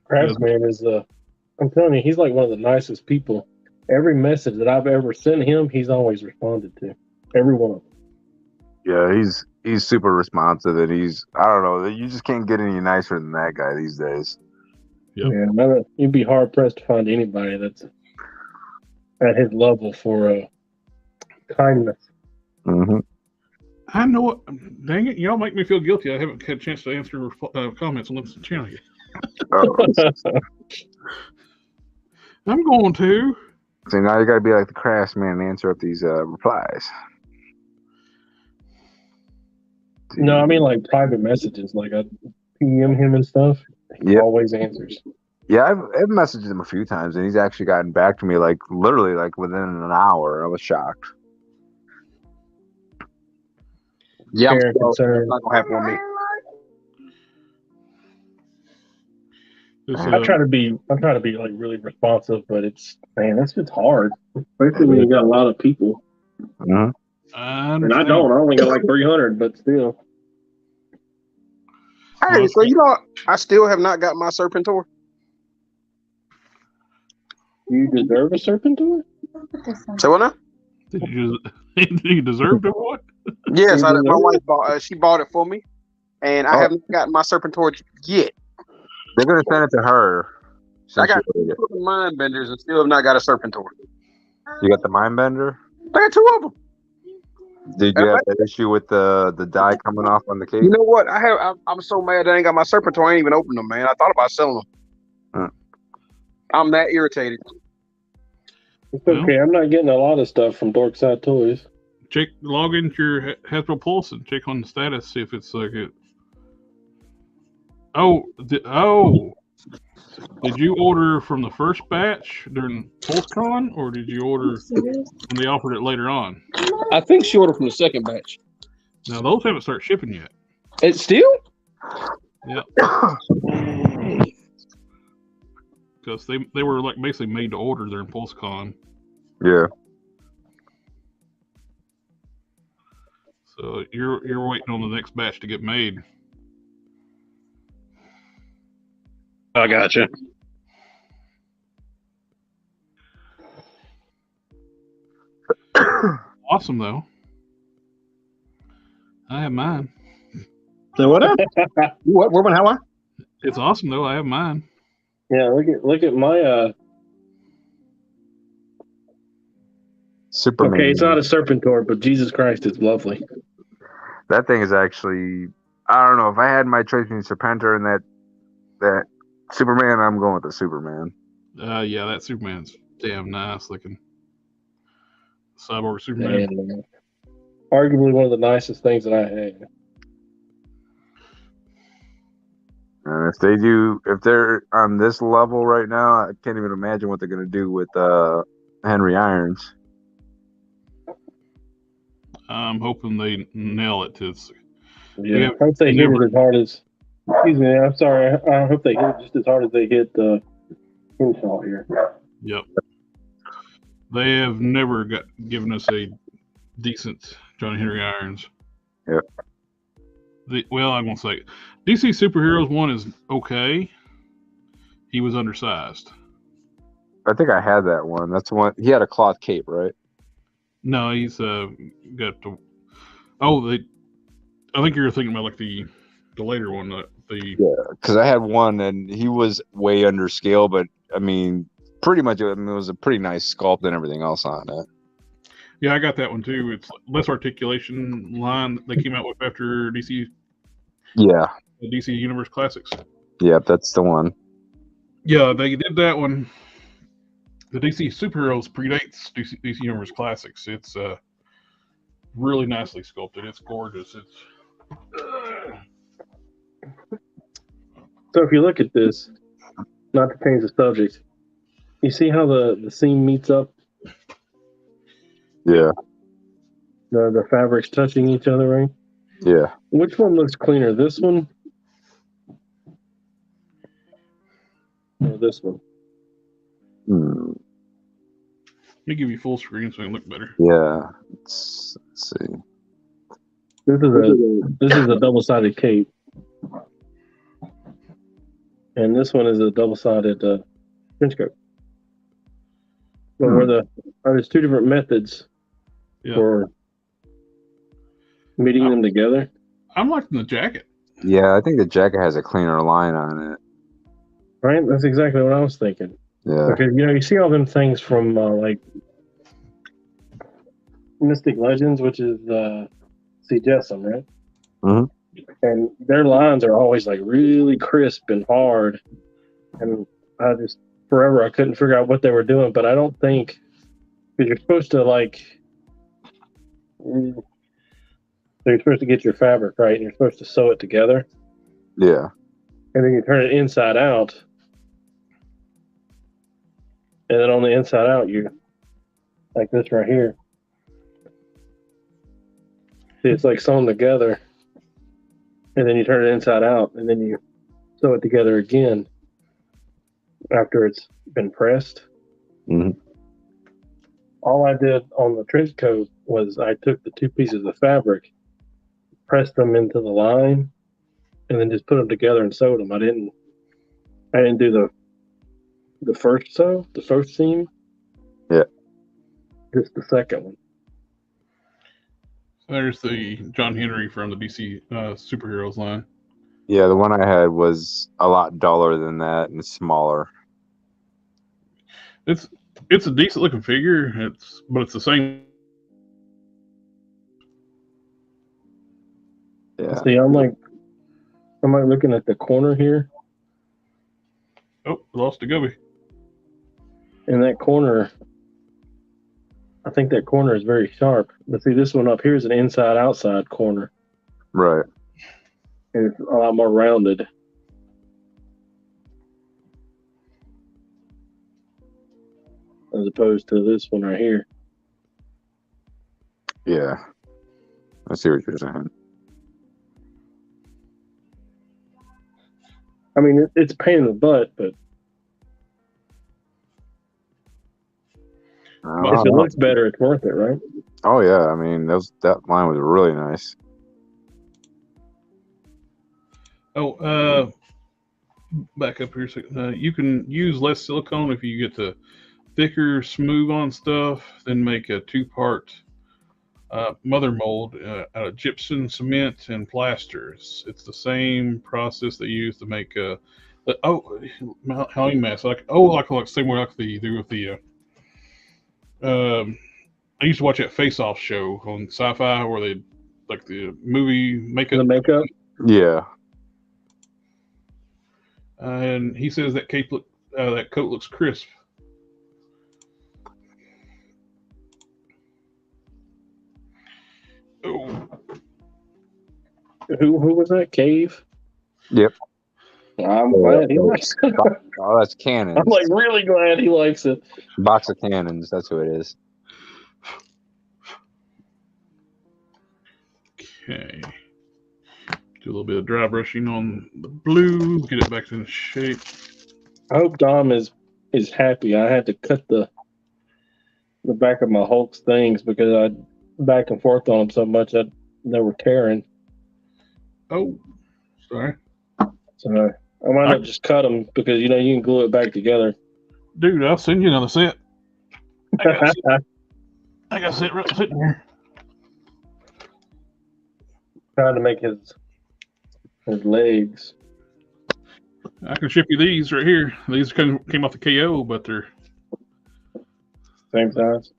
Craftsman is I'm telling you, he's like one of the nicest people. Every message that I've ever sent him, he's always responded to. Every one of them. Yeah, he's super responsive, and I don't know, you just can't get any nicer than that guy these days. Yep. Yeah, you'd be hard pressed to find anybody that's at his level for kindness. Mm-hmm. I know it. Dang it! Y'all make me feel guilty. I haven't had a chance to answer comments on this channel yet. I'm going to. So now you got to be like the Craftsman and answer up these replies. No, I mean like private messages. Like I PM him and stuff. He always answers. Yeah, I've messaged him a few times, and he's actually gotten back to me like literally like within an hour. I was shocked. Yeah, I'm concerned. not gonna happen with me. I try to be like really responsive, but it's just hard, especially when you got a lot of people. Mm-hmm. And I only got like 300, but still. Hey, so I still have not got my Serpentor. You deserve a Serpentor? So what now? Did you deserve to what? Yes, my wife bought. She bought it for me, and I haven't gotten my Serpentor yet. They're gonna send it to her. I got 2 mind benders and still have not got a Serpentor. You got the mind bender? I got 2 of them. Did you have that issue with the dye coming off on the case? You know what? I'm so mad that I ain't got my Serpentor. I ain't even opened them, man. I thought about selling them. I'm that irritated. It's okay. I'm not getting a lot of stuff from Dorkside Toys. Log into your Hasbro Pulse and check on the status, see if it's like it. Did you order from the first batch during PulseCon, or did you order when they offered it later on? I think she ordered from the second batch. Now those haven't started shipping yet. It's still? Yep. Because they were like basically made to order during PulseCon. Yeah. So you're waiting on the next batch to get made. I gotcha. Awesome though. I have mine. So what? What? How? It's awesome though. I have mine. Yeah, look at my Superman. Okay, it's not a Serpentor, but Jesus Christ, it's lovely. That thing is actually, I don't know, if I had my choice between Serpentor and that Superman, I'm going with the Superman. Yeah, that Superman's damn nice looking. Cyborg Superman. And, arguably one of the nicest things that I have. And if they're on this level right now, I can't even imagine what they're going to do with Henry Irons. I'm hoping they nail it to. Yeah, I hope they hit it as hard as. Excuse me, I'm sorry. I hope they hit it just as hard as they hit Henshaw here. Yep. They have never given us a decent Johnny Henry Irons. Yep. I'm gonna say DC Superheroes 1 is okay. He was undersized. I think I had that one. That's the one. He had a cloth cape, right? No, he's got the. Oh, I think you're thinking about like the later one. Because I had one, and he was way under scale, but I mean, pretty much. I mean, it was a pretty nice sculpt and everything else on it. Yeah, I got that one too. It's less articulation line that they came out with after DC. Yeah. The DC Universe Classics. Yeah, that's the one. Yeah, they did that one. The DC Superheroes predates DC Universe Classics. It's really nicely sculpted. It's gorgeous. It's So if you look at this, not to change the subject, you see how the seam meets up? Yeah. The fabrics touching each other, right? Yeah. Which one looks cleaner, this one or this one? Hmm. Let me give you full screen so it can look better. Yeah. Let's see. This is a double-sided cape, and this one is a double-sided trench coat. But there's two different methods for meeting them together. I'm liking the jacket. Yeah, I think the jacket has a cleaner line on it. Right, that's exactly what I was thinking. Yeah. Because you see all them things from like Mystic Legends, which is C. Jessam, right? Mhm. And their lines are always like really crisp and hard. And I just forever I couldn't figure out what they were doing, but I don't think because you're supposed to so you're supposed to get your fabric right, and you're supposed to sew it together. Yeah. And then you turn it inside out. And then on the inside out, you like this right here. See, it's like sewn together. And then you turn it inside out, and then you sew it together again after it's been pressed. Mhm. All I did on the trench coat was I took the two pieces of fabric, pressed them into the line, and then just put them together and sewed them. I didn't do the first sew, the first seam. Yeah. Just the second one. There's the John Henry from the DC Superheroes line. Yeah, the one I had was a lot duller than that and smaller. It's a decent looking figure. But it's the same. Yeah. See, I'm like looking at the corner here. Oh, lost a Gobi. And that corner, I think that corner is very sharp. But see, this one up here is an inside-outside corner. Right. And it's a lot more rounded. As opposed to this one right here. Yeah. I see what you're saying. I mean, it's a pain in the butt, but if it looks better, it's worth it, right? Oh yeah, I mean that line was really nice. Oh, back up here a second. You can use less silicone if you get the thicker, smooth on stuff. Then make a 2-part mother mold out of gypsum, cement, and plasters. It's the same process they use to make Halloween mask. Like same way like they do with the. I used to watch that Face Off show on Sci-Fi where they like the movie makeup. The makeup. Yeah. And he says that that coat looks crisp. Oh. Who was that? Cave? Yep. I'm glad he likes it. Oh, that's cannons. I'm like really glad he likes it. Box of cannons. That's who it is. Okay. Do a little bit of dry brushing on the blue. Get it back in shape. I hope Dom is happy. I had to cut the back of my Hulk's things because I back and forth on them so much that they were tearing. Oh, sorry. So I might not just cut them because you can glue it back together. Dude, I'll send you another set. I got a set right sitting here. Trying to make his legs. I can ship you these right here. These came off the KO, but they're Same size.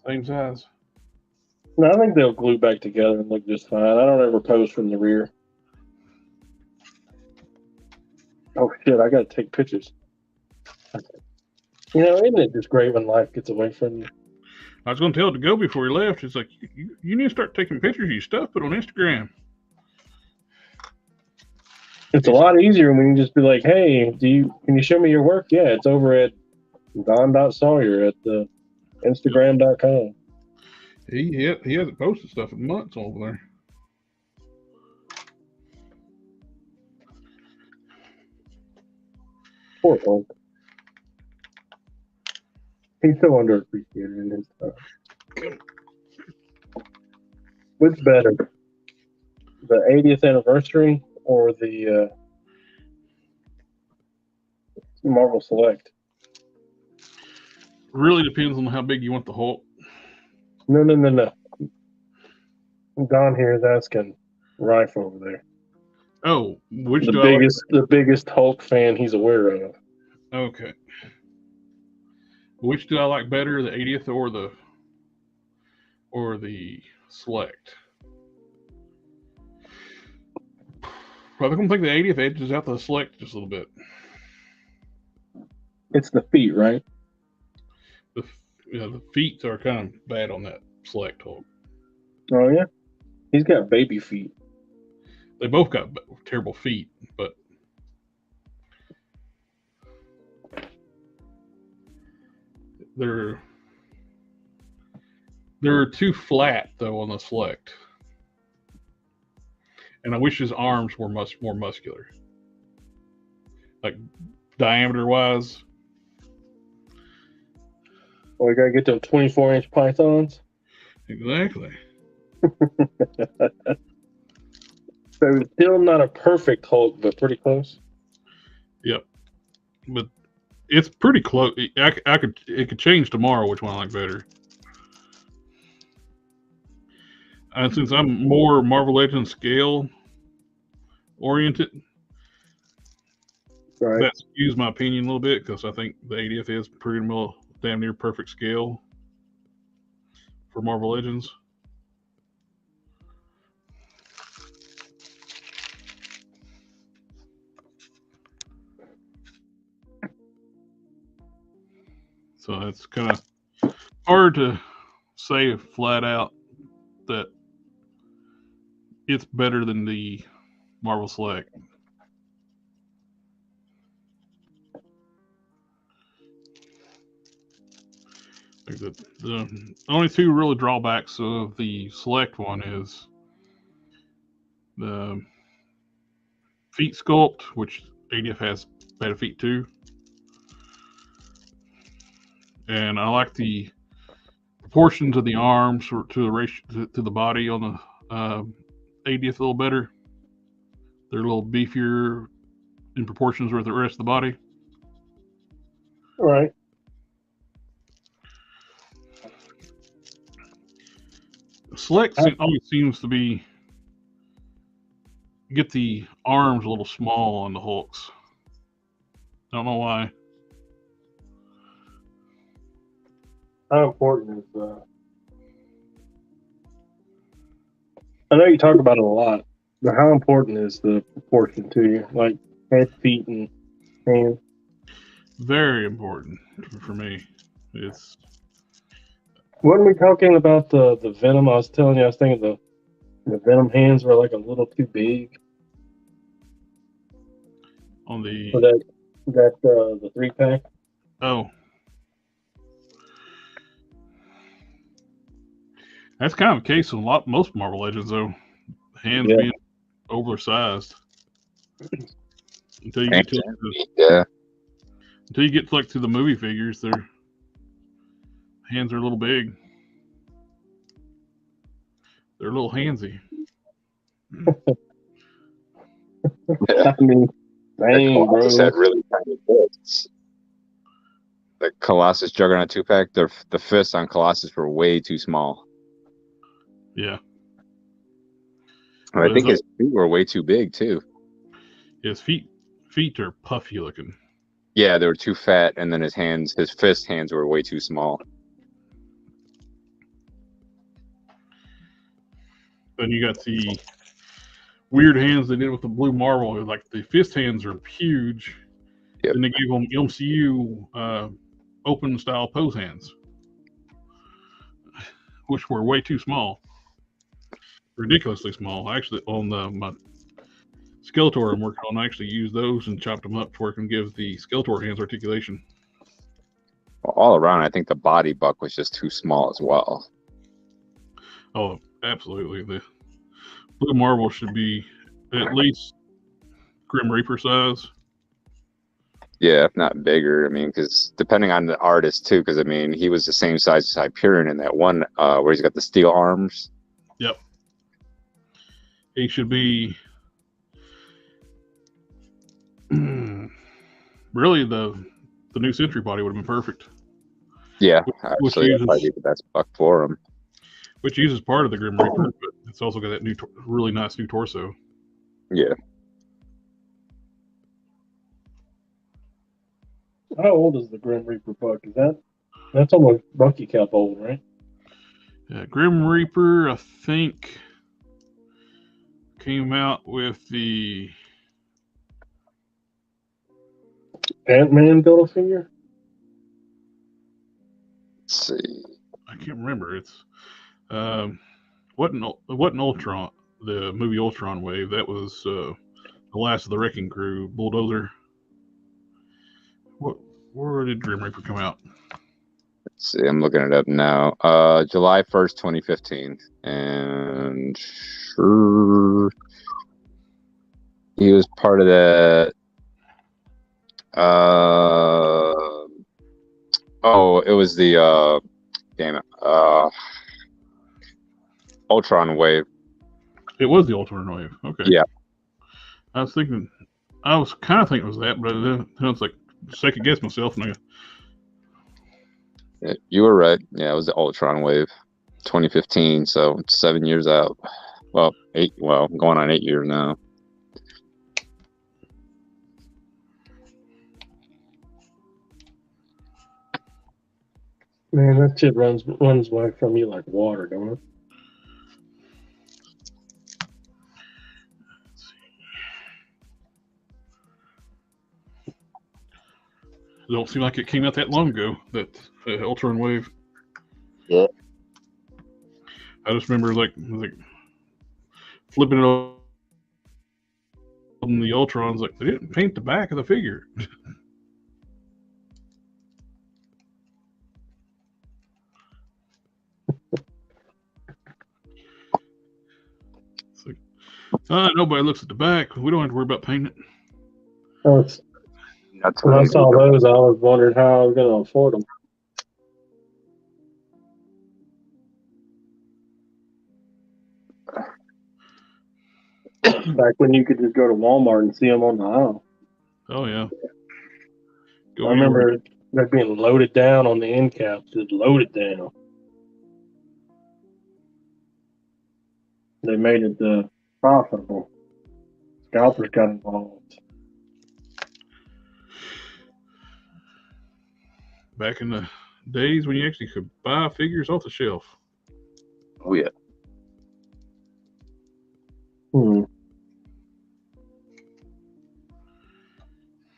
same size. No, I think they'll glue back together and look just fine. I don't ever pose from the rear. Oh shit! I gotta take pictures. You know, isn't it just great when life gets away from you? I was going to tell it to go before he left. It's like, you need to start taking pictures of your stuff, put it on Instagram. It's a lot easier when you just be like, "Hey, can you show me your work?" Yeah, it's over at Don.Sawyer at the Instagram.com. He hasn't posted stuff in months over there. Poor Hulk. He's so underappreciated in his stuff. What's better, the 80th anniversary or the Marvel Select? Really depends on how big you want the Hulk. No. Don here is asking Rife over there. Oh, which the biggest Hulk fan he's aware of. Okay. Which do I like better, the 80th or the Select? I think the 80th edges out the Select just a little bit. It's the feet, right? The feet are kind of bad on that Select Hulk. Oh yeah, he's got baby feet. They both got terrible feet, but they're too flat though on the Select. And I wish his arms were much more muscular, like diameter wise. Well, we gotta get them 24-inch pythons. Exactly. So still not a perfect Hulk, but pretty close. Yep. But it's pretty close. It could change tomorrow which one I like better. Since I'm more Marvel Legends scale oriented, right, that skews my opinion a little bit because I think the 80th is pretty well damn near perfect scale for Marvel Legends. So it's kind of hard to say flat out that it's better than the Marvel Select. The only two really drawbacks of the Select one is the feet sculpt, which 80th has better feet too. And I like the proportions of the arms to the ratio to the body on the 80th a little better. They're a little beefier in proportions with the rest of the body. right. Select always seems to be get the arms a little small on the Hulks. Don't know why. How important is I know you talk about it a lot, but how important is the proportion to you? Like head, feet, and hands? Very important for me. It's Weren't we talking about the Venom? I was telling you, I was thinking the Venom hands were like a little too big on the for that the 3-pack. Oh, that's kind of the case in most Marvel Legends, though. Hands being oversized until you get like to the movie figures, their hands are a little big. They're a little handsy. I mean, dang, bro. Just had really tiny fists. the Colossus Juggernaut 2-pack, the fists on Colossus were way too small. Yeah. And I think his feet were way too big too. His feet are puffy looking. Yeah, they were too fat, and then his fist hands were way too small. Then you got the weird hands they did with the blue marble. Like the fist hands are huge. Yep. And they gave them MCU open style pose hands, which were way too small, ridiculously small. Actually, on my Skeletor I'm working on, I actually used those and chopped them up to where I can give the Skeletor hands articulation. Well, all around, I think the body buck was just too small as well. Oh, absolutely. The blue marble should be at least Grim Reaper size. Yeah, if not bigger. I mean, because depending on the artist too, because I mean, he was the same size as Hyperion in that one where he's got the steel arms. Yep. He should be really the new Sentry body would have been perfect. Yeah, actually, that might be the best buck for him. Which uses part of the Grim Reaper, but it's also got that new, really nice new torso. Yeah. How old is the Grim Reaper buck? That's almost Bucky Cap old, right? Yeah, Grim Reaper, I think, came out with the Ant-Man build a figure? Let's see. I can't remember. It's wasn't Ultron, the movie Ultron wave. That was the last of the Wrecking Crew, Bulldozer. Where did Grim Reaper come out? Let's see, I'm looking it up now. July 1st, 2015. And sure, he was part of that. It was the damn it. Ultron wave. It was the Ultron wave. Okay. Yeah. I was kind of thinking it was that, but then I was like, second guess myself. And Yeah, you were right. Yeah, it was the Ultron wave, 2015. So it's 7 years out. Well, 8. Well, going on 8 years now. Man, that shit runs away from you like water, don't it? it don't seem like it came out that long ago, that Ultron wave. Yeah. I just remember like flipping it on the Ultrons, like they didn't paint the back of the figure. It's like, nobody looks at the back. We don't have to worry about painting it. Oh, when I saw those, I was wondering how I was going to afford them. Back when you could just go to Walmart and see them on the aisle. Oh yeah. I remember that being loaded down on the end caps, just loaded down. They made it profitable. Scalpers got involved. Back in the days when you actually could buy figures off the shelf. Oh yeah.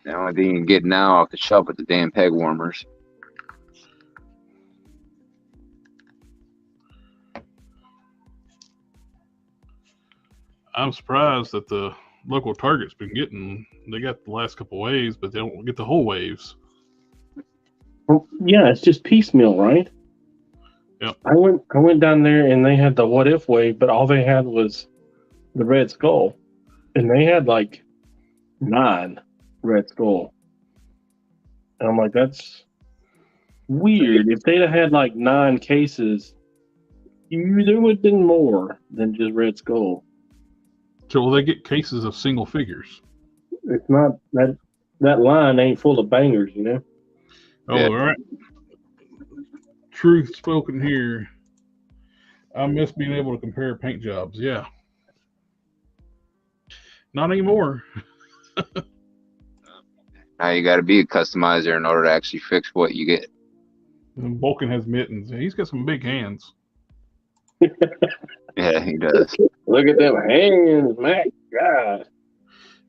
The only thing you can get now off the shelf is the damn peg warmers. I'm surprised that the local Target's been getting. They got the last couple waves, but they don't get the whole waves. Well, yeah, it's just piecemeal, right? Yep. I went down there and they had the What If wave, but all they had was the Red Skull, and they had like 9 Red Skull. And I'm like, that's weird. If they'd have had like 9 cases, there would have been more than just Red Skull. So will they get cases of single figures? It's not that line ain't full of bangers, you know. Oh, Yeah. all right. Truth spoken here. I miss being able to compare paint jobs. Yeah. Not anymore. Now you got to be a customizer in order to actually fix what you get. And Vulcan has mittens. He's got some big hands. Yeah, he does. Look at them hands, my God.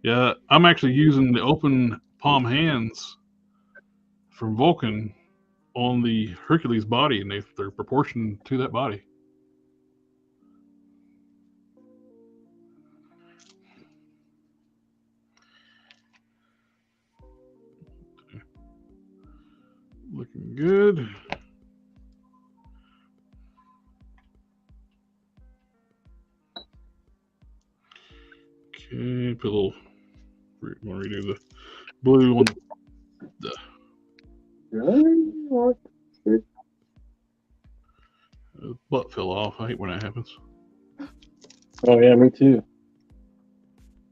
Yeah, I'm actually using the open palm hands from Vulcan on the Hercules body, and they're proportioned to that body. Looking good. Okay, put a little. Want to redo the blue on the. Butt fell off. I hate when that happens. Oh yeah, me too.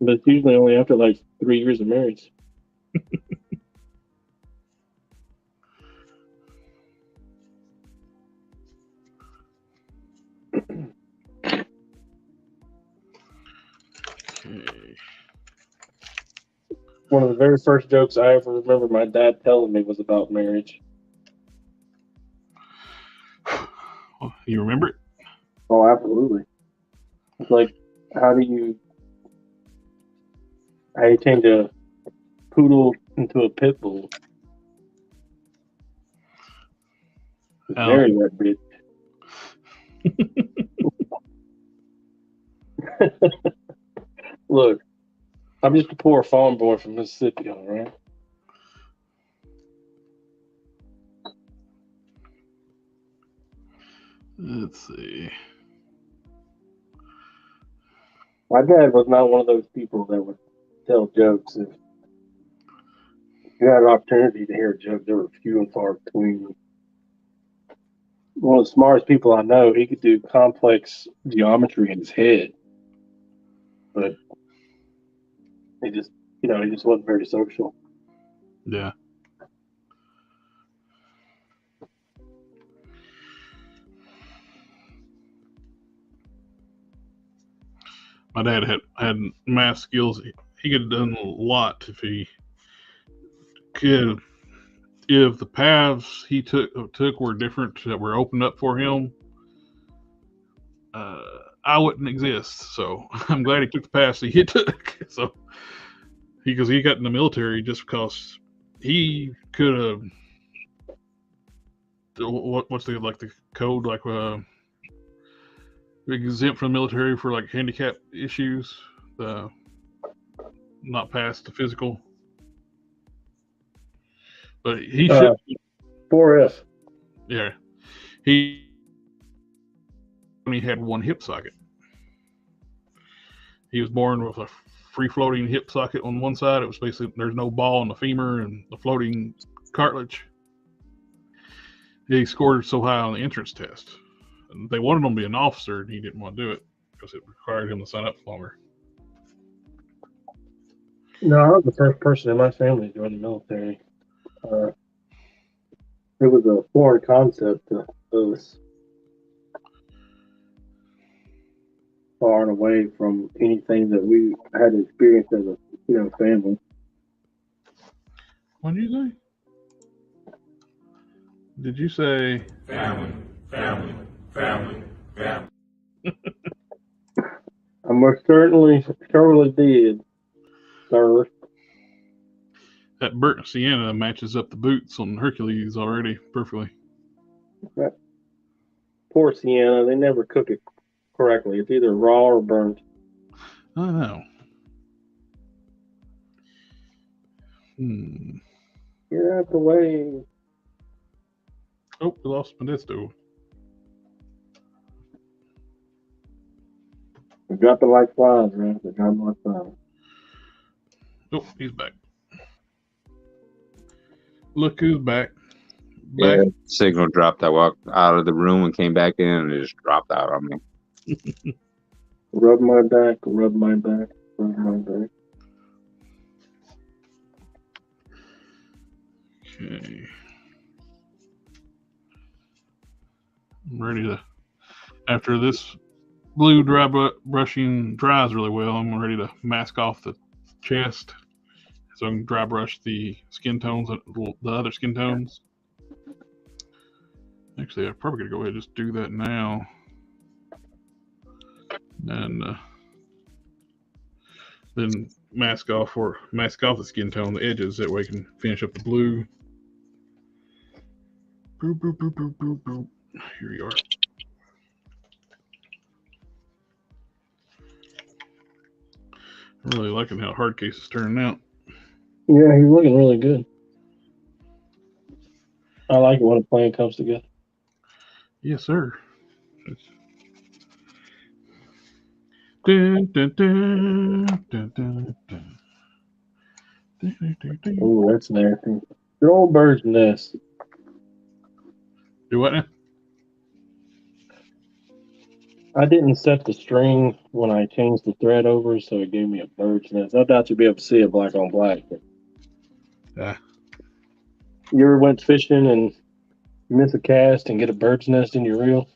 But it's usually only after like 3 years of marriage. Okay. One of the very first jokes I ever remember my dad telling me was about marriage. Well, you remember it? Oh, absolutely. It's like, how do you change a poodle into a pit bull? Marry that bitch. Look, I'm just a poor farm boy from Mississippi, all right? Let's see. My dad was not one of those people that would tell jokes. If you had an opportunity to hear a joke, they were few and far between. One of the smartest people I know, he could do complex geometry in his head, but he just wasn't very social. Yeah. My dad had math skills. He could have done a lot if he could. If the paths he took were different that were opened up for him, I wouldn't exist. So I'm glad he took the paths he took. So because he got in the military just because he could have. What's the code exempt from the military for like handicap issues, not past the physical. But he should. 4F. Yeah, he only had one hip socket. He was born with a free floating hip socket on one side. It was basically there's no ball in the femur and the floating cartilage. He scored so high on the entrance test. And they wanted him to be an officer, and he didn't want to do it because it required him to sign up longer. No, I was the first person in my family to join the military. It was a foreign concept to us, far and away from anything that we had experienced as a family. What did you say? Did you say family, family, family, family? I most surely did, sir. that burnt sienna matches up the boots on Hercules already perfectly? That poor sienna, they never cook it correctly. It's either raw or burnt. I know. Get out the way. Oh, we lost Modesto. They're dropping like flies, man. They're dropping like flies. Oh, he's back. Look who's back. Yeah, signal dropped. I walked out of the room and came back in, and it just dropped out on me. Rub my back, rub my back, rub my back. Okay. I'm ready to, after this blue brushing dries really well, I'm ready to mask off the chest so I can dry brush the skin tones, the other skin tones. Actually, I'm probably going to go ahead and just do that now. And then mask off the skin tone, the edges, that way I can finish up the blue. Boop, boop, boop, boop, boop, boop. Here you are. I'm really liking how Hardcase is turning out. Yeah, he's looking really good. I like it when a plan comes together. Yes, sir. Dun, dun, dun, dun, dun, dun. Oh, that's nasty. Good old bird's nest. Do what now? I didn't set the string when I changed the thread over, so it gave me a bird's nest. I doubt you'd be able to see it black on black. Ah. You ever went fishing and miss a cast and get a bird's nest in your reel?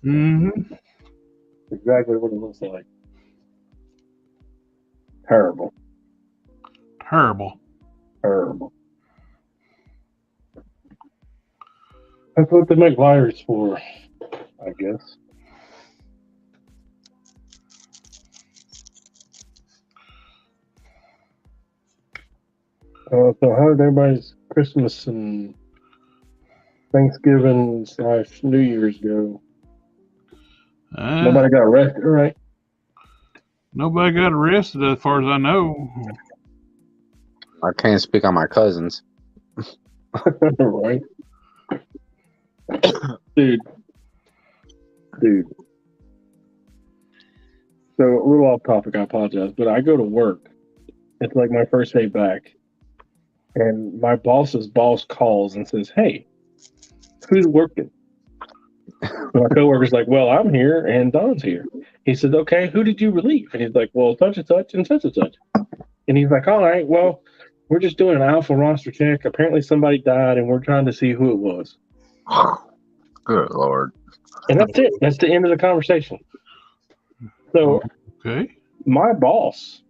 Mm-hmm. Exactly what it looks like. Terrible. Terrible. Terrible. That's what they make wires for, I guess. So how did everybody's Christmas and Thanksgiving / New Year's go? Nobody got arrested, right? Nobody got arrested as far as I know. I can't speak on my cousins. Right. Dude. So a little off topic, I apologize, but I go to work. It's like my first day back. And my boss's boss calls and says, "Hey, who's working?" My coworker's like, "Well, I'm here and Don's here." He said, "Okay, who did you relieve?" And he's like, "Well, such and such and such and such." And he's like, "All right, well, we're just doing an alpha roster check. Apparently somebody died and we're trying to see who it was." Good Lord. And that's it. That's the end of the conversation. So Okay. my boss,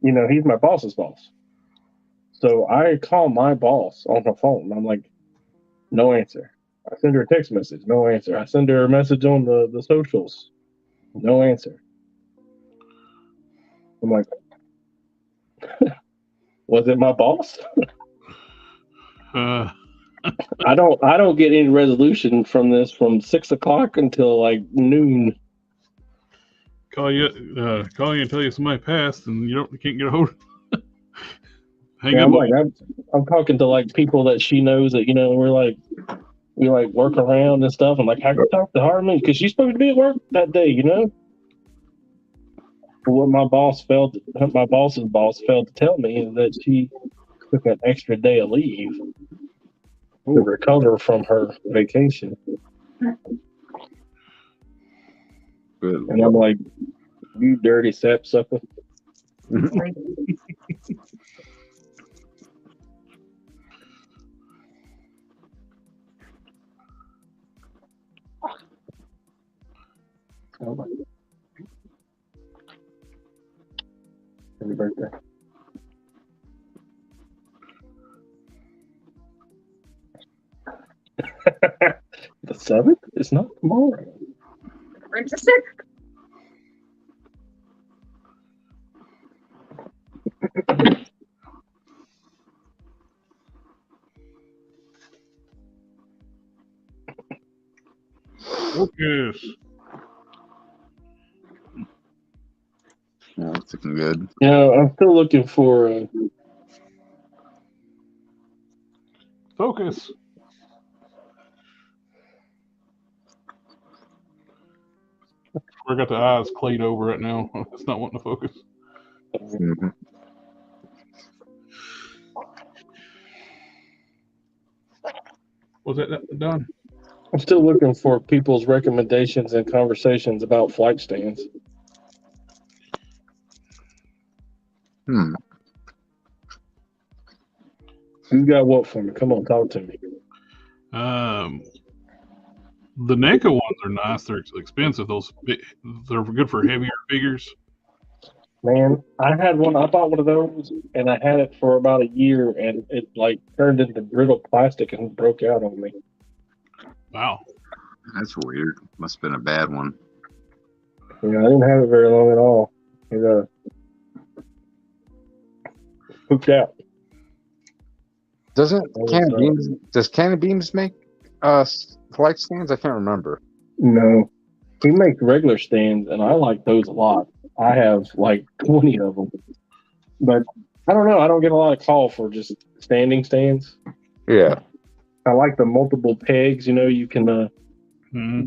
he's my boss's boss. So I call my boss on the phone. I'm like, no answer. I send her a text message, no answer. I send her a message on the socials, no answer. I'm like, was it my boss? I don't get any resolution from this from 6 o'clock until like noon. Call you and tell you somebody passed and you can't get a hold of. Hang up. I'm talking to like people that she knows that we work around and stuff. I'm like, have you talked to Harmon? Because she's supposed to be at work that day, What my boss's boss failed to tell me is that she took an extra day of leave to recover from her vacation. Good And I'm like, you dirty sapsucker. Happy birthday. The 7th? It's not tomorrow. When's the 6th? Focus. Yeah, it's looking good. I'm still looking for Focus. I got the eyes clayed over right now. It's not wanting to focus. Mm-hmm. Was that done? I'm still looking for people's recommendations and conversations about flight stands. You got what for me? Come on, talk to me. The NECA ones are nice. They're expensive. They're good for heavier figures. Man, I had one. I bought one of those, and I had it for about a year, and it like turned into brittle plastic and broke out on me. Wow. That's weird. Must have been a bad one. Yeah, I didn't have it very long at all. It pooped out. Does was, Cannon Beams make flight stands? I can't remember. No, he makes regular stands, and I like those a lot. I have like 20 of them, but I don't know. I don't get a lot of call for just standing stands. Yeah. I like the multiple pegs. You can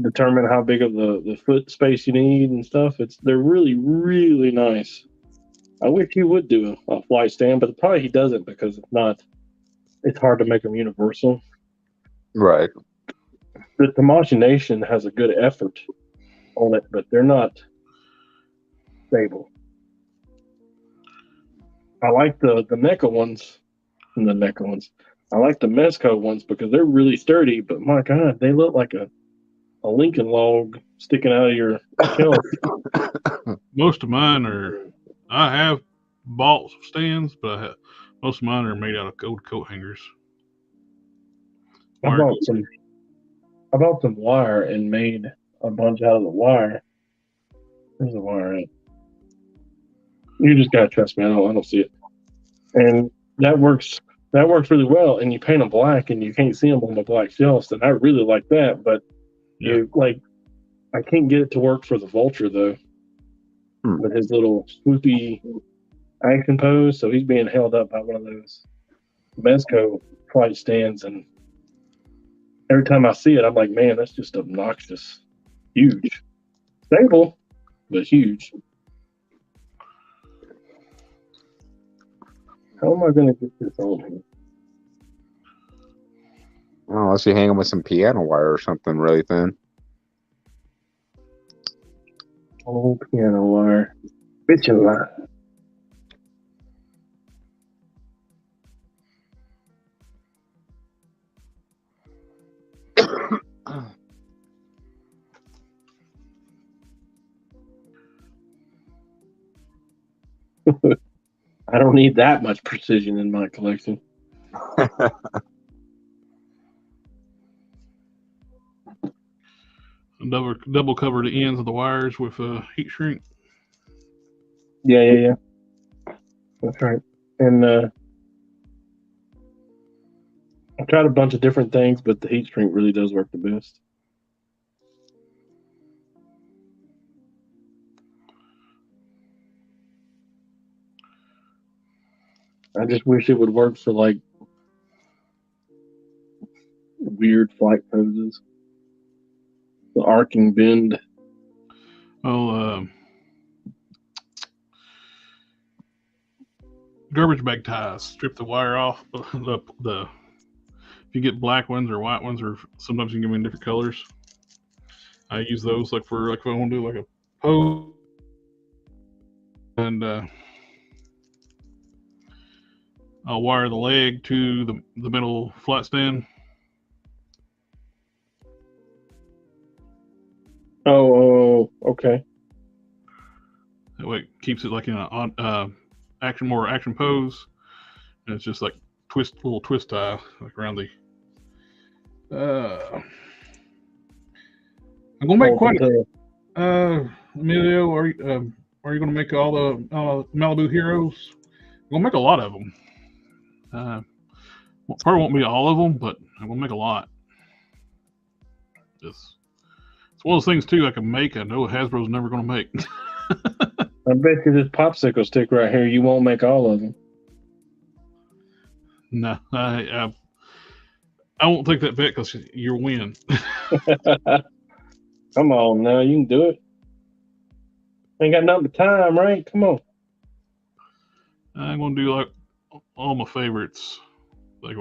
determine how big of the foot space you need and stuff. They're really, really nice. I wish he would do a flight stand, but probably he doesn't because it's hard to make them universal. Right. The Tamashii Nation has a good effort on it, but they're not stable. I like the NECA ones and the NECA ones. I like the Mezco ones because they're really sturdy, but my God, they look like a Lincoln log sticking out of your shelf. Most of mine I have bought stands, but most of mine are made out of gold coat hangers. I bought some wire and made a bunch out of the wire. There's the wire at? You just gotta trust me. I don't see it, and that works. That works really well. And you paint them black, and you can't see them on the black shelves. And I really like that. But I can't get it to work for the Vulture though. With his little swoopy action pose, so he's being held up by one of those Mezco flight stands, and every time I see it, I'm like, man, that's just obnoxious. Huge. Stable, but huge. How am I going to get this on here? Well, unless you hang them with some piano wire or something really thin. Oh, piano wire. Bitchin' line. I don't need that much precision in my collection. Double cover the ends of the wires with heat shrink. Yeah. That's right. And I tried a bunch of different things, but the heat shrink really does work the best. I just wish it would work for like weird flight poses. The arcing bend. Garbage bag ties. Strip the wire off. If you get black ones or white ones, or sometimes you can get them in different colors. I use those if I want to do like a pose, and I'll wire the leg to the middle flat stand. Oh, okay. That way it keeps it like in a action pose, and it's just like little twist tie like around the. I'm gonna make quite Emilio. Are you gonna make all the Malibu heroes? I'm gonna make a lot of them. Probably won't be all of them, but I'm gonna make a lot. It's one of those things too I can make. I know Hasbro's never gonna make. I bet you this popsicle stick right here, you won't make all of them. No, I won't take that bet because you'll win. Come on now, you can do it. Ain't got nothing but time, right? Come on. I'm gonna do like all my favorites. Like,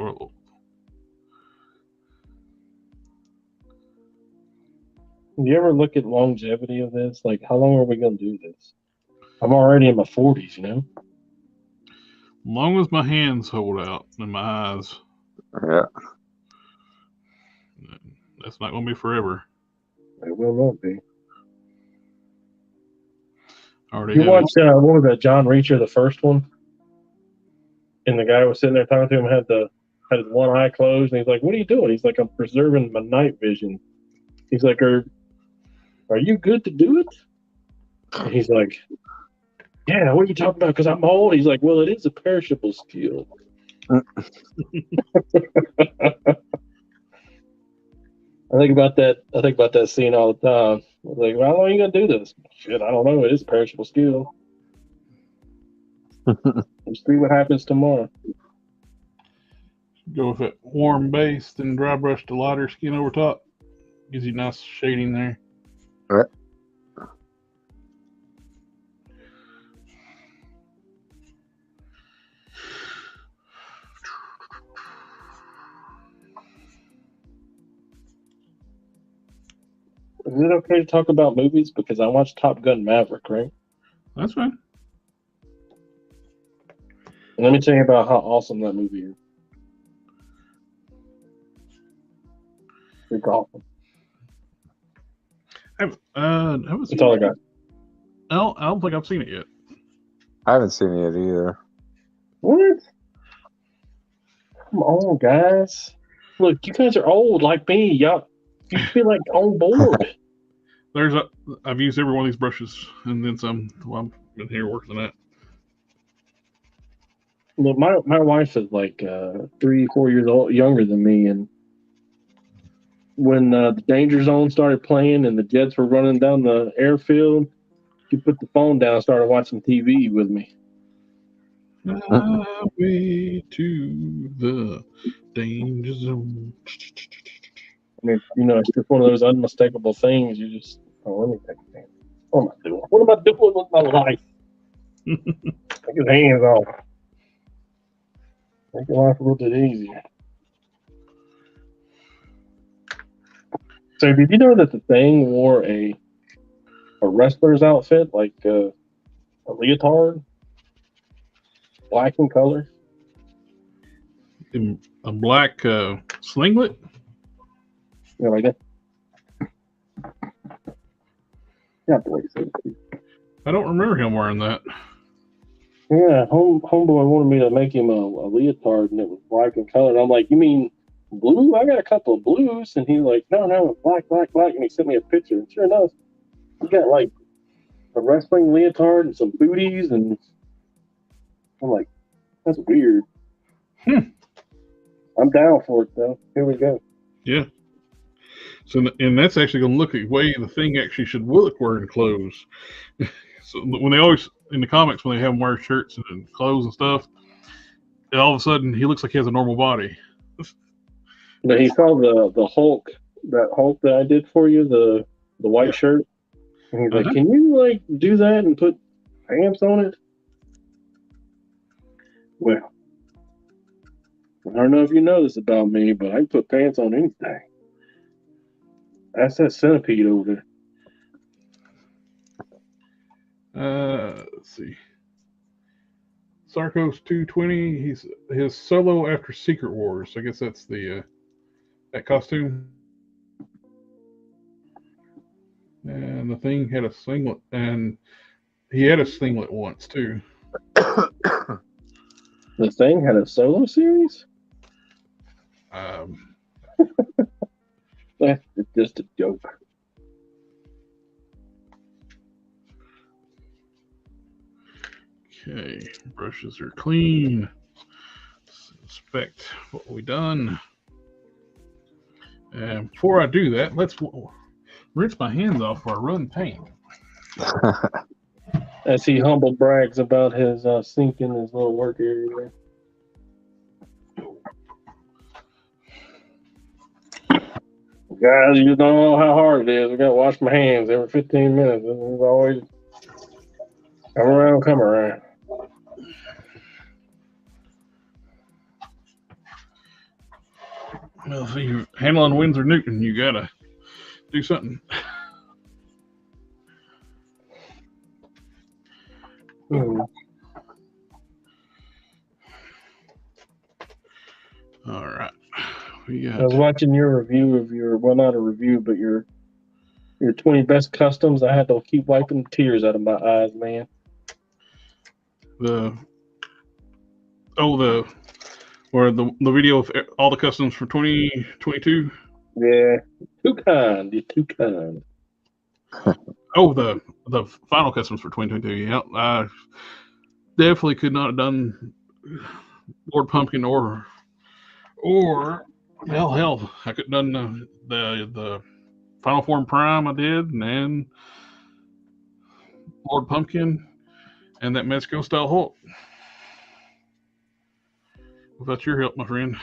you ever look at longevity of this? Like, how long are we gonna do this? I'm already in my 40s, you know. As long as my hands hold out and my eyes. Yeah. That's not gonna be forever. It will not be. Already You have watched what was that, John Reacher, the first one? And the guy was sitting there talking to him, had his one eye closed, and he's like, "What are you doing?" He's like, "I'm preserving my night vision." He's like, "Are you good to do it?" And he's like, "Yeah, what are you talking about? Because I'm old." He's like, "Well, it is a perishable skill." I think about that scene all the time. I was like, "Well, how long are you gonna do this?" Shit, I don't know. It is a perishable skill. Let's see what happens tomorrow. go with it warm base, then dry brush the lighter skin over top. Gives you nice shading there. Right. Is it okay to talk about movies? Because I watched Top Gun Maverick, right? That's fine. And let me tell you about how awesome that movie is. It's awesome. I haven't seen That's all I it. got. I don't think I've seen it yet. I haven't seen it either. What? Come on, guys. Look, you guys are old like me. Y'all, you should be like on board. I've used every one of these brushes and then some while I've been here working on that. Look, my wife is like 3-4 years old, younger than me, and when the Danger Zone started playing and the jets were running down the airfield, she put the phone down and started watching TV with me. Highway to the danger zone. I mean, it's just one of those unmistakable things. You just, let me take a chance. What am I doing? What am I doing with my life? Take his hands off. Make your life a little bit easier. So, did you know that the Thing wore a wrestler's outfit, like a leotard, black in color? In a black singlet? Yeah, like that. Yeah, boy. I don't remember him wearing that. Yeah, homeboy wanted me to make him a leotard, and it was black in color. And I'm like, "You mean blue? I got a couple of blues." And he's like, "No, black, black, black." And he sent me a picture. And sure enough, he got like a wrestling leotard and some booties. And I'm like, "That's weird." I'm down for it, though. Here we go. Yeah. So, and that's actually going to look at the way the Thing actually should look wearing clothes. So when they always in the comics when they have him wear shirts and clothes and stuff, and all of a sudden he looks like he has a normal body. But he saw the Hulk, that Hulk that I did for you, the white shirt, and he's like, "Can you like do that and put pants on it?" Well, I don't know if you know this about me, but I can put pants on anything. That's that centipede over there. Let's see. Sarkos 220. His solo after Secret Wars. I guess that's the that costume. And the Thing had a singlet, and he had a singlet once too. The Thing had a solo series. That's just a joke. Okay, brushes are clean. Let's inspect what we done. And before I do that, let's rinse my hands off before I run paint. As he humble brags about his sink in his little work area there. Guys, you don't know how hard it is. I got to wash my hands every 15 minutes. It's always come around. Well, if you're handling Windsor Newton, you gotta do something. All right. I was watching your review of not a review, but your Your 20 best customs. I had to keep wiping tears out of my eyes, man. The video of all the customs for 2022. Yeah, too kind. You're too kind. Oh, the final customs for 2022. Yeah, I definitely could not have done Lord Pumpkin or well, hell, I could have done the Final Form Prime I did, and then Lord Pumpkin and that Mexico style Hulk. Without your help, my friend.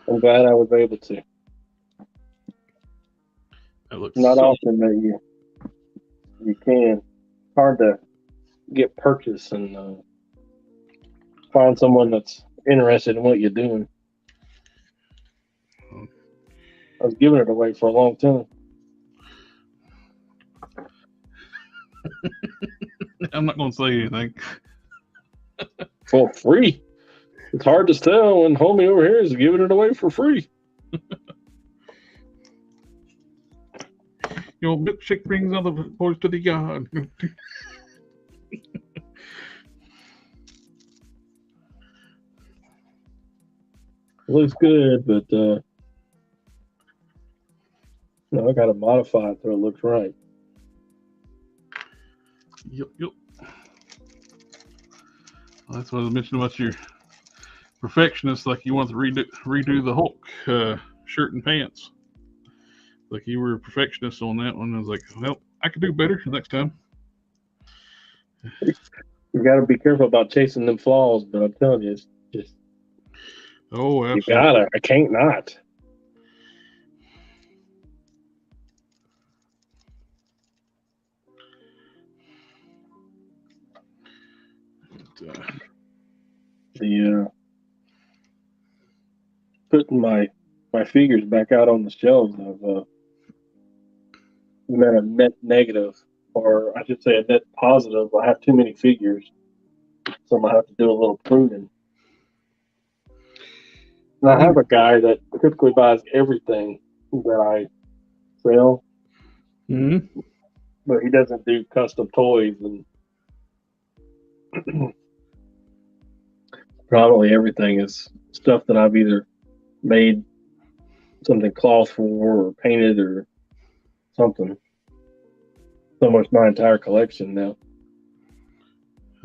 I'm glad I was able to. That looks Not so often that you can. Hard to get purchase and find someone that's interested in what you're doing. I was giving it away for a long time. I'm not going to say anything. For free. It's hard to tell when homie over here is giving it away for free. Your milkshake brings other boys to the yard. It looks good, but I got to modify it so it looks right. Yep. Well, that's what I was mentioning about your perfectionist. Like you want to redo the Hulk shirt and pants. Like you were a perfectionist on that one. I was like, well, I could do better next time. You got to be careful about chasing them flaws, but I'm telling you, it's just. Oh, absolutely. You gotta. I can't not. Putting my figures back out on the shelves, I've met a net negative, or I should say a net positive. I have too many figures, so I'm gonna have to do a little pruning. And I have a guy that typically buys everything that I sell, but he doesn't do custom toys, and probably everything is stuff that I've either made something cloth for or painted or something. It's almost my entire collection now.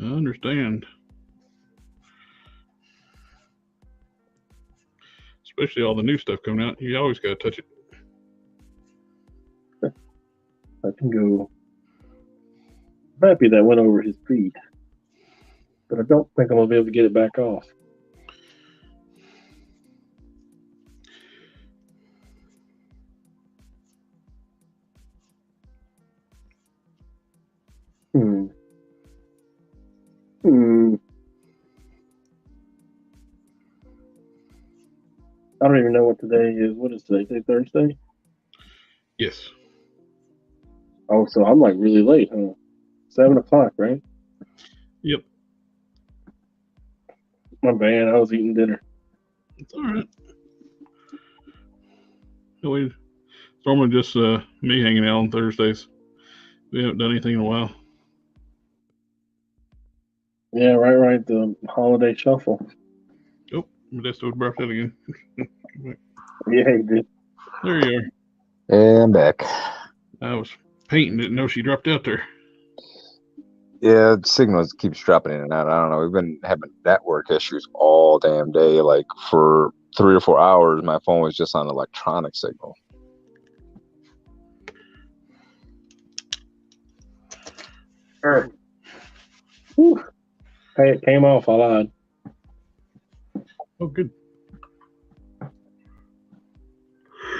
I understand. Especially all the new stuff coming out. You always got to touch it. I can go. I'm happy that went over his feet, but I don't think I'm going to be able to get it back off. I don't even know what today is. What is today? Today Thursday? Yes. Oh, so I'm like really late, huh? 7 o'clock, right? Yep. My bad. I was eating dinner. It's all right. It's normally just me hanging out on Thursdays. We haven't done anything in a while. Yeah, right. The holiday shuffle. Oh, Modesto dropped out again. Yeah, he did. There you are. And back. I was painting, didn't know she dropped out there. Yeah, signals keeps dropping in and out. I don't know. We've been having network issues all damn day. Like for 3 or 4 hours, my phone was just on electronic signal. All right. Whew. Hey, it came off. I lied. Oh, good.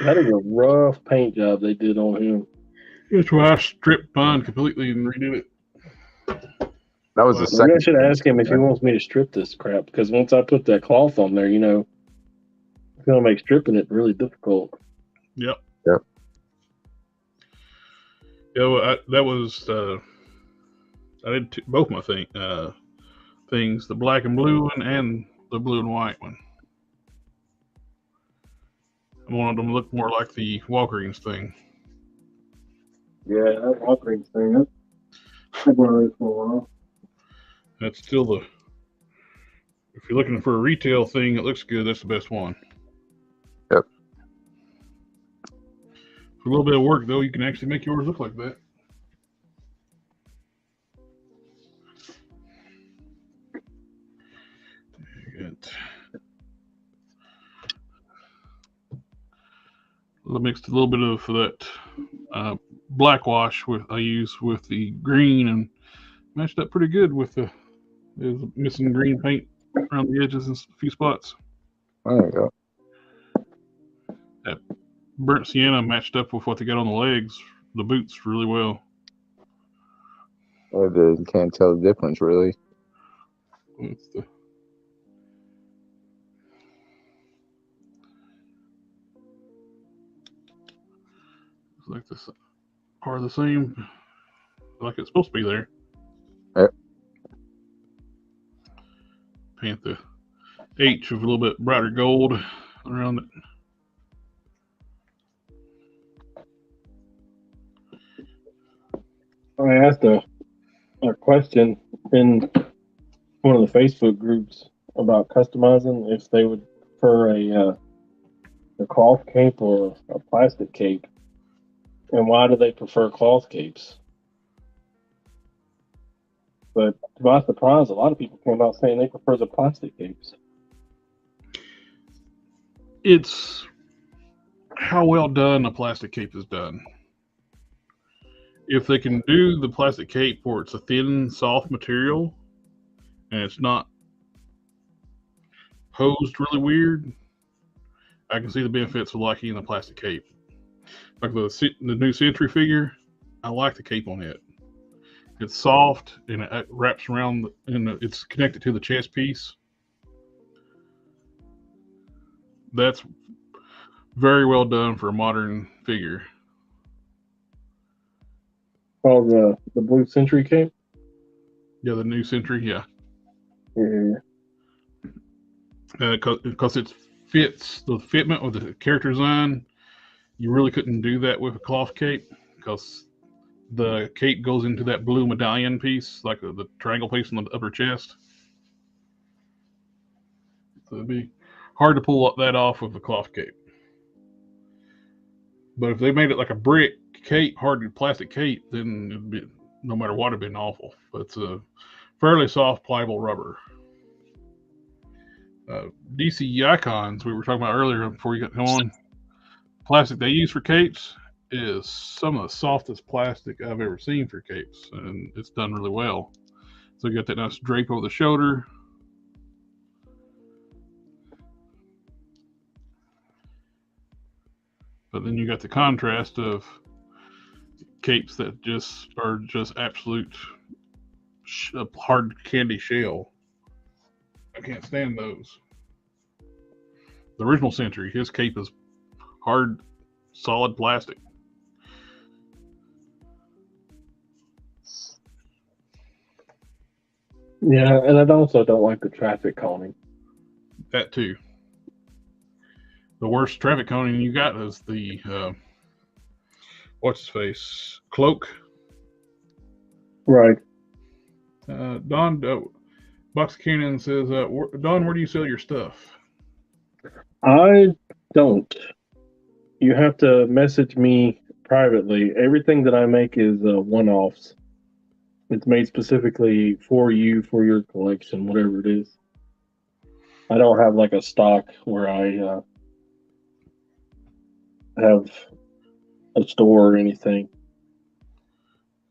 That is a rough paint job they did on him. That's why I stripped mine completely and redid it. That was the Maybe second. I should ask him if he wants me to strip this crap, because once I put that cloth on there, it's going to make stripping it really difficult. Yep. Yep. Yeah, well, that was I did both my things, the black and blue one and the blue and white one. I wanted them to look more like the Walgreens thing. Yeah, that Walgreens thing. I've had one of those for a while. That's still the. If you're looking for a retail thing that looks good, that's the best one. Yep. For a little bit of work, though, you can actually make yours look like that. Good. I mixed a little bit of that black wash I use with the green and matched up pretty good with the missing green paint around the edges in a few spots. There you go. That burnt sienna matched up with what they got on the legs, the boots, really well. You can't tell the difference, really. It's like this are the same, like it's supposed to be there. Yep. Paint the H with a little bit brighter gold around it. I asked a question in one of the Facebook groups about customizing if they would prefer a cloth cape or a plastic cape, and why do they prefer cloth capes? But to my surprise, a lot of people came out saying they prefer the plastic capes. It's how well done a plastic cape is done. If they can do the plastic cape where it's a thin, soft material and it's not posed really weird, I can see the benefits of liking the plastic cape. Like the new Sentry figure, I like the cape on it. It's soft and it wraps around and it's connected to the chest piece. That's very well done for a modern figure. Oh, the blue Sentry cape? Yeah, the new Sentry, yeah. Yeah. Because it fits the fitment with the character design. You really couldn't do that with a cloth cape because the cape goes into that blue medallion piece, like the triangle piece on the upper chest. So it'd be hard to pull that off with a cloth cape. But if they made it like a brick cape, hard plastic cape, then it'd be, no matter what, it'd been awful. But it's a fairly soft, pliable rubber. DC Icons, we were talking about earlier before you got on, plastic they use for capes is some of the softest plastic I've ever seen for capes, and it's done really well. So you got that nice drape over the shoulder. But then you got the contrast of capes that are just absolute hard candy shell. I can't stand those. The original Sentry, his cape is hard, solid plastic. Yeah, and I also don't like the traffic coning. That too. The worst traffic coning you got is the what's his face cloak. Right. Don Box Cannon says, Don, where do you sell your stuff? I don't. You have to message me privately. Everything that I make is one-offs. It's made specifically for you, for your collection, whatever it is. I don't have like a stock where I have a store or anything.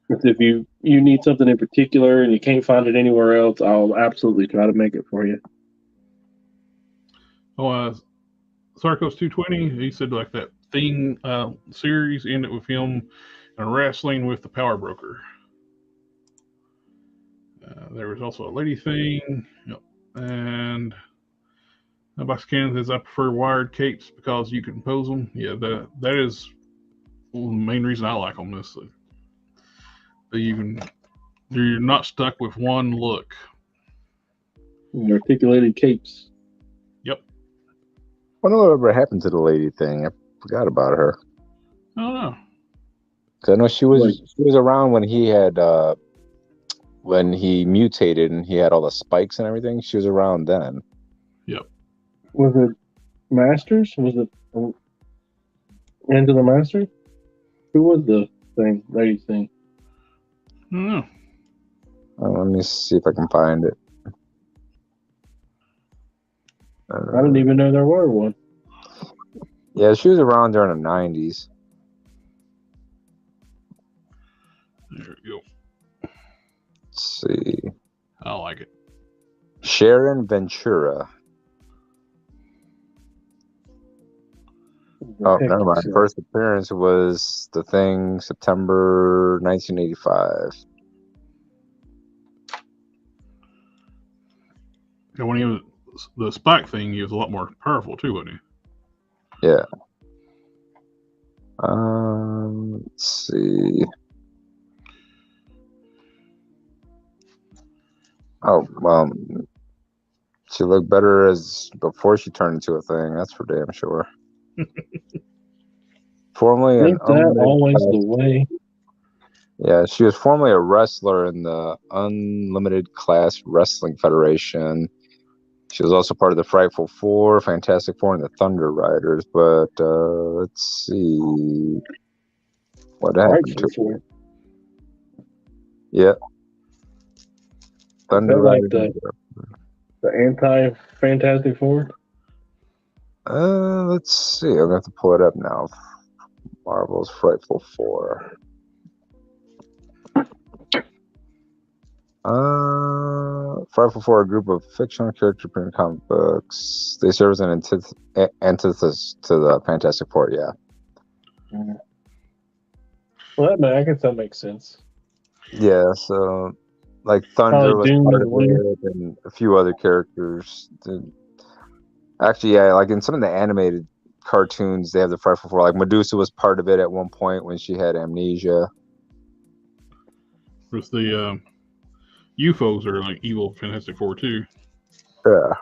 If you need something in particular and you can't find it anywhere else, I'll absolutely try to make it for you. Oh, Sarkos 220, he said like that thing series ended with him wrestling with the power broker. There was also a lady thing, and Box Cannon says I prefer wired capes because you can pose them. Yeah, that is the main reason I like them. You're not stuck with one look. Articulated capes. Yep. wonder whatever happened to the lady thing. I forgot about her. I don't know. 'Cause I know she was around when he had when he mutated and he had all the spikes and everything. She was around then. Yep. Was it Masters? Was it Into the Masters? Who was the lady thing? I don't know. Let me see if I can find it. I didn't even know there were one. Yeah, she was around during the 90s. There we go. Let's see. I like it. Sharon Ventura. Oh, never mind. First appearance was The Thing, September 1985. And when he was the spike thing, he was a lot more powerful too, wasn't he? Yeah. Let's see. Oh, well, she looked better as before she turned into a thing. That's for damn sure. Formerly Ain't that always the way? Yeah, she was formerly a wrestler in the Unlimited Class Wrestling Federation. She was also part of the Frightful Four, Fantastic Four, and the Thunder Riders. But let's see what happened to her. Yeah, Thunder Riders. Like the anti-Fantastic Four. Let's see. I'm gonna have to pull it up now. Marvel's Frightful Four. Frightful Four, a group of fictional characters in comic books. They serve as an antithesis to the Fantastic Four. Yeah. Mm-hmm. Well, I guess that makes sense. Yeah. So, like Thunder was part of it, and a few other characters. Actually, yeah, like in some of the animated cartoons, they have the Frightful Four. Like Medusa was part of it at one point when she had amnesia. With the UFOs are like evil Fantastic Four too. Yeah.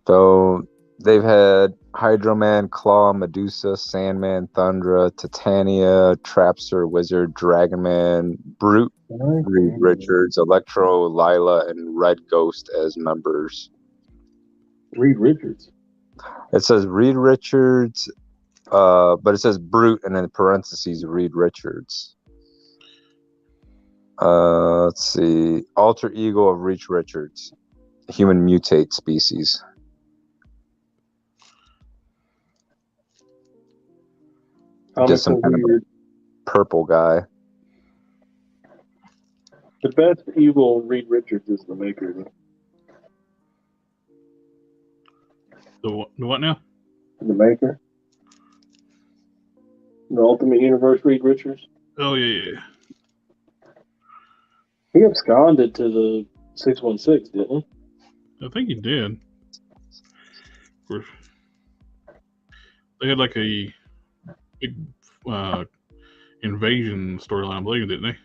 So they've had Hydro Man, Claw, Medusa, Sandman, Thundra, Titania, Trapster, Wizard, Dragon Man, Brute, Reed Richards, Electro, Lila, and Red Ghost as members. Reed Richards. It says Reed Richards, but it says Brute and then in parentheses Reed Richards. Let's see. Alter ego of Reed Richards. Human mutate species. Just some kind of purple guy. The best evil Reed Richards is the maker. The what now? The maker. The Ultimate Universe Reed Richards. Oh yeah. He absconded to the 616, didn't he? I think he did. Of course, they had like a big invasion storyline, I believe, didn't they?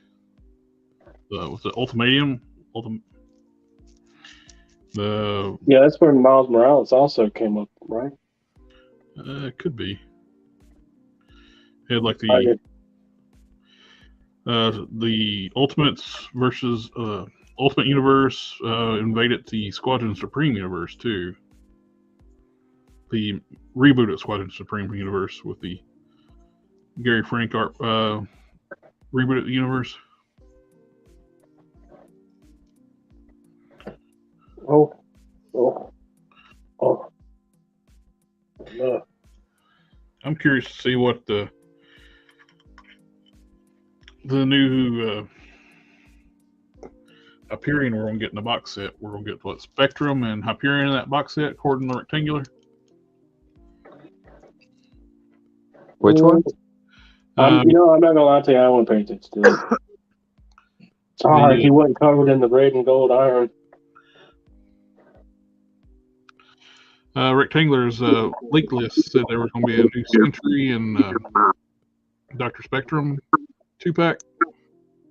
What's it, Ultimatum? Yeah, that's where Miles Morales also came up, right? It could be. They had like the Ultimates versus Ultimate Universe invaded the Squadron Supreme universe too. The reboot of Squadron Supreme universe with the Gary Frank art reboot of the universe. Oh. No. I'm curious to see what the new Hyperion we're going to get in the box set. We're going to get what, Spectrum and Hyperion in that box set, according to the Rectangular. Which one? I'm not gonna lie to you. I won't pay attention to it. Sorry, he wasn't covered in the red and gold iron. Rectangular's leak list said there was going to be a new Sentry and Dr. Spectrum 2-pack.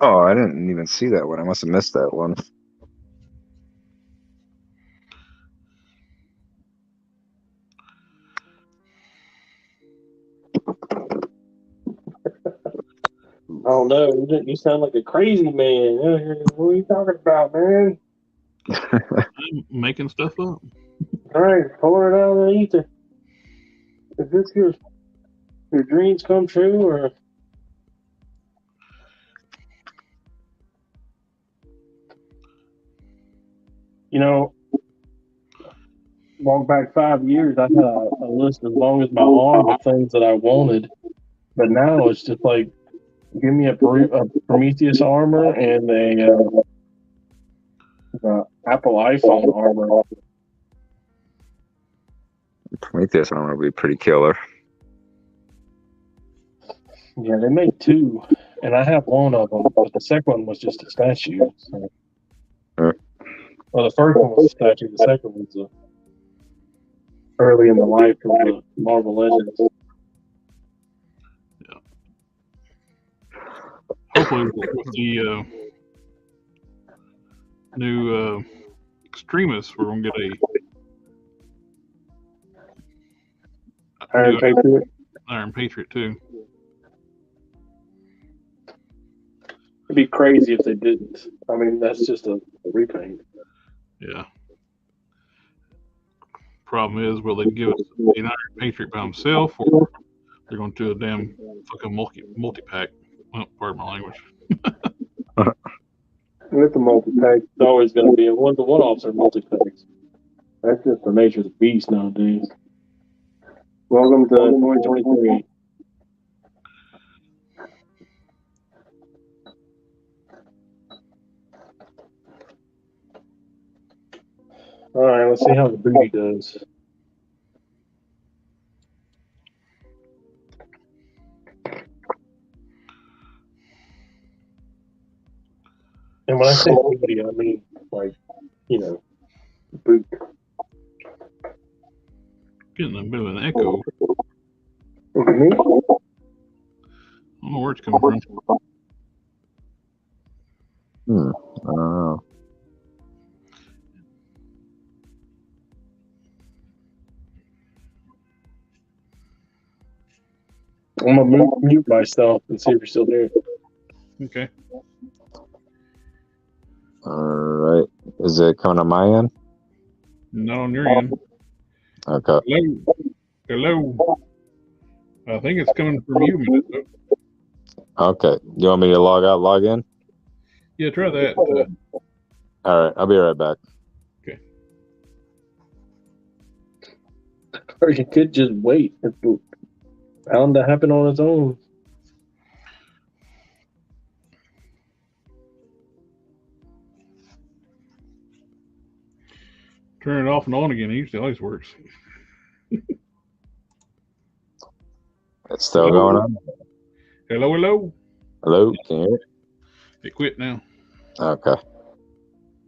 Oh, I didn't even see that one. I must have missed that one. don't know. You sound like a crazy man. What are you talking about, man? I'm making stuff up. All right, pour it out of the ether. Is this your dreams come true, or walk back 5 years? I had a list as long as my arm of things that I wanted, but now it's just like, give me a Prometheus armor and a Apple iPhone armor. Prometheus armor would be pretty killer. Yeah, they made 2, and I have one of them, but the second one was just a statue. So. Well, the first one was a statue. The second was early in the life of the Marvel Legends. Yeah. Hopefully, with the new extremists, we're gonna get Iron Patriot. Iron Patriot too. It'd be crazy if they didn't. I mean, that's just a repaint. Yeah. Problem is, will they give us an Iron Patriot by himself, or they're going to do a damn fucking multi-pack? Well, pardon my language. With the multi-pack, it's always going to be a one-to-one-offs or multi-packs. That's just the nature of the beast nowadays. Welcome to 2023. All right, let's see how the booty does. And when I say booty, I mean, like, boot. Getting a bit of an echo. Me? I don't know where it's coming from. I don't know. I'm going to mute myself and see if you're still there. Okay. All right. Is it coming on my end? Not on your end. Okay. Hello. I think it's coming from you, Minnesota. Okay. You want me to log out, log in? Yeah, try that. All right. I'll be right back. Okay. Or you could just wait. It's bound to happen on its own. Turn it off and on again. It usually always works. It's still going on? Hello. Hello? Can you hear it? It quit now. Okay.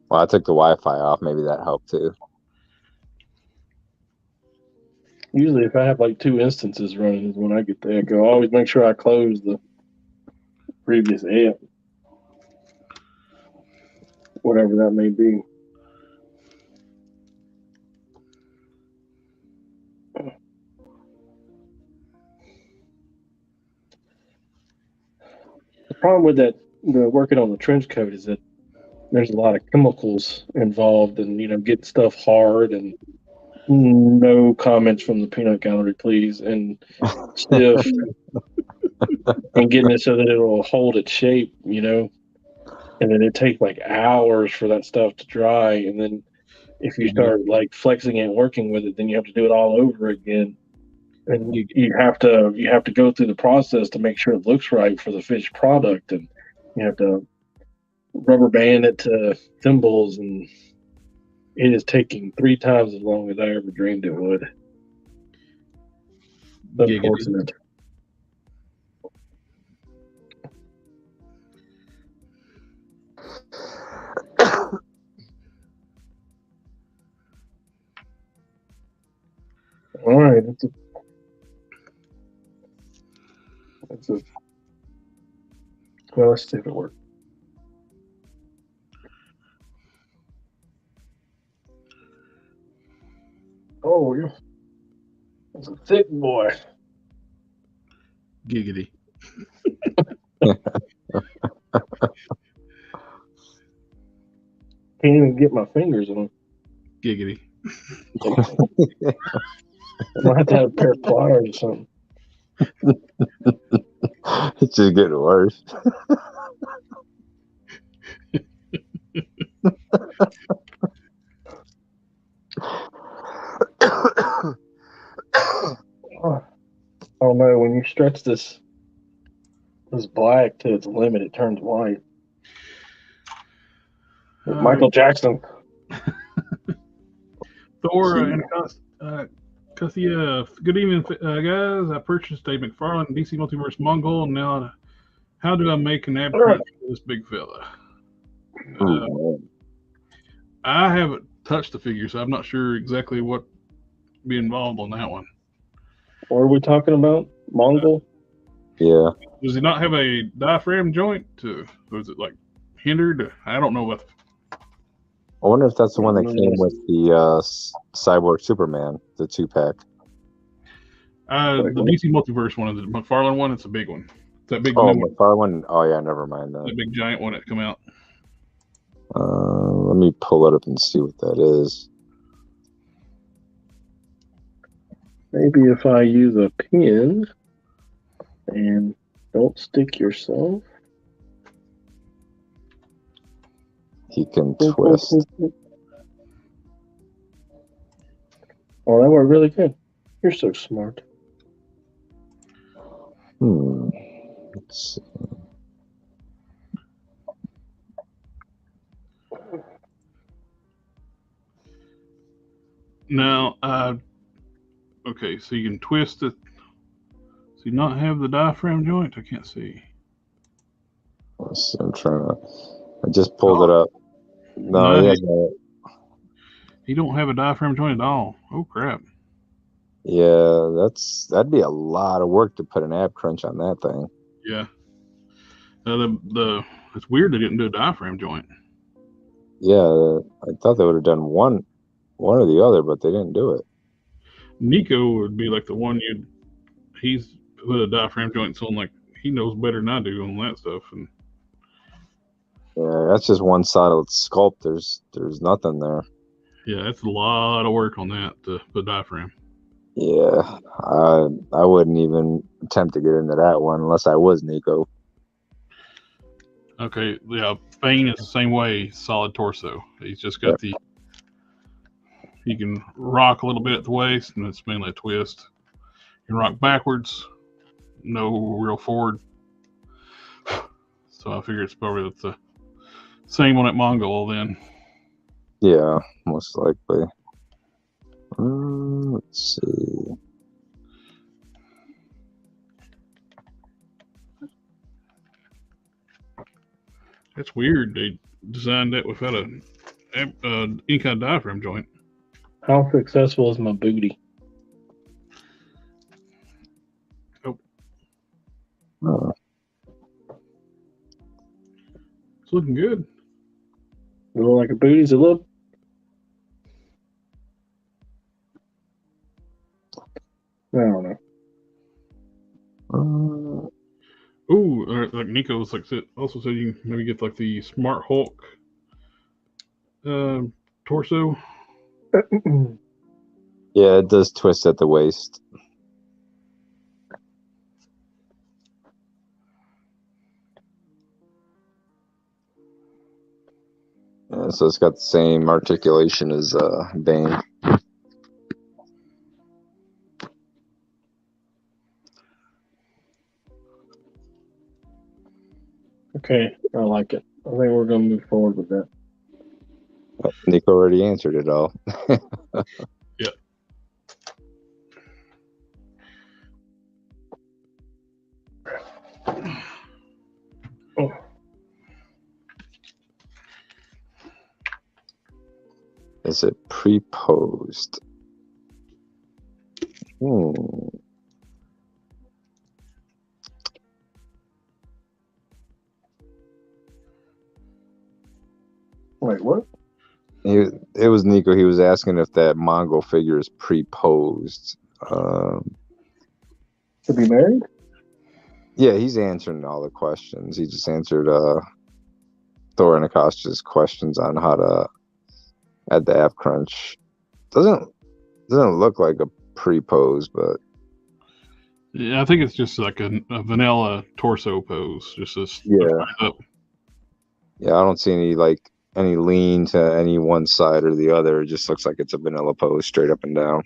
Well, I took the Wi-Fi off. Maybe that helped too. Usually, if I have like 2 instances running, is when I get the echo. I always make sure I close the previous app, whatever that may be. The problem with the working on the trench coat is that there's a lot of chemicals involved, and getting stuff hard, and no comments from the peanut gallery, please, and stiff, and getting it so that it will hold its shape, and then it takes like hours for that stuff to dry, and then if you start like flexing it and working with it, then you have to do it all over again. And you have to go through the process to make sure it looks right for the finished product, and you have to rubber band it to thimbles, and it is taking 3 times as long as I ever dreamed it would. Unfortunate. All right, well, let's see if it works. Oh, yeah. That's a thick boy. Giggity. Can't even get my fingers on. Giggity. I might have to have a pair of pliers or something. It's just getting worse. Oh no, when you stretch this black to its limit, it turns white. Michael Jackson. Thor and Cassia, good evening, guys. I purchased a McFarlane DC Multiverse Mongol. Now, how do I make an ab crunch for this big fella? I haven't touched the figure, so I'm not sure exactly what be involved on that one. What are we talking about? Mongol? Yeah. Does he not have a diaphragm joint? Or is it like hindered? I don't know what. I wonder if that's the one that came with the Cyborg Superman, the 2-pack. The DC Multiverse one, the McFarlane one, it's a big one. It's that big McFarlane. Oh yeah, never mind that. The big giant one that come out. Let me pull it up and see what that is. Maybe if I use a pin and don't stick yourself. He can twist. Oh, that worked really good. You're so smart. Let's see. Now, okay, so you can twist it. So you not have the diaphragm joint? I can't see. Let's see, I'm trying to. I just pulled it up. No, he don't have a diaphragm joint at all. Oh crap! Yeah, that'd be a lot of work to put an ab crunch on that thing. Yeah. It's weird they didn't do a diaphragm joint. Yeah, I thought they would have done one or the other, but they didn't do it. Nico would be like the one he's put a diaphragm joint on, like he knows better than I do on that stuff. And yeah, that's just one solid sculpt. There's nothing there. Yeah, that's a lot of work on that to put diaphragm. Yeah, I wouldn't even attempt to get into that one unless I was Nico. Okay, yeah, Bane is the same way, solid torso. He's just got he can rock a little bit at the waist, and it's mainly a twist. You can rock backwards, no real forward. So I figure it's probably the same on that Mongol then. Yeah, most likely. Let's see. That's weird. They designed that without any kind of diaphragm joint. How successful is my booty? Oh. It's looking good. You look like a booty? Does it look? I don't know. Like Nico also said, you can maybe get like the Smart Hulk torso. Yeah, it does twist at the waist. Yeah, so it's got the same articulation as Bane. Okay, I like it. I think we're going to move forward with that. Nico already answered it all. Yeah. Oh. Is it pre-posed? Wait, what? It was Nico. He was asking if that Mongol figure is pre-posed. To be married? Yeah, he's answering all the questions. He just answered Thor and Acosta's questions on how to add the app crunch. Doesn't look like a pre-pose, but Yeah, I think it's just like a vanilla torso pose. Just this. Up. Yeah, I don't see any lean to any one side or the other. It just looks like it's a vanilla pose, straight up and down.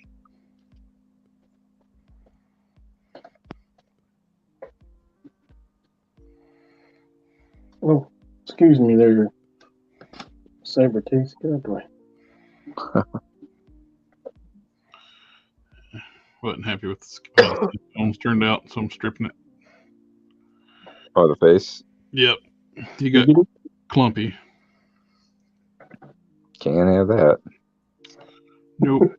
Oh, excuse me there, saber tooth. Good boy. Wasn't happy with how the films turned out, so I'm stripping it. Oh, the face? Yep. You got clumpy. Can't have that. Nope.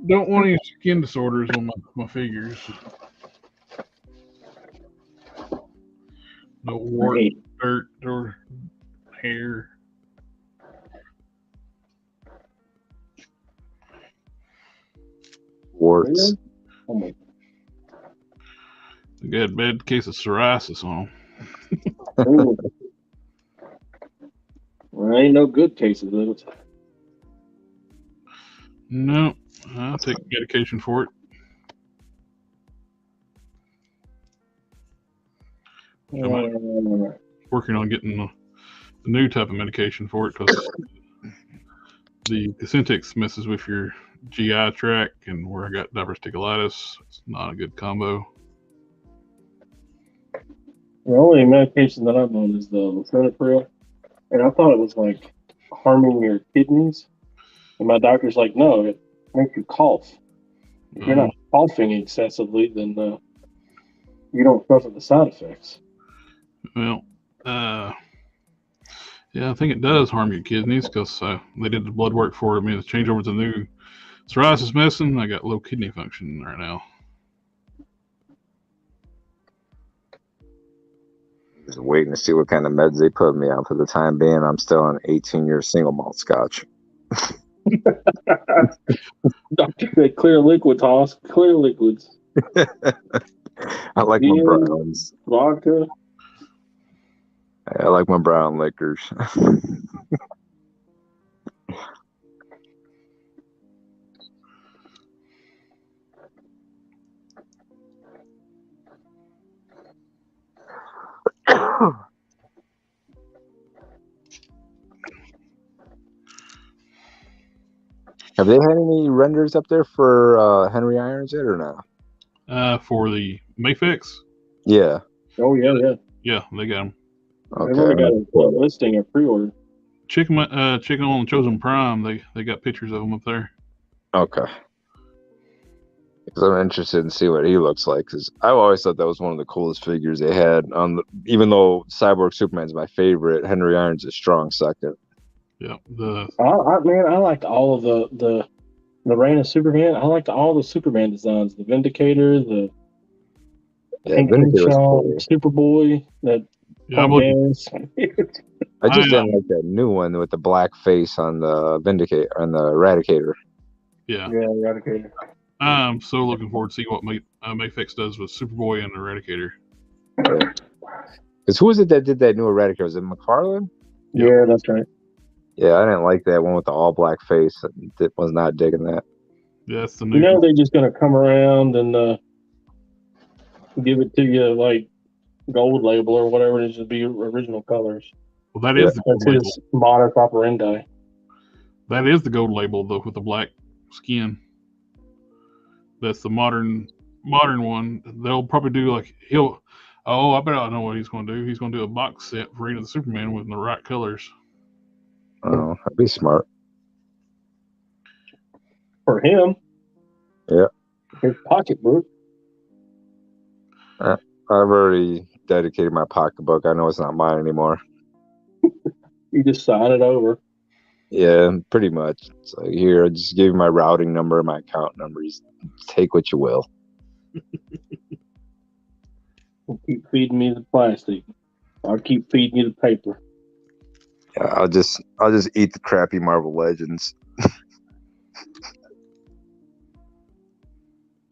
Don't want any skin disorders on my figures. No wart, dirt, or hair. Warts. Oh my. I got a bad case of psoriasis on them. Well, ain't no good cases of it. No, I'll take medication for it. I'm working on getting a new type of medication for it because the Cosentyx messes with your GI tract, and where I got diverticulitis, it's not a good combo. The only medication that I'm on is the lisinopril, and I thought it was like harming your kidneys. And my doctor's like, no, it makes you cough. If you're not coughing excessively, then you don't suffer the side effects. Well, yeah, I think it does harm your kidneys because they did the blood work for me to change over to the new psoriasis medicine. I got low kidney function right now. Just waiting to see what kind of meds they put me on. For the time being, I'm still on 18-year single malt scotch. Doctor said clear liquids, Hoss. Clear liquids. I like my browns. Vodka. I like my brown liquors. Have they had any renders up there for Henry Irons yet or no? For the Mayfix? Yeah. Oh, yeah. Yeah, they got them. Okay. They've already got a listing or pre-order. Check on the Chosen Prime. They got pictures of them up there. Okay. Because I'm interested in see what he looks like. Because I've always thought that was one of the coolest figures they had. Even though Cyborg Superman's my favorite, Henry Irons is strong second. Yeah. I liked all of the reign of Superman. I liked all the Superman designs. The Vindicator, the Superboy. I just didn't like that new one with the black face on the Vindicator and the Eradicator. Yeah. Yeah, Eradicator. I'm so looking forward to see what Mayfix does with Superboy and Eradicator. Because who was it that did that new Eradicator? Was it McFarlane? Yeah, that's right. Yeah, I didn't like that one with the all black face. I was not digging that. Yeah, that's the new. They're just gonna come around and give it to you like gold label or whatever it is to be original colors. Well, that's his modus operandi. That is the gold label though, with the black skin. That's the modern one. They'll probably do like I bet I know what he's going to do. He's going to do a box set for Reign of the Superman with the right colors. Oh, that'd be smart. For him. Yeah. His pocketbook. I've already dedicated my pocketbook. I know it's not mine anymore. You just sign it over. Yeah, pretty much. It's like, here, I just give you my routing number, my account numbers. Take what you will. Keep feeding me the plastic. I'll keep feeding you the paper. Yeah, I'll just eat the crappy Marvel Legends.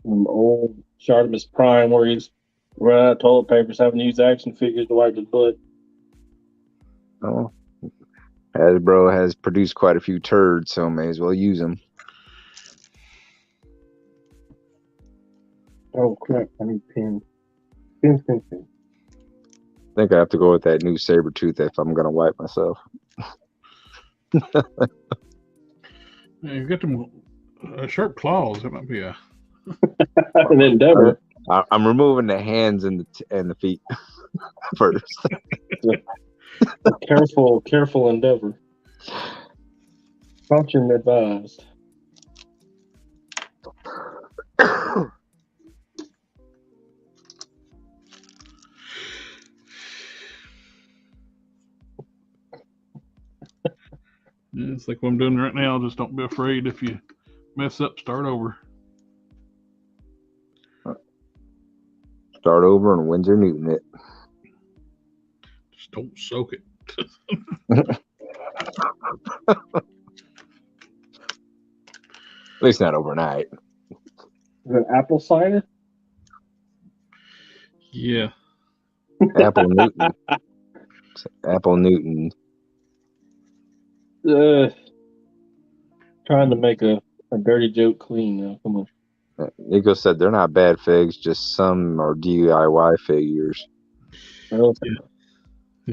Old Shartimus Prime where he's running out of toilet papers, having to use action figures to wipe his butt. Oh, Hasbro has produced quite a few turds, so may as well use them. Oh crap! I need pins. Pins. I think I have to go with that new Sabretooth if I'm gonna wipe myself. Yeah, you got them sharp claws. That might be a. An endeavor. I'm removing the hands and the feet first. Careful endeavor. Caution advised. Yeah, it's like what I'm doing right now. Just don't be afraid if you mess up, start over. Start over and Windsor Newton it. Just don't soak it. At least not overnight. Is it apple cider? Yeah. Apple Newton. Apple Newton. Trying to make a dirty joke clean now. Come on. Nico said they're not bad figs, just some are DIY figures. Well,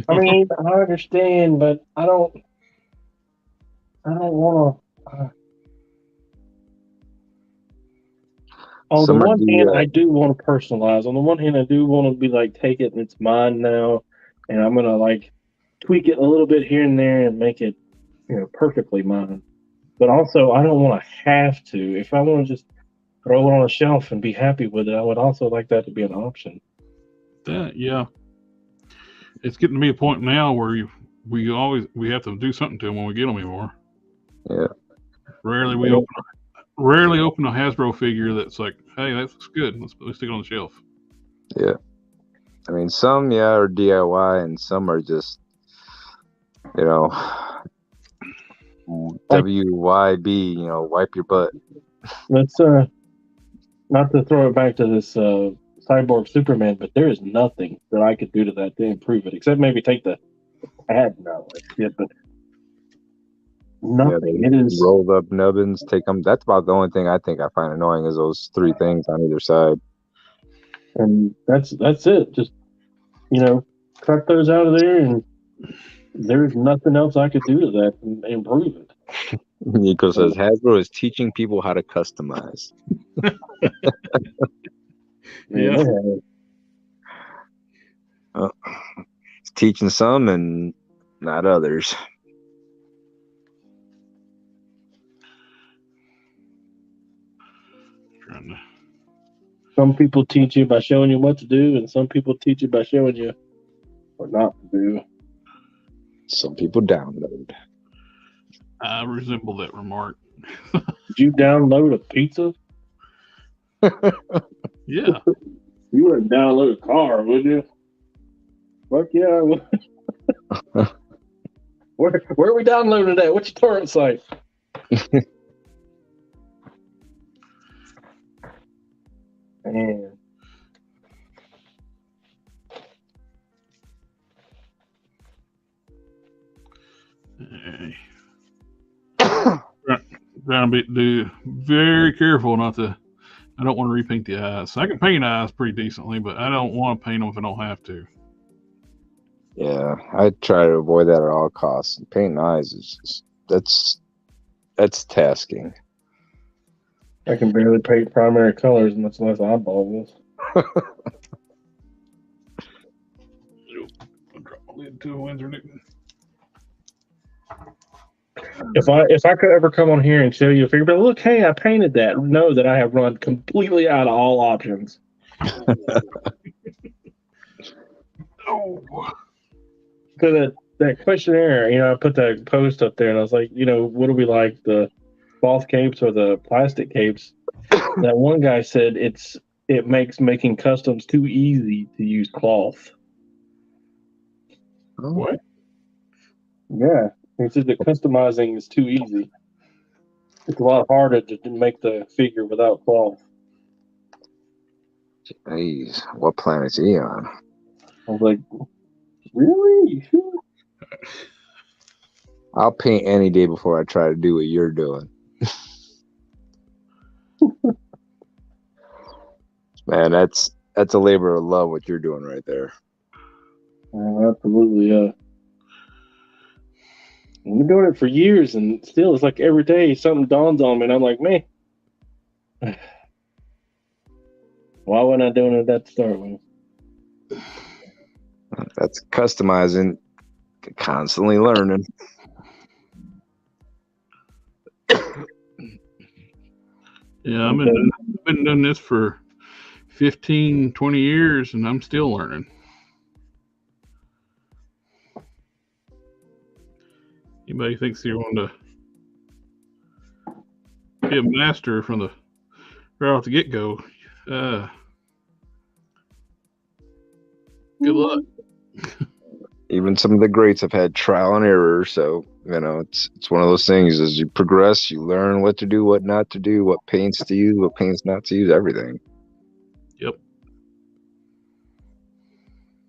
I mean, I understand, but I don't want to. On the one hand, I do want to personalize. On the one hand, I do want to be like, take it and it's mine now, and I'm gonna like tweak it a little bit here and there and make it, perfectly mine. But also, I don't want to have to. If I want to just throw it on a shelf and be happy with it, I would also like that to be an option. Yeah. It's getting to be a point now where we have to do something to them when we get them anymore. Yeah. Rarely open a Hasbro figure that's like, hey, that looks good. Let's stick it on the shelf. Yeah. I mean, some are DIY and some are just, WYB, wipe your butt. Let's not to throw it back to this Cyborg Superman, but there is nothing that I could do to that to improve it, except maybe take the ad knowledge. Yeah, but nothing. It is rolled up nubbins. Take them. That's about the only thing I think I find annoying is those three things on either side. And that's it. Just cut those out of there, and there's nothing else I could do to that and improve it. Nico says Hasbro is teaching people how to customize. Yeah. It's teaching some and not others. Some people teach you by showing you what to do, and some people teach you by showing you what not to do. Some people download. I resemble that remark. Did you download a pizza? Yeah. You wouldn't download a car, would you? Fuck yeah, I would. Where are we downloading that? What's your torrent site? Man. Trying to be very careful not to. I don't want to repaint the eyes. I can paint eyes pretty decently, but I don't want to paint them if I don't have to. Yeah, I try to avoid that at all costs. Painting eyes is just, that's tasking. I can barely paint primary colors, much less eyeballs. I'll drop my lid to a Windsor Newton. If I could ever come on here and show you a figure, but look, hey, I painted that. Know that I have run completely out of all options. Oh. So that questionnaire, I put that post up there, and I was like, what do we like, the cloth capes or the plastic capes? That one guy said it makes making customs too easy to use cloth. What? Yeah. He said that customizing is too easy. It's a lot harder to make the figure without cloth. Jeez, what planet's he on? I was like, really? You sure? I'll paint any day before I try to do what you're doing. Man, that's a labor of love what you're doing right there. Absolutely, yeah. We've been doing it for years, and still, it's like every day something dawns on me, and I'm like, man, why wasn't I doing it at the start with? That's customizing, constantly learning. Yeah, I've been doing this for 15, 20 years, and I'm still learning. Anybody thinks you want to be a master from the right off the get-go, good luck. Even some of the greats have had trial and error, so it's one of those things. As you progress, you learn what to do, what not to do, what paints to use, what paints not to use, everything. Yep.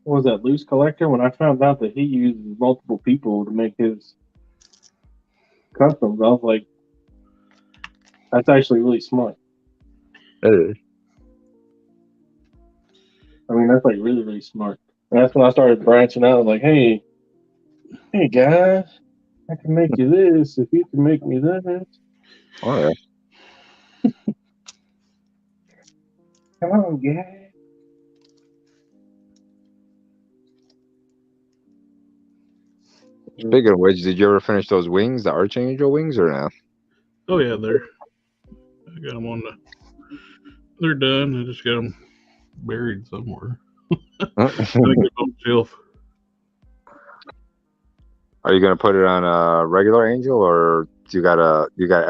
What was that, Loose Collector? When I found out that he uses multiple people to make his customs, I was like, that's actually really smart. It is. I mean, that's like really, really smart. And that's when I started branching out. Like, hey guys, I can make you this if you can make me that. All right. Come on, guys. Speaking of which, did you ever finish those wings, the Archangel wings, or no? Oh yeah, I got them on they're done. I just got them buried somewhere. I think they're on the shelf. Are you gonna put it on a regular Angel, or you got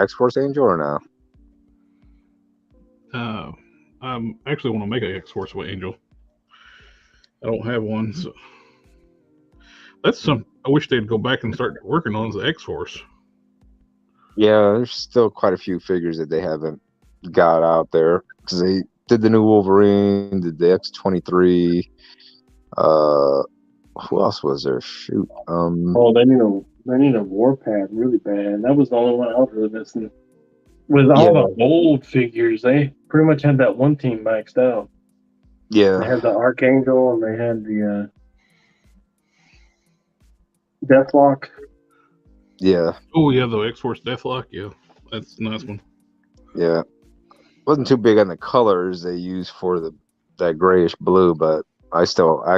X-Force Angel, or no? I actually want to make an X-Force Angel. I don't have one, so that's something I wish they'd go back and start working on, is the X-Force. Yeah, there's still quite a few figures that they haven't got out there, because they did the new Wolverine, did the X-23. Who else was there? Shoot. Oh, they need a Warpath really bad. That was the only one I was really missing. With all the old figures, they pretty much had that one team maxed out. Yeah. They had the Archangel and they had the Deathlock. Yeah. Oh yeah, the X-Force Deathlock. Yeah, that's a nice one. Yeah. Wasn't too big on the colors they used for that grayish blue, but I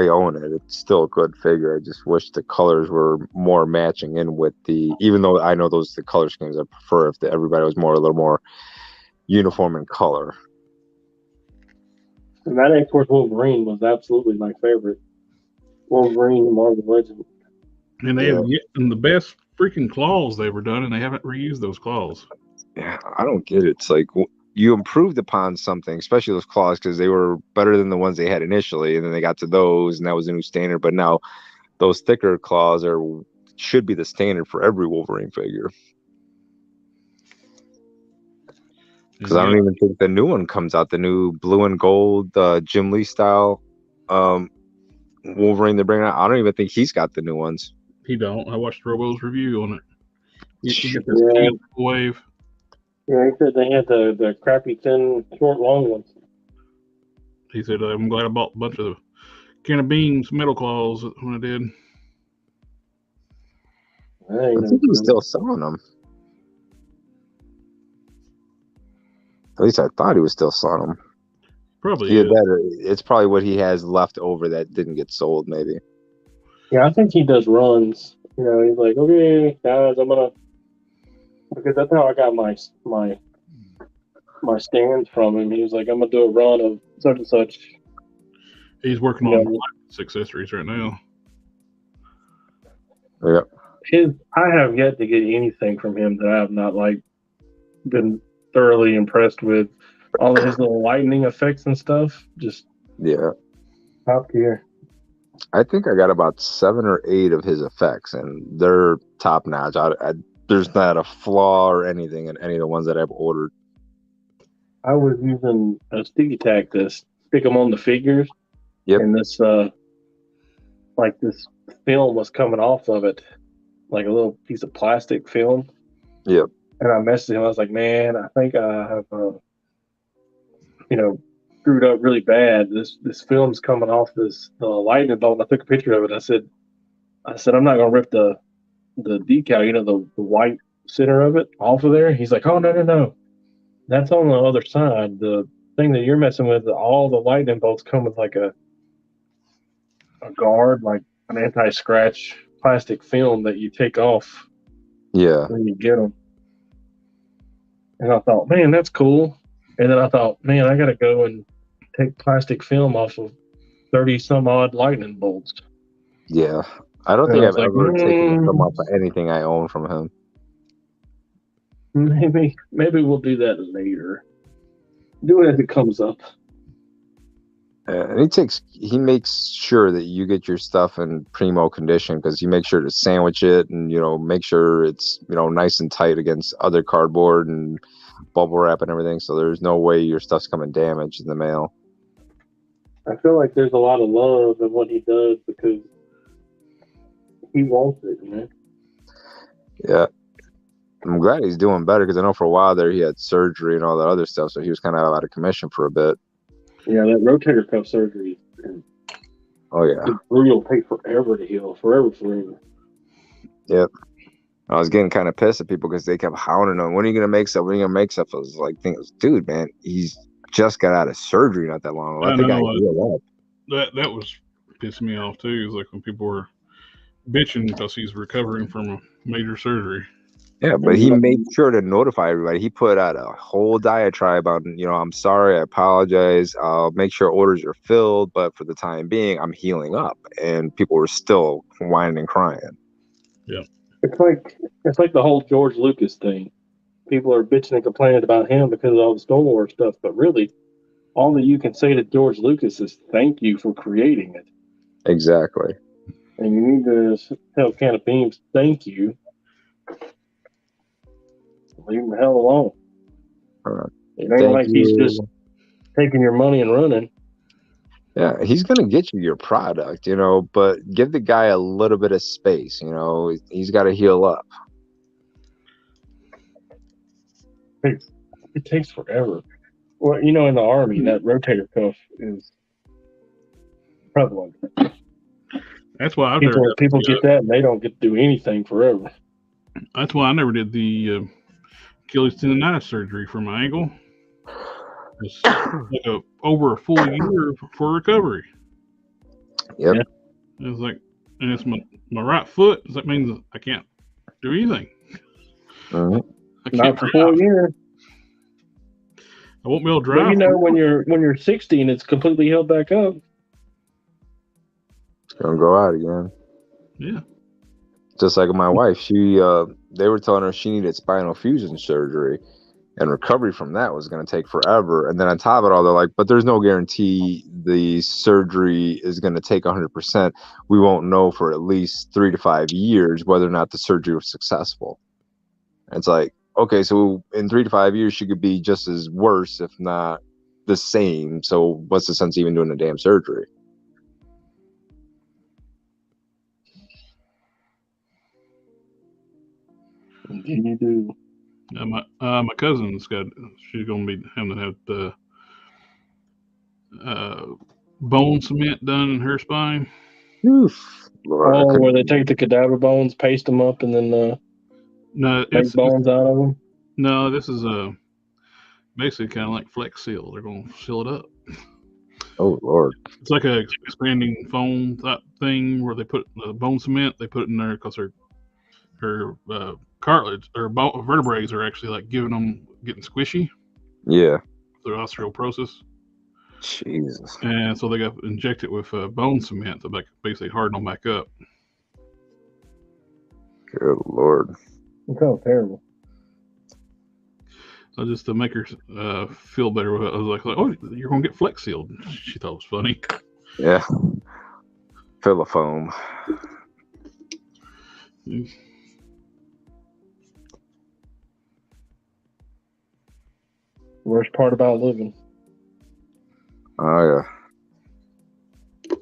own it. It's still a good figure. I just wish the colors were more matching in with even though I know those are the color schemes I prefer if everybody was a little more uniform in color. And that X-Force Wolverine was absolutely my favorite. Wolverine, Marvel Legend. And they have the best freaking claws they ever done, and they haven't reused those claws. Yeah, I don't get it. It's like you improved upon something, especially those claws, because they were better than the ones they had initially, and then they got to those, and that was a new standard. But now those thicker claws should be the standard for every Wolverine figure. Because I don't even think the new one comes out, the new blue and gold Jim Lee style Wolverine they're bringing out. I don't even think he's got the new ones. He don't. I watched Robo's review on it. You get this wave. Yeah, he said they had the crappy, thin, short, long ones. He said, I'm glad I bought a bunch of the can of beans metal claws when I did. I think he's still selling them. At least I thought he was still selling them. Probably. Either that, or it's probably what he has left over that didn't get sold, maybe. Yeah, I think he does runs. You know, he's like, okay, guys, because that's how I got my stands from him. He was like, I'm gonna do a run of such and such. He's working on accessories right now. Yeah. I have yet to get anything from him that I have not been thoroughly impressed with. All of his little lightning effects and stuff, just top tier. I think I got about 7 or 8 of his effects, and they're top notch. There's not a flaw or anything in any of the ones that I've ordered. I was using a sticky tack this stick them on the figures. Yep. And this like this film was coming off of it, like a little piece of plastic film. Yep. And I messaged him. I was like, man, I think I have, screwed up really bad. This film's coming off this lightning bolt. And I took a picture of it. I said, I'm not gonna rip the decal, the white center of it off of there. He's like, oh no, that's on the other side. The thing that you're messing with, all the lightning bolts come with like a guard, like an anti-scratch plastic film that you take off Yeah. when you get them. And I thought, man, that's cool. And then I thought, man, I got to go and take plastic film off of 30 some odd lightning bolts. Yeah. I don't And think I I've was like, ever taken the film off of anything I own from him. maybe we'll do that later. Do it as it comes up. And he makes sure that you get your stuff in primo condition because he makes sure to sandwich it and make sure it's nice and tight against other cardboard and bubble wrap and everything. So there's no way your stuff's coming damaged in the mail. I feel like there's a lot of love in what he does because he wants it, man. Yeah. I'm glad he's doing better because I know for a while there he had surgery and all that other stuff, so he was kind of out of commission for a bit. Yeah, that rotator cuff surgery. Oh yeah, it's brutal. Take forever to heal. Forever. Yep. I was getting kind of pissed at people because they kept hounding him. When are you gonna make stuff? When are you gonna make stuff? I was like, dude, man, he's just got out of surgery not that long ago. Let the guy heal up. That was pissing me off too. Is like when people were bitching because he's recovering from a major surgery. Yeah, but he made sure to notify everybody. He put out a whole diatribe on, I'm sorry, I apologize. I'll make sure orders are filled, but for the time being, I'm healing up. And people were still whining and crying. Yeah. It's like the whole George Lucas thing. People are bitching and complaining about him because of all the Star Wars stuff, but really, all that you can say to George Lucas is thank you for creating it. Exactly. And you need to tell Can of Beans thank you. Leave him the hell alone. It ain't like he's just taking your money and running. Yeah, he's gonna get you your product, but give the guy a little bit of space. He's got to heal up. It takes forever. Well, in the Army, that rotator cuff is prevalent. That's why people get that and they don't get to do anything forever. That's why I never did the Achilles tendonitis surgery for my ankle. It's like over a full year for recovery. Yep. Yeah. It's like, and it's my right foot. That means I can't do anything. Mm-hmm. Not for 4 years. I won't be able to drive. But when you're 60 and it's completely held back up, it's gonna go out again. Yeah. Just like my wife, they were telling her she needed spinal fusion surgery, and recovery from that was going to take forever. And then on top of it all, they're like, but there's no guarantee the surgery is going to take 100%. We won't know for at least 3 to 5 years whether or not the surgery was successful. And it's like, okay, so in 3 to 5 years, she could be just as worse, if not the same. So what's the sense of even doing the damn surgery? you do. My cousin's she's going to be having to have the bone cement done in her spine. Oof, Lord, where they take the cadaver bones, paste them up, and then make bones out of them? No, this is basically kind of like Flex Seal. They're going to seal it up. Oh, Lord. It's like a expanding foam type thing where they put the bone cement. They put it in there because her cartilage or vertebrae are actually like getting squishy. Yeah. Through osteoporosis. Jesus. And so they got injected with bone cement to basically harden them back up. Good Lord. It's kind of terrible. So just to make her feel better, I was like, oh, you're going to get Flex Sealed. She thought it was funny. Yeah. Fill of foam. Worst part about living. Oh yeah.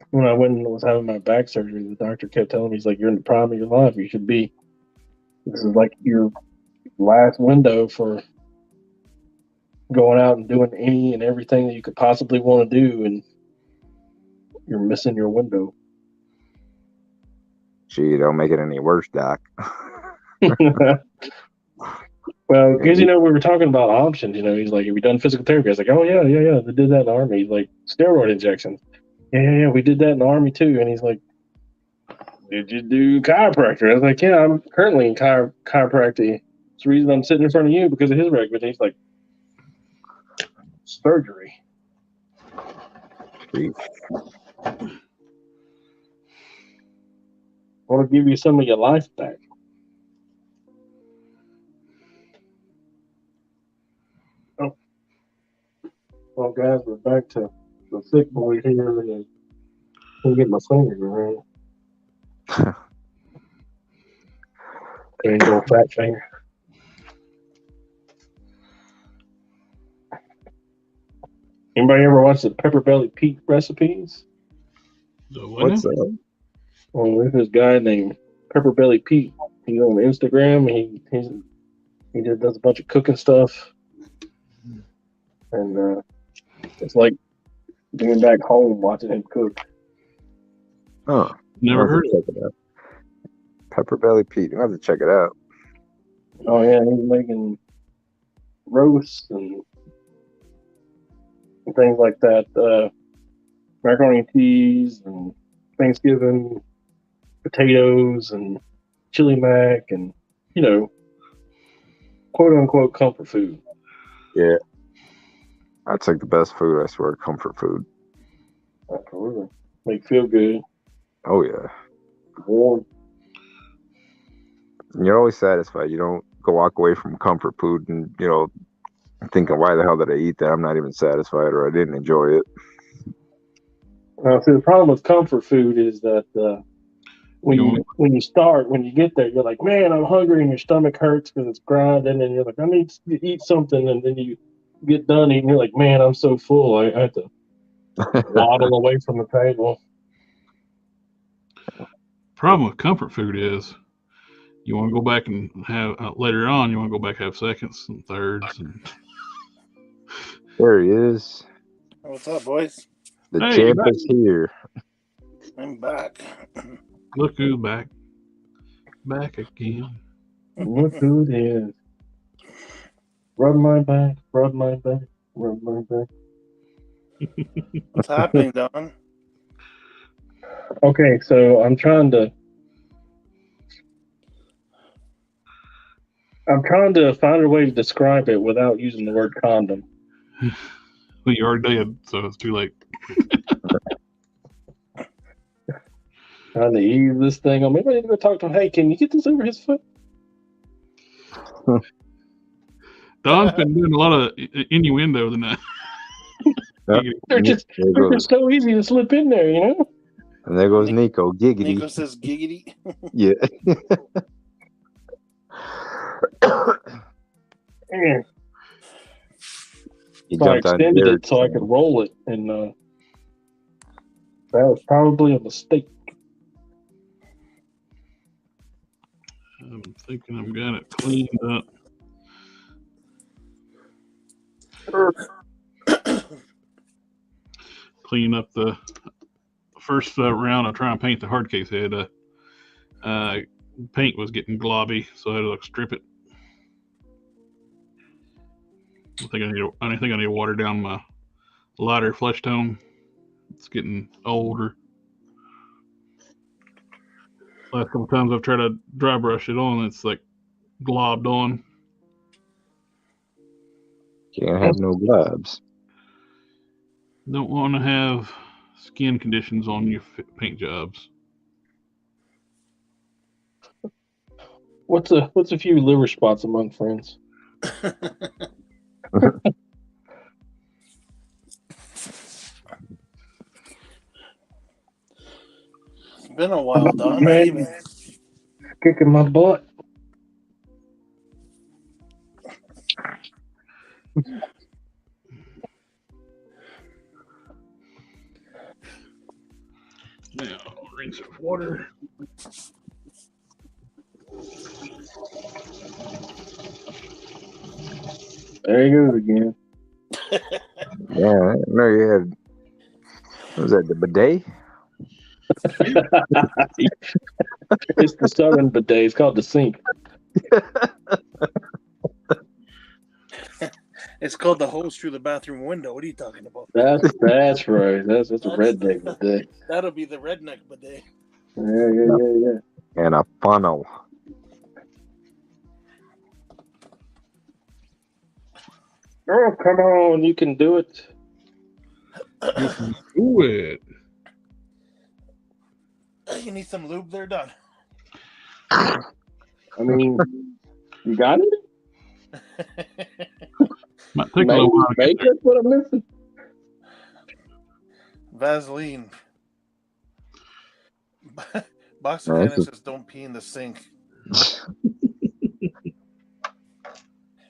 When I went and was having my back surgery, the doctor kept telling me, he's like, "You're in the prime of your life. You should be. This is like your last window for going out and doing any and everything that you could possibly want to do, and you're missing your window." Gee, don't make it any worse, Doc. Well, because we were talking about options. He's like, "Have you done physical therapy?" I was like, "Oh yeah. They did that in the Army." He's like, "Steroid injections." Yeah. We did that in the Army too. And he's like, "Did you do chiropractor?" I was like, "Yeah, I'm currently in chiropractic. It's the reason I'm sitting in front of you because of his recommendation." He's like, "Surgery." Gee. I want to give you some of your life back. Oh, well, guys, we're back to the sick boy here, and can't get my fingers around. Ain't no fat finger. Anybody ever watch the Pepper Belly Pete recipes? What's that? Well, there's this guy named Pepper Belly Pete. He's on Instagram. He just does a bunch of cooking stuff, and it's like being back home watching him cook. Oh, Never heard of it. Pepper Belly Pete. You have to check it out. Oh yeah, he's making roasts and things like that. Macaroni and cheese and Thanksgiving potatoes and chili mac and quote unquote comfort food. Yeah. That's like the best food, I swear. Comfort food. Absolutely. Make you feel good. Oh yeah. Warm. You're always satisfied. You don't go walk away from comfort food and thinking, why the hell did I eat that? I'm not even satisfied, or I didn't enjoy it. See, the problem with comfort food is that when you get there, you're like, man, I'm hungry, and your stomach hurts because it's grinding, and you're like, I need to eat something, and then you get done eating, you're like, man, I'm so full, I have to waddle away from the table. Problem with comfort food is you want to go back and have later on. You want to go back and have seconds and thirds. And there he is. What's up, boys? The champ is here. I'm back. Look who's back. Back again. Look who it is. Rub my back, rub my back, rub my back. What's happening, Don? Okay, so I'm trying to find a way to describe it without using the word condom. Well, you already did, so it's too late. Trying to ease this thing on. Maybe I need to go talk to him. Hey, can you get this over his foot? Don's been doing a lot of innuendo tonight. They're just so easy to slip in there, And there goes Nico. Giggity. Nico says giggity. Yeah. So I extended it so I could roll it, and that was probably a mistake. I'm thinking I've got it cleaned up. Clean up the first round of trying to paint the hard case head. Paint was getting globby, so I had to strip it. I think I need to water down my lighter flesh tone. It's getting older. Last couple times I've tried to dry brush it on, it's like globbed on. Can't have no globs. Don't want to have skin conditions on your paint jobs. What's a few liver spots among friends? It's been a while, Don. Man, kicking my butt. Now, rinse it with water. There he goes again. Yeah, I didn't know you had. What was that, the bidet? It's the southern bidet. It's called the sink. It's called the hose through the bathroom window. What are you talking about? That's right. That's a redneck bidet. That'll be the redneck bidet. Yeah. And a funnel. Oh, come on. You can do it. Do it. You need some lube there, Don. I mean, you got it? Might take a little while to get Make there. it what I'm missing. Vaseline. Box of Nice. Cannon says don't pee in the sink.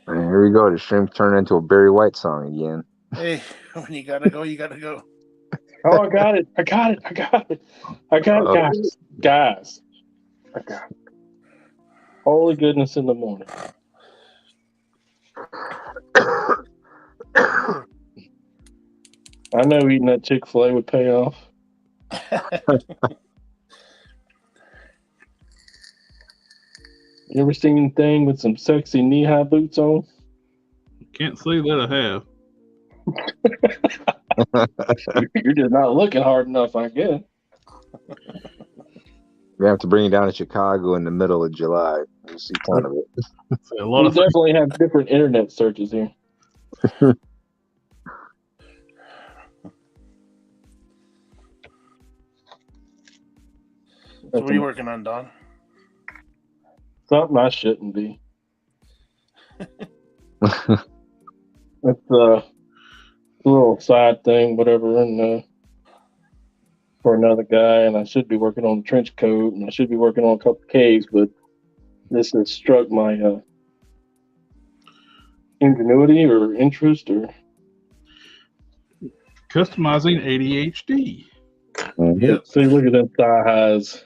And here we go. The shrimp turned into a Barry White song again. Hey, when you gotta go, you gotta go. Oh, I got it, guys. Guys. I got it. Holy goodness in the morning. I know eating that Chick-fil-A would pay off. You ever seen anything with some sexy knee-high boots on? Can't say that I have. You're just not looking hard enough, I guess. We have to bring it down to Chicago in the middle of July. You'll see a ton of it. A lot We of things. definitely have different internet searches here. So what are you working on, Don? Something I shouldn't be. It's a little side thing, whatever, and for another guy, and I should be working on the trench coat, and I should be working on a couple caves, but this has struck my ingenuity or interest or Customizing ADHD. Mhm. Yep. see, look at them thigh highs.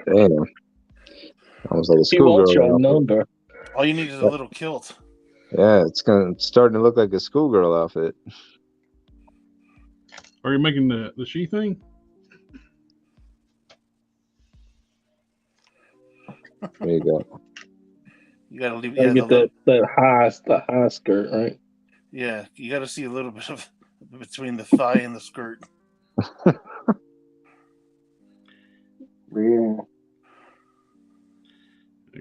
Damn. Almost like a He wants your schoolgirl outfit. number. All you need is a little kilt. Yeah, it's starting to look like a schoolgirl outfit. Are you making the she thing? There you go. You gotta leave. Gotta Yeah, get the high skirt, right? yeah, you gotta see a little bit of between the thigh and the skirt. Yeah. You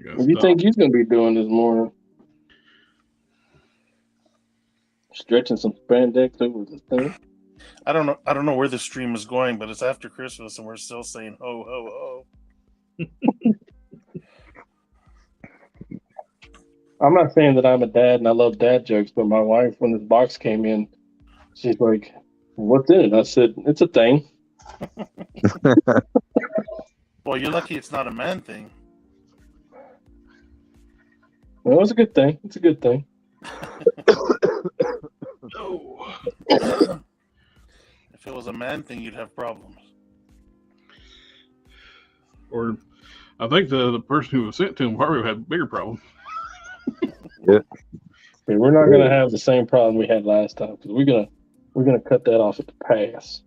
gotta What do you stop. think he's gonna be doing this morning? Stretching some spandex over the thing. I don't know where the stream is going, but it's after Christmas and we're still saying ho ho ho. I'm not saying that I'm a dad and I love dad jokes, but my wife, when this box came in, she's like, "What's in it?" I said, "It's a thing." Well, you're lucky it's not a man thing. Well, it's a good thing. It's a good thing. No. If it was a man thing, you'd have problems. Or I think the person who was sent to him probably had a bigger problem. Yeah, we're not gonna have the same problem we had last time because we're gonna cut that off at the pass.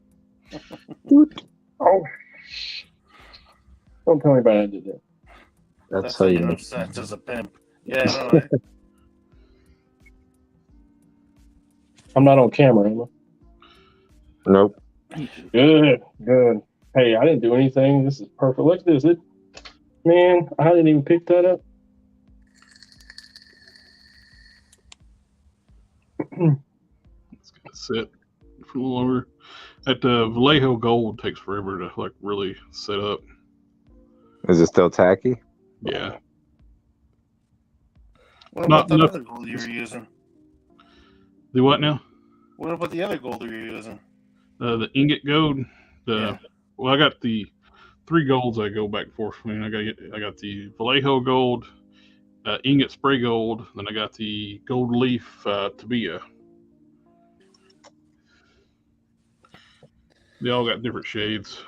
Oh, don't tell anybody I did that. That's how you know. have sex as a pimp. Yeah, no, I'm not on camera, am I? Nope. Good. Hey, I didn't do anything. This is perfect. Look at this. Man, I didn't even pick that up. It's gonna sit for a little longer. That Vallejo gold takes forever to like really set up. Is it still tacky? Yeah. What about Not- that other gold you were using? The what now? What about the other gold you were using? The ingot gold. Yeah. Well, I got the 3 golds I go back and forth. I mean, I got the Vallejo gold, ingot spray gold, then I got the gold leaf Tabia. They all got different shades.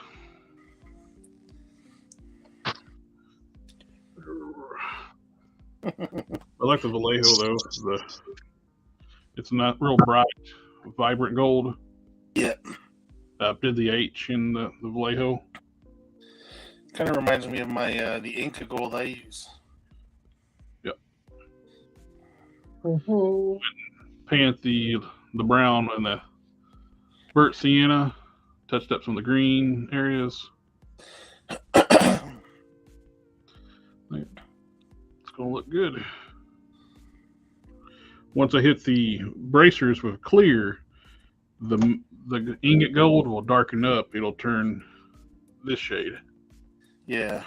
I like the Vallejo though. It's not real bright, vibrant gold. Yeah. Did the H in the Vallejo. Kind of reminds me of my the Inca gold I use. Yep. Paint the brown and the burnt sienna. Touched up some of the green areas. It's gonna look good. Once I hit the bracers with clear, the ingot gold will darken up. It'll turn this shade. Yeah.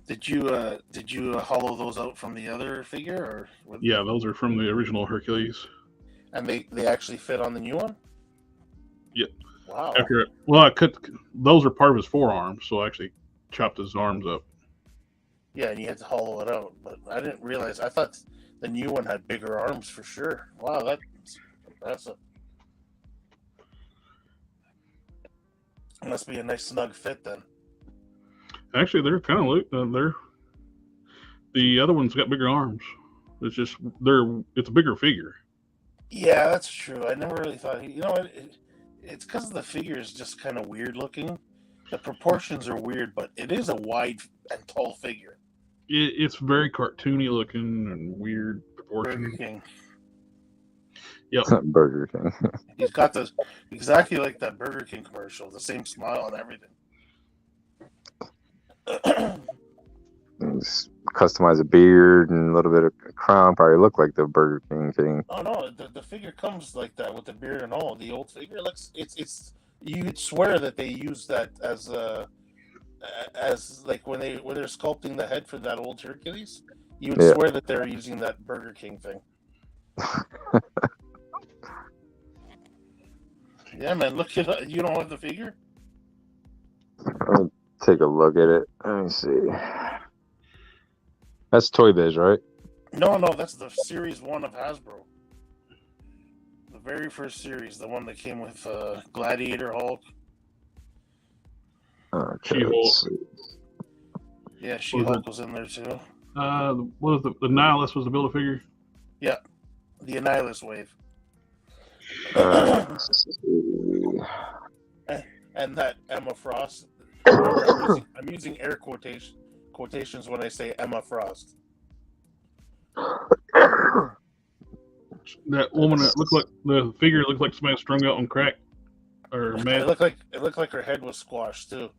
Did you hollow those out from the other figure, or? Yeah, those are from the original Hercules. And they actually fit on the new one? Yep. Wow. I cut those are part of his forearms, so I actually chopped his arms up. Yeah, and you had to hollow it out, but I didn't realize. I thought the new one had bigger arms for sure. Wow, that's a must be a nice snug fit then. Actually, they're kind of the other one's got bigger arms. It's just it's a bigger figure. Yeah, that's true. I never really thought. It's because the figure is just kind of weird looking. The proportions are weird, but it is a wide and tall figure. It's very cartoony looking and weird proportions. Burger King. Yep. Burger King. He's got exactly like that Burger King commercial, the same smile and everything. Customize a beard and a little bit of crown. Probably look like the Burger King. Oh no, the figure comes like that with the beard and all. The old figure looks. It's. You'd swear that they use that as like when they're sculpting the head for that old Hercules. You would swear that they're using that Burger King thing. Yeah, man. Look at it. You don't have the figure? I'll take a look at it. Let me see. That's Toy Biz, right? No, that's the Series 1 of Hasbro. The very first series, the one that came with Gladiator Hulk. Okay, She-Hulk. Yeah, She-Hulk was in there too. What was the Nihilus was the Build-A-Figure? Yeah, the Annihilus wave. And that Emma Frost. I'm using air quotations when I say Emma Frost. That woman that looked like the figure looked like somebody strung out on crack or meth. It looked like her head was squashed too.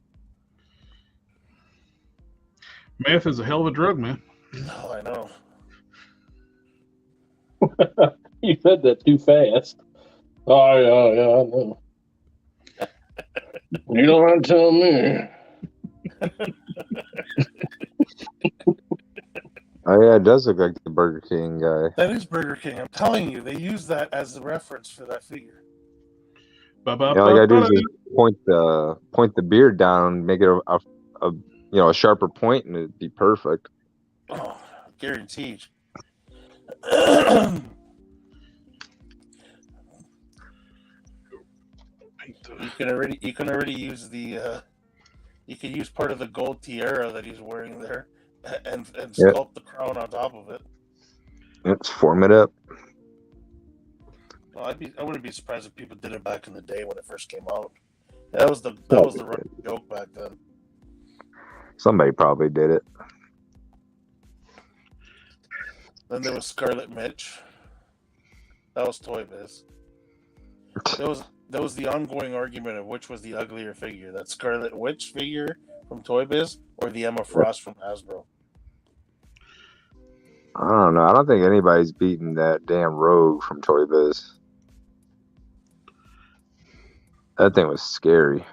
Meth is a hell of a drug, man. Oh, I know. You said that too fast. Oh yeah, I know. You don't want to tell me. Oh yeah, it does look like the Burger King guy. That is Burger King. I'm telling you, they use that as the reference for that figure. All you gotta do is just point the beard down, make it a sharper point, and it'd be perfect. Oh, guaranteed. You can already use you can use part of the gold tiara that he's wearing there and sculpt the crown on top of it. Let's form it up. Well, I wouldn't be surprised if people did it back in the day when it first came out. That was the running joke back then. Somebody probably did it. Then there was Scarlet Mitch. That was Toy Biz. That was the ongoing argument of which was the uglier figure, that Scarlet Witch figure from Toy Biz or the Emma Frost from Hasbro. I don't know. I don't think anybody's beaten that damn Rogue from Toy Biz. That thing was scary.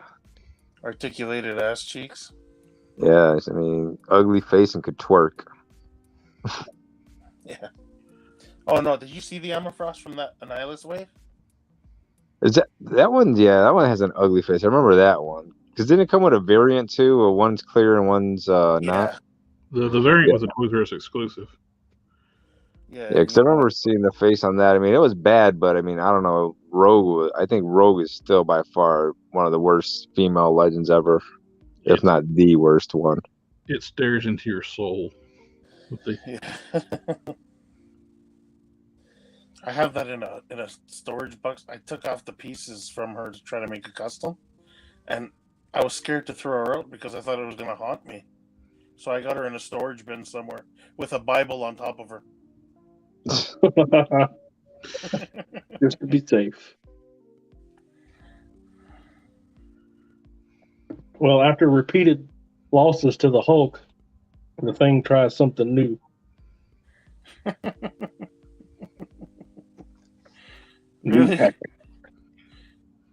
Articulated ass cheeks. Yeah, I mean, ugly face and could twerk. Yeah. Oh no! Did you see the Emma Frost from that Annihilus wave? Is that one? Yeah, that one has an ugly face. I remember that one. Because didn't it come with a variant too? Where one's clear and one's not. The variant was a Toys R Us exclusive. Yeah. Yeah, because I remember seeing the face on that. I mean, it was bad, but I mean, I don't know. I think Rogue is still by far one of the worst female legends ever, if not the worst one. It stares into your soul. With the, I have that in a storage box. I took off the pieces from her to try to make a custom, and I was scared to throw her out because I thought it was going to haunt me. So I got her in a storage bin somewhere with a Bible on top of her. Just to be safe. Well, after repeated losses to the Hulk, the Thing tries something new. Really?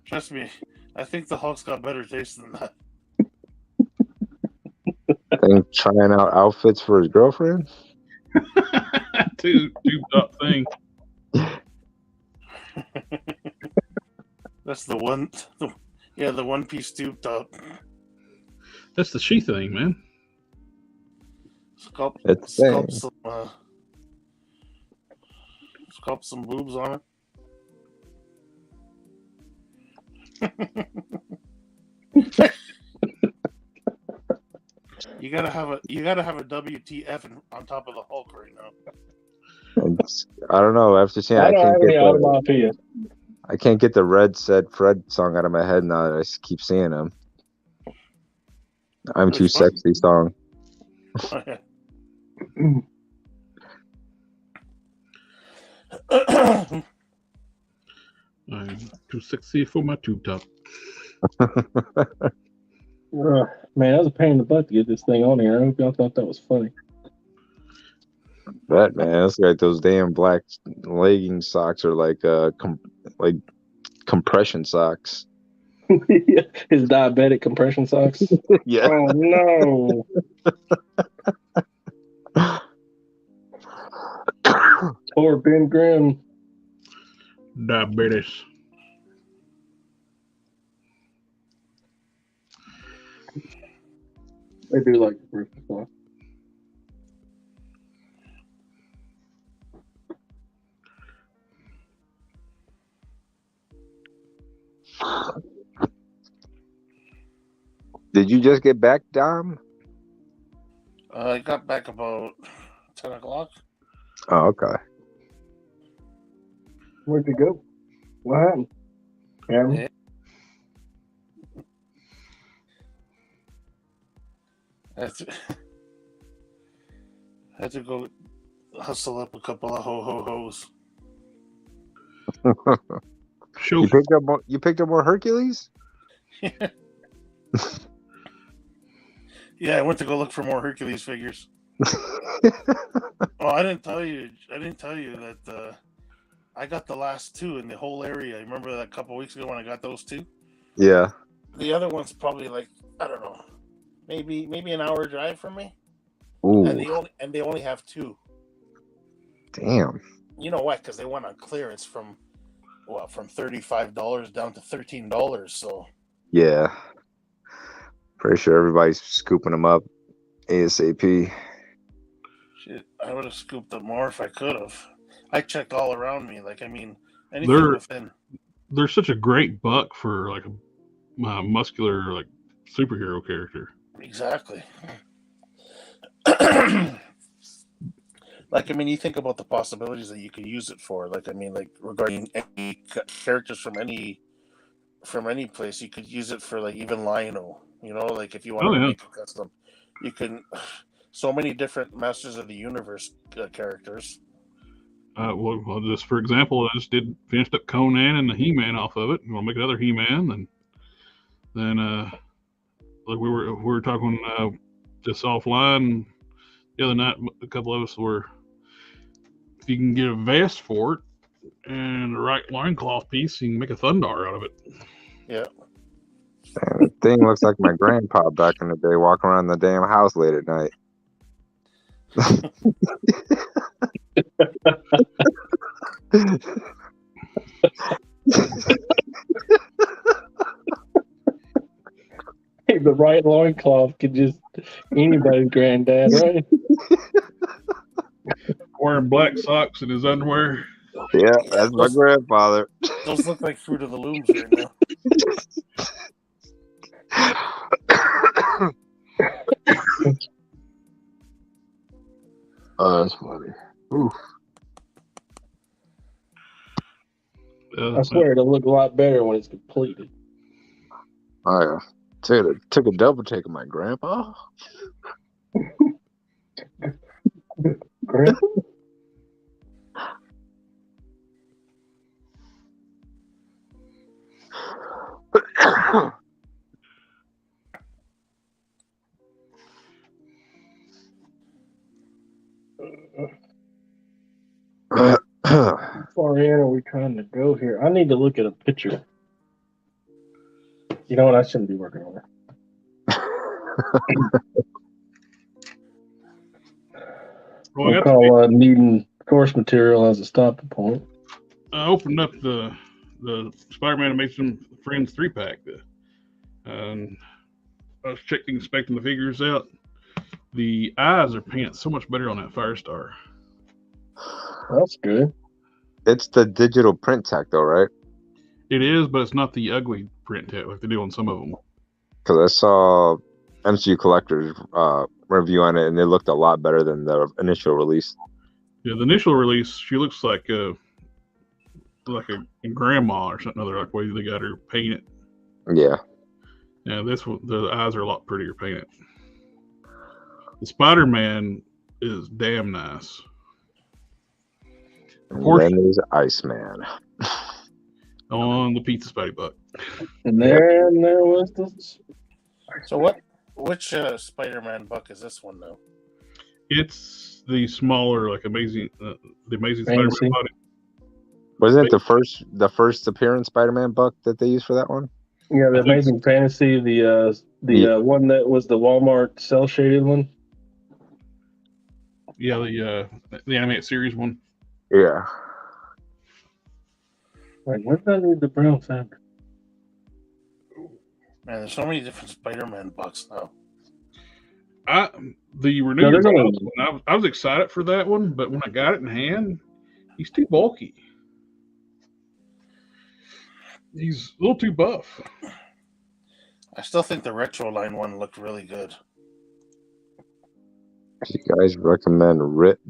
Trust me, I think the Hulk's got better taste than that. Thing trying out outfits for his girlfriend. tube top thing. That's the one piece tube top. That's the she thing, man. Sculpt some boobs on it. You gotta have a WTF on top of the Hulk right now. I don't know. After seeing, I can't get the Red Said Fred song out of my head now that I keep seeing him. I'm Too Sexy song. I'm too sexy for my tube top. Man, that was a pain in the butt to get this thing on here. I hope y'all thought that was funny. But man, it's like those damn black legging socks are like compression socks. His diabetic compression socks. Yeah. Oh no. Poor Ben Grimm. Diabetes. I do like the Christmas one. Did you just get back, Dom? I got back about 10 o'clock. Oh, okay. Where'd you go? What happened? Yeah. I had to go hustle up a couple of ho-ho-hos. You picked up more Hercules? Yeah, I went to go look for more Hercules figures. Oh, I didn't tell you that I got the last two in the whole area. Remember that a couple weeks ago when I got those two? Yeah. The other one's probably like, I don't know, maybe an hour drive from me. Ooh. And they only have two. Damn. You know what? Because they went on clearance from $35 down to $13. So yeah, pretty sure everybody's scooping them up ASAP. Shit, I would have scooped up more if I could have. I checked all around me. Like, I mean, anything within. They're such a great buck for like a muscular like superhero character. Exactly. Like, I mean, you think about the possibilities that you could use it for. Like, I mean, like regarding any characters from any place, you could use it for like even Lionel. You know, like if you want to make a custom, you can. So many different Masters of the Universe characters. Well, just for example, I just finished up Conan and the He-Man off of it. We'll make another He-Man, and then like we were talking just offline the other night. A couple of us were, if you can get a vest for it and the right loincloth piece, you can make a Thundar out of it. Yeah. Man, the thing looks like my grandpa back in the day, walking around the damn house late at night. Hey, the right loincloth could just anybody's granddad, right? Wearing black socks and his underwear. Yeah, that's my grandfather. Those look like Fruit of the Looms right now. Oh, that's funny. Oof. I swear it'll look a lot better when it's completed. I took a double take of my grandpa. Grandpa? How far in are we trying to go here? I need to look at a picture. You know what? I shouldn't be working on it. We'll call needing course material as a stopping point. I opened up the Spider-Man Amazing Friends 3-pack, and I was inspecting the figures out. The eyes are painted so much better on that Firestar. That's good. It's the digital print tech, though, right? It is, but it's not the ugly print tech like they do on some of them. Because I saw MCU Collector's review on it, and it looked a lot better than the initial release. Yeah, the initial release, she looks like a grandma or something other, like the way they got her painted. Yeah. Yeah, the eyes are a lot prettier painted. The Spider-Man is damn nice. And then there's Iceman. On the Pizza Spidey Buck. And there was this. So which Spider-Man buck is this one though? It's the smaller, like the Amazing Spider-Man body. Wasn't it the first appearance Spider-Man buck that they used for that one? Yeah, the Amazing Fantasy, the one that was the Walmart cell shaded one. Yeah, the animated series one. Yeah. Like, when did I need the brown fabric? Man, there's so many different Spider-Man bucks now. The renewed one, I was excited for that one, but when I got it in hand, he's too bulky. He's a little too buff. I still think the retro line one looked really good. Do you guys recommend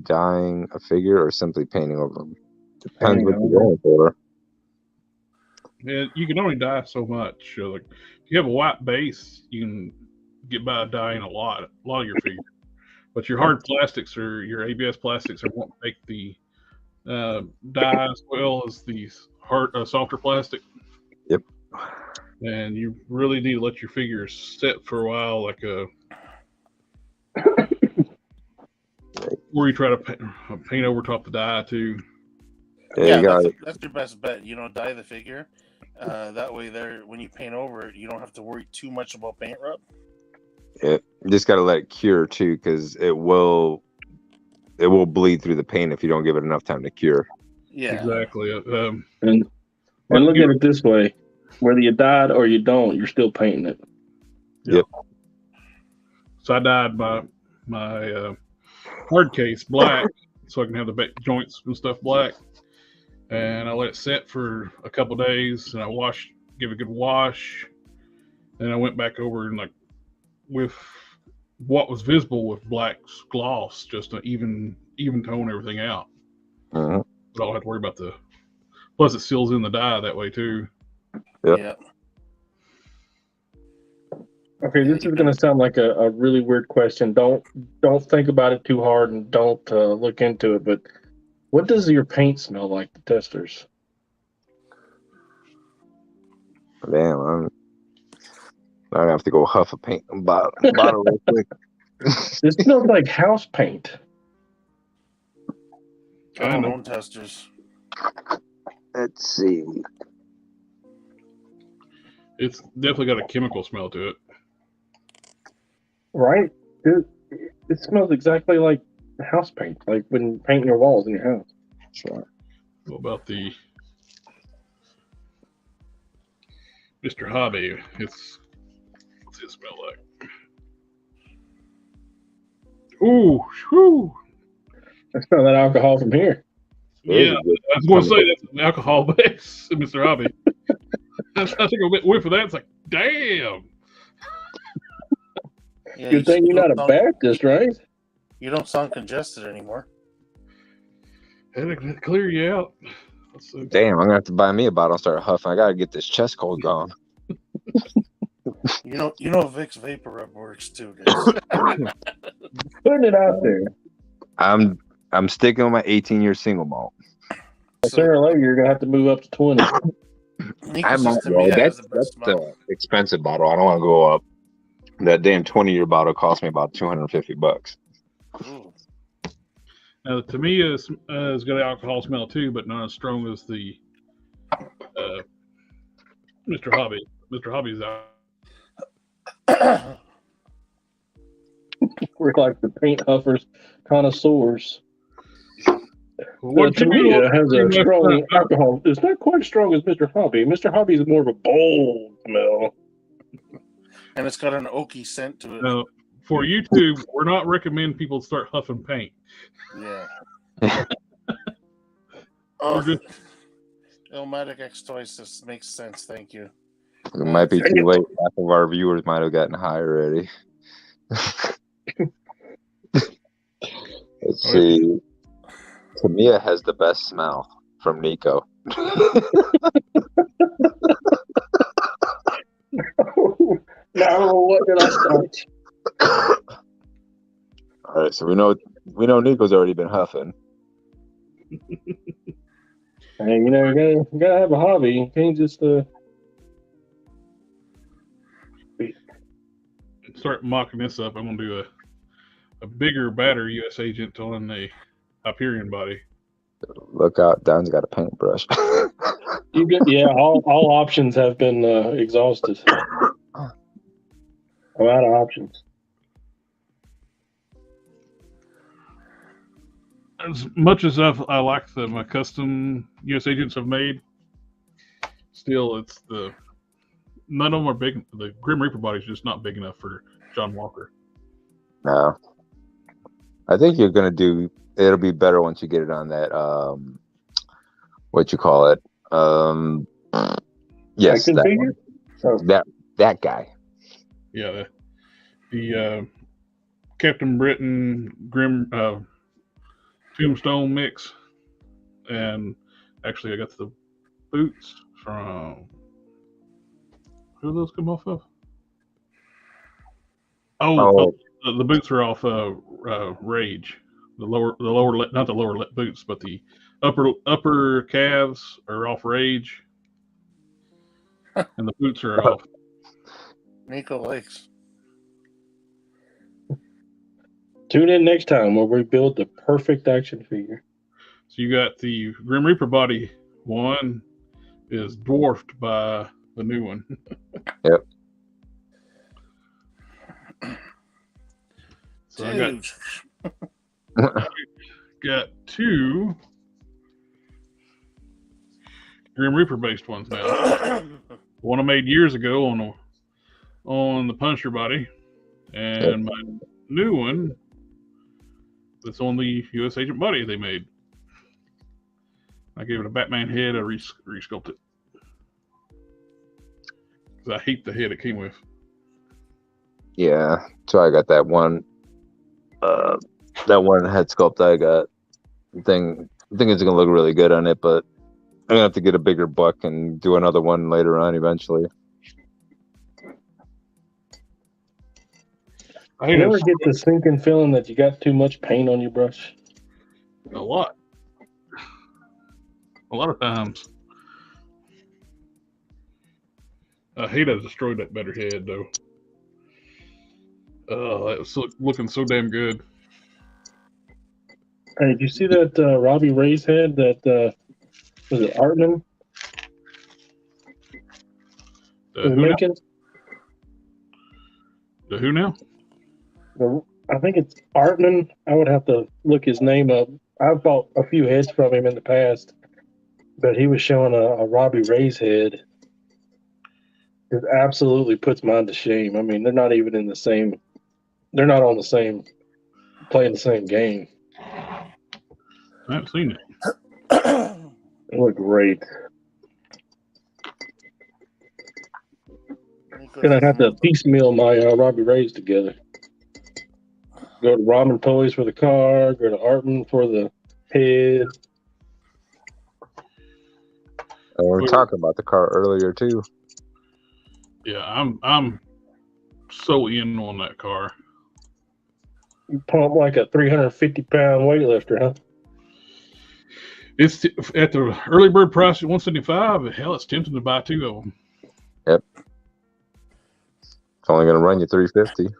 dyeing a figure or simply painting over them? Depends what you're going for. Yeah, you can only dye so much. Like, if you have a white base, you can get by dyeing a lot of your figures. But your hard plastics or your ABS plastics won't take the dye as well as the hard, softer plastic. Yep. And you really need to let your figures sit for a while, like or you try to paint over top the dye too. Yeah, that's your best bet. Dye the figure. That way, when you paint over it, you don't have to worry too much about paint rub. You just got to let it cure too, because it will bleed through the paint if you don't give it enough time to cure. Yeah, exactly. And look at it this way: whether you dyed or you don't, you're still painting it. Yep. So I dyed my hard case black, so I can have the joints and stuff black. And I let it set for a couple days, and I give it a good wash. And I went back over and with what was visible with black gloss, just to even tone everything out. Uh-huh. But I don't have to worry about plus it seals in the dye that way too. Yep. Yeah. Okay, this is going to sound like a really weird question. Don't think about it too hard, and don't look into it. But what does your paint smell like, the testers? Damn, I have to go huff a paint bottle real quick. It smells like house paint. I don't own testers. Let's see. It's definitely got a chemical smell to it. Right? It smells exactly like house paint, like when painting your walls in your house. Sure. What about the Mr. Hobby? What's it smell like? Ooh, whew. I smell that alcohol from here. Yeah, I was going to say that's an alcohol base, Mr. Hobby. I took a whiff of that. It's like, damn. Yeah, Good thing you're not a Baptist, right? You don't sound congested anymore. Had to clear you out. Damn, I'm gonna have to buy me a bottle and start huffing. I gotta get this chest cold going. You know, Vicks Vapor Rub works too, guys. Putting it out there. I'm sticking with my 18-year single malt. Sooner or later, you're gonna have to move up to 20. I'm not. Well, that's the expensive bottle. I don't want to go up. That damn 20-year bottle cost me about $250. To me, it's got alcohol smell too, but not as strong as the Mr. Hobby. Mr. Hobby's out. We're like the paint huffers connoisseurs. What Tamia has a strong alcohol. It's not quite as strong as Mr. Hobby. Mr. Hobby is more of a bold smell. And it's got an oaky scent to it. For YouTube, we're not recommending people start huffing paint. Yeah. Illmatic X Toys, this makes sense. Thank you. It might be too late. Half of our viewers might have gotten high already. Let's see. Tamia has the best smell from Nico. Now what did I start? All right, so we know Nico's already been huffing. Hey, you gotta have a hobby. You can't just start mocking this up. I'm gonna do a bigger, badder U.S. agent on the Hyperion body. Look out, Don's got a paintbrush. All options have been exhausted. I'm out of options. As much as I like my custom U.S. agents have made, still it's none of them are big. The Grim Reaper body is just not big enough for John Walker. No, I think you're gonna do. It'll be better once you get it on that. What you call it? Yes, that guy. Yeah, the Captain Britain Grim Tombstone mix, and actually I got the boots from who do those come off of? The boots are off Rage. The lower not the lower boots, but the upper calves are off Rage, and the boots are off Nico likes. Tune in next time where we build the perfect action figure. So you got the Grim Reaper body. One is dwarfed by the new one. Yep. So I got two Grim Reaper based ones now. One I made years ago on the Punisher body, and my new one that's on the U.S. Agent body they made. I gave it a Batman head. I resculpted it because I hate the head it came with. Yeah, so I got that one. That one head sculpt I got. I think it's gonna look really good on it, but I'm gonna have to get a bigger buck and do another one later on eventually. I never get the sinking feeling that you got too much paint on your brush. A lot of times. I hate I destroyed that better head though. Oh, that was looking so damn good. Hey, did you see that Robbie Ray's head? That was it Artman? The who now? I think it's Artman. I would have to look his name up. I've bought a few heads from him in the past, but he was showing a Robbie Ray's head. It absolutely puts mine to shame. I mean, they're not even in the same. They're not on the same, playing the same game. I haven't seen it. They look great. Gonna have to piecemeal my Robbie Rays together. Go to Ramen Toys for the car. Go to Artman for the head. We were talking about the car earlier too. Yeah, I'm so in on that car. You pump like a 350-pound weightlifter, huh? It's at the early bird price at $175. Hell, it's tempting to buy 2 of them. Yep. It's only going to run you $350.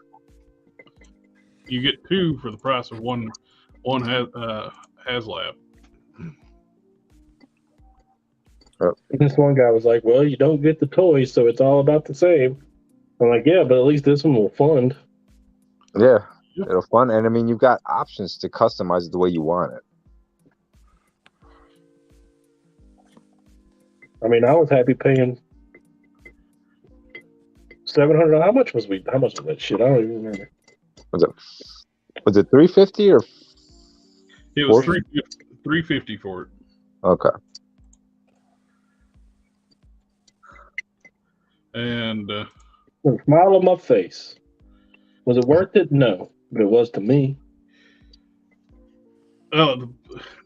You get 2 for the price of one HasLab. This one guy was like, "Well, you don't get the toys, so it's all about the same." I'm like, "Yeah, but at least this one will fund." Yeah, it'll fun, and I mean, you've got options to customize it the way you want it. I mean, I was happy paying $700. How much was that shit? I don't even remember. Was it $350 or? It was $350 for it. Okay. And With a smile on my face. Was it worth it? No, but it was to me.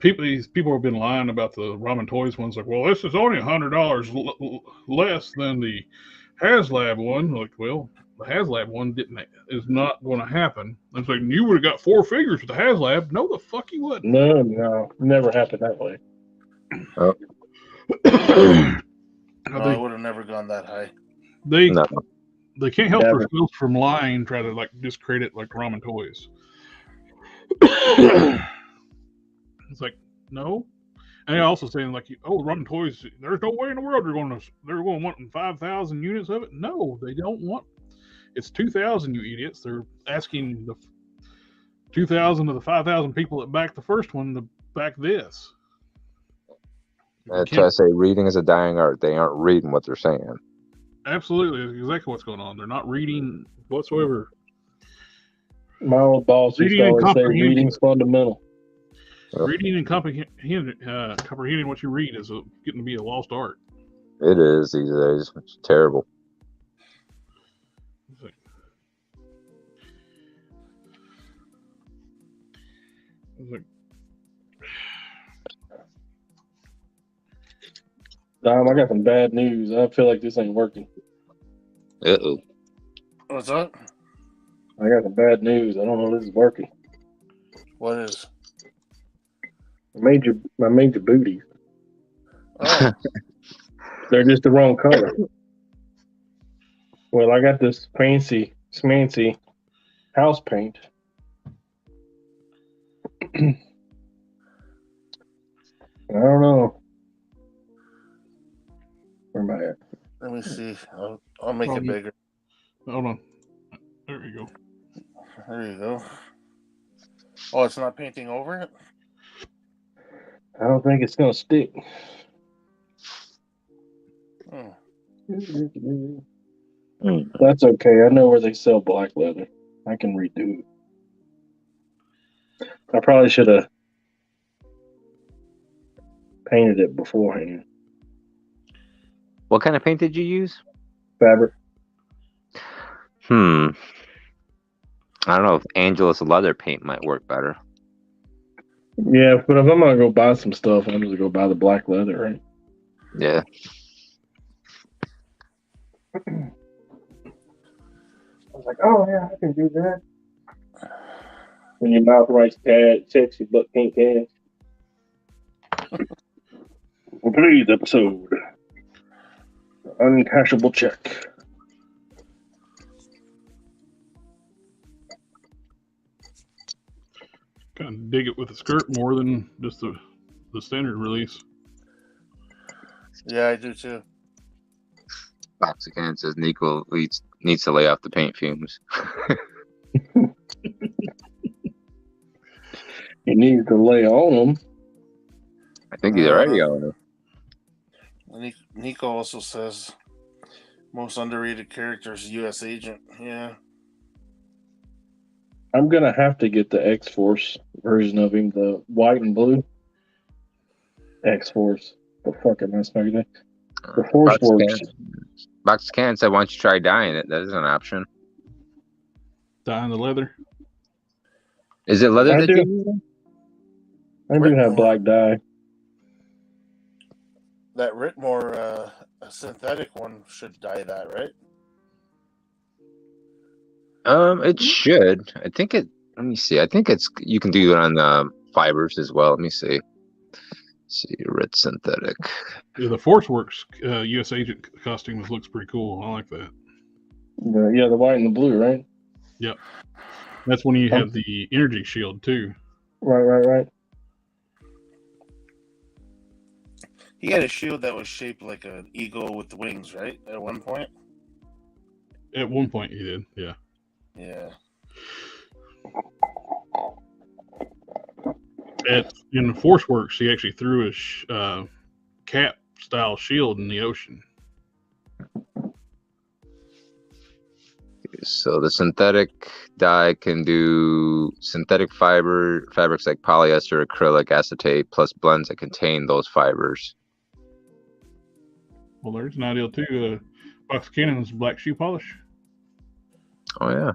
These people have been lying about the Ramen Toys ones. Like, well, this is only $100 less than the HasLab one. Like, well, the HasLab one is not going to happen. I'm saying you would have got 4 figures with the HasLab. No, the fuck you wouldn't. No, never happened that way. Oh. I would have never gone that high. They can't help themselves from lying, try to like discredit like Ramen Toys. It's like, no. And they're also saying like, oh, Ramen Toys, there's no way in the world they're going to want 5,000 units of it. No, they don't want. It's 2,000, you idiots. They're asking the 2,000 of the 5,000 people that backed the first one to back this. Try to say reading is a dying art. They aren't reading what they're saying. Absolutely, that's exactly what's going on. They're not reading whatsoever. My old boss used to always say reading's fundamental. Reading and comprehending what you read is getting to be a lost art. It is these days. It's terrible. Dom, I got some bad news. I feel like this ain't working. Uh-oh. What's up? I got some bad news. I don't know if this is working. What is? I made your booties. Oh. They're just the wrong color. Well, I got this fancy, smancy house paint. I don't know. Where am I at? Let me see. I'll make it bigger. Hold on. There you go. There you go. Oh, it's not painting over it? I don't think it's gonna stick. Oh. That's okay. I know where they sell black leather. I can redo it. I probably should have painted it beforehand. What kind of paint did you use? Fabric. I don't know if Angelus leather paint might work better. Yeah, but if I'm gonna go buy some stuff, I'm just gonna go buy the black leather, right? Yeah. I was like, oh yeah, I can do that. When your mouth writes sexy but can't cash. Well, today's episode, uncashable check. Kind of dig it with the skirt more than just the standard release. Yeah, I do too. Foxican says Nico needs to lay off the paint fumes. He needs to lay on them. I think he's already on them. Nico also says most underrated character is U.S. Agent. Yeah. I'm gonna have to get the X-Force version of him, the white and blue. X-Force. The fucking mess magazine. The Force works. Box Can said, "Why don't you try dyeing it? That is an option." Dyeing the leather. Is it leather I that do. you're using? I do have black dye. That Ritmore synthetic one should dye that, right? It should. I think it. Let me see. I think it's. You can do it on the fibers as well. Let me see. See, red synthetic. Yeah, the Forceworks U.S. Agent costume looks pretty cool. I like that. Yeah, the white and the blue, right? Yep. That's when you have the energy shield too. Right. He had a shield that was shaped like an eagle with wings, right? At one point. At one point, he did. Yeah. Yeah. In the Forceworks, he actually threw a cap style shield in the ocean. So the synthetic dye can do synthetic fabrics like polyester, acrylic, acetate, plus blends that contain those fibers. Well, there's an ideal too. Box Cannon's black shoe polish. Oh yeah.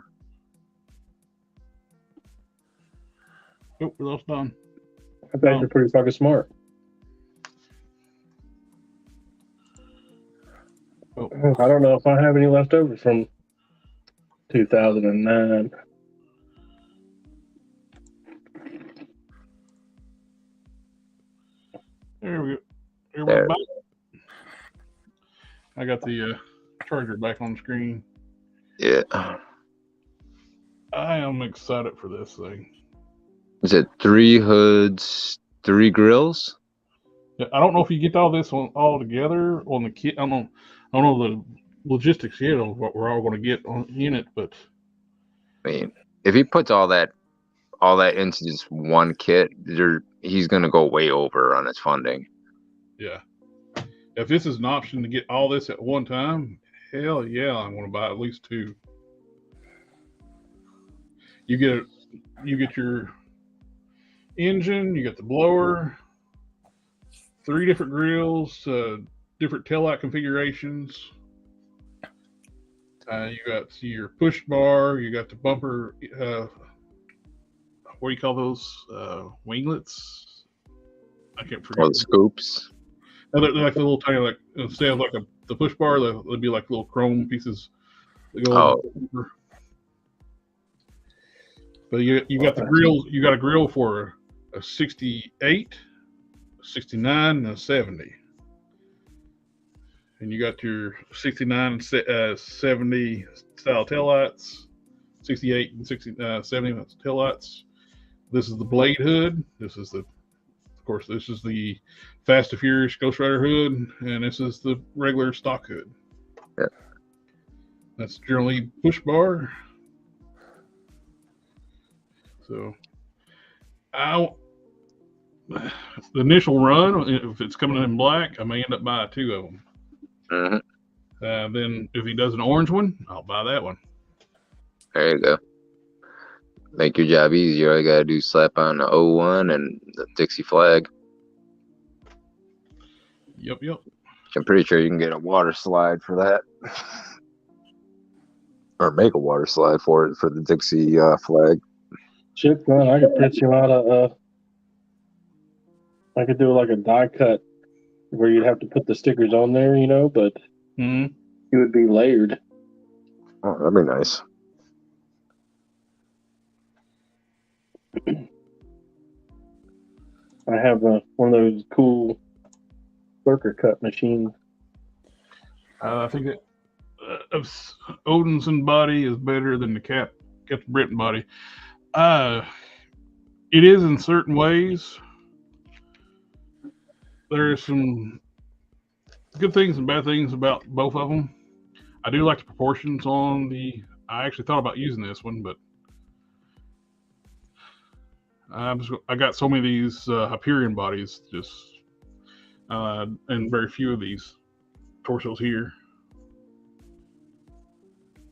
Oh, we're almost done. I bet you're pretty fucking smart. Oh. I don't know if I have any left over from 2009. There we go. Here we're back. I got the charger back on the screen. Yeah. I am excited for this thing. Is it 3 hoods, 3 grills? Yeah, I don't know if you get all this all together on the kit. I don't know the logistics yet of what we're all going to get in it, but I mean, if he puts all that into just one kit, he's going to go way over on his funding. Yeah. If this is an option to get all this at one time, hell yeah, I'm going to buy at least 2. You get your engine, you get the blower, 3 different grills, different taillight configurations. You got your push bar, you got the bumper. What do you call those? Winglets? I can't forget. Oh, the scoops. They're like the little tiny, like instead of like the push bar, they'll be like little chrome pieces that go over. But you got the grill. You got a grill for a 68, a 69, and a 70. And you got your 69 and 70 style taillights, 68 and 70 taillights. This is the blade hood. This is the Fast and Furious Ghost Rider hood, and this is the regular stock hood. Yeah. That's generally push bar. So, the initial run, if it's coming in black, I may end up buying 2 of them. Mm-hmm. Then if he does an orange one, I'll buy that one. There you go. Make your job easier. All you gotta do is slap on the 01 and the Dixie flag. Yep. I'm pretty sure you can get a water slide for that. Or make a water slide for the Dixie flag. Shit, man, I could print you out I could do like a die cut where you'd have to put the stickers on there, but it would be layered. Oh, that'd be nice. I have one of those cool lurker cut machines. I think that Odinson body is better than the Captain Britain body. It is in certain ways. There are some good things and bad things about both of them. I do like the proportions on I actually thought about using this one, but I got so many of these Hyperion bodies, and very few of these torsos here.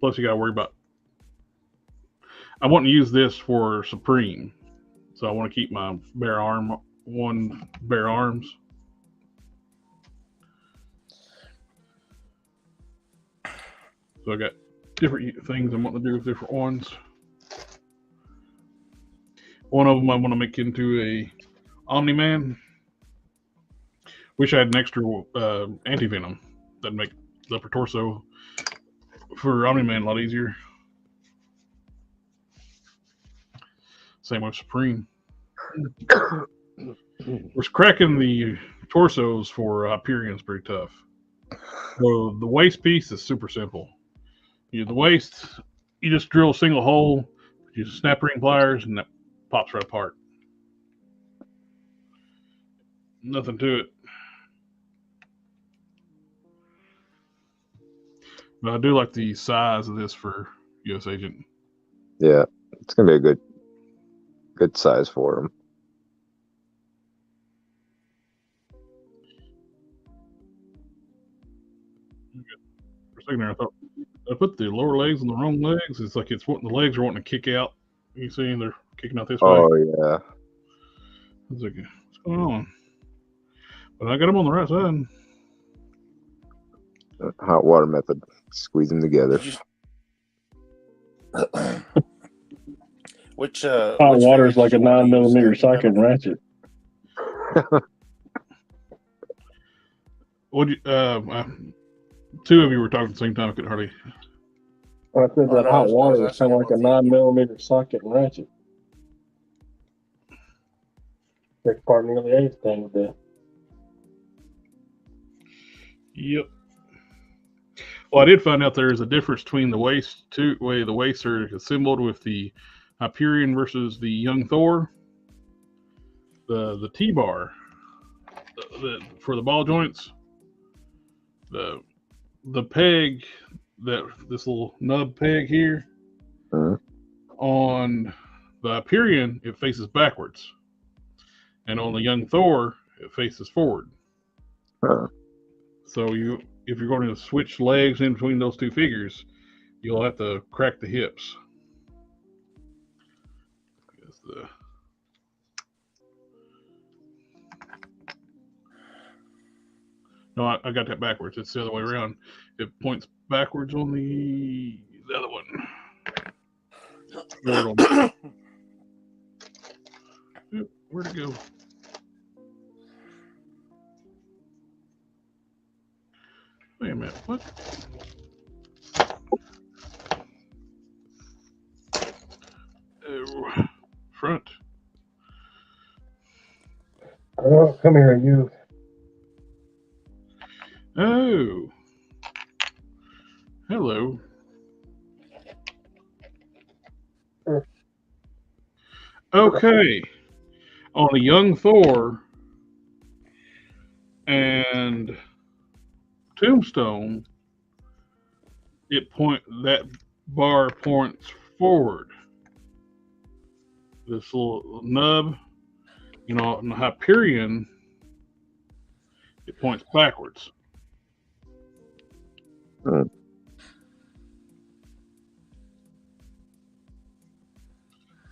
Plus, you got to worry about. I want to use this for Supreme, so I want to keep my bare arms. So I got different things I'm wanting to do with different ones. One of them I want to make into a Omni-Man. Wish I had an extra anti-venom that'd make the upper torso for Omni-Man a lot easier. Same with Supreme. We're cracking the torsos for Hyperion's pretty tough. So the waist piece is super simple. The waist, you just drill a single hole, use snap ring pliers, and that pops right apart. Nothing to it. But I do like the size of this for US Agent. Yeah, it's gonna be a good size for him. For a second there, I thought I put the lower legs on the wrong legs. It's like the legs are wanting to kick out. You see, they're kicking out this way. Oh yeah. I was like, what's going on? But I got them on the right side. Hot water method. Squeeze them together. Which hot water is like a 9mm socket ratchet. What? Two of you were talking at the same time. I could hardly. I said that hot water is kind of like a 9mm socket and ratchet. Takes part nearly anything with that. Yep. Well, I did find out there is a difference between the way the waists are assembled with the Hyperion versus the young Thor. The T-bar for the ball joints, the peg, this little nub peg here, on the Hyperion it faces backwards, and on the young Thor it faces forward. So if you're going to switch legs in between those two figures, you'll have to crack the hips. No, I got that backwards. It's the other way around. It points backwards on the other one. Where'd it go? Wait a minute. What? Oh, front. Oh, come here, you. Oh. Hello. Okay. On a young Thor and Tombstone, that bar points forward. This little nub, on the Hyperion, it points backwards.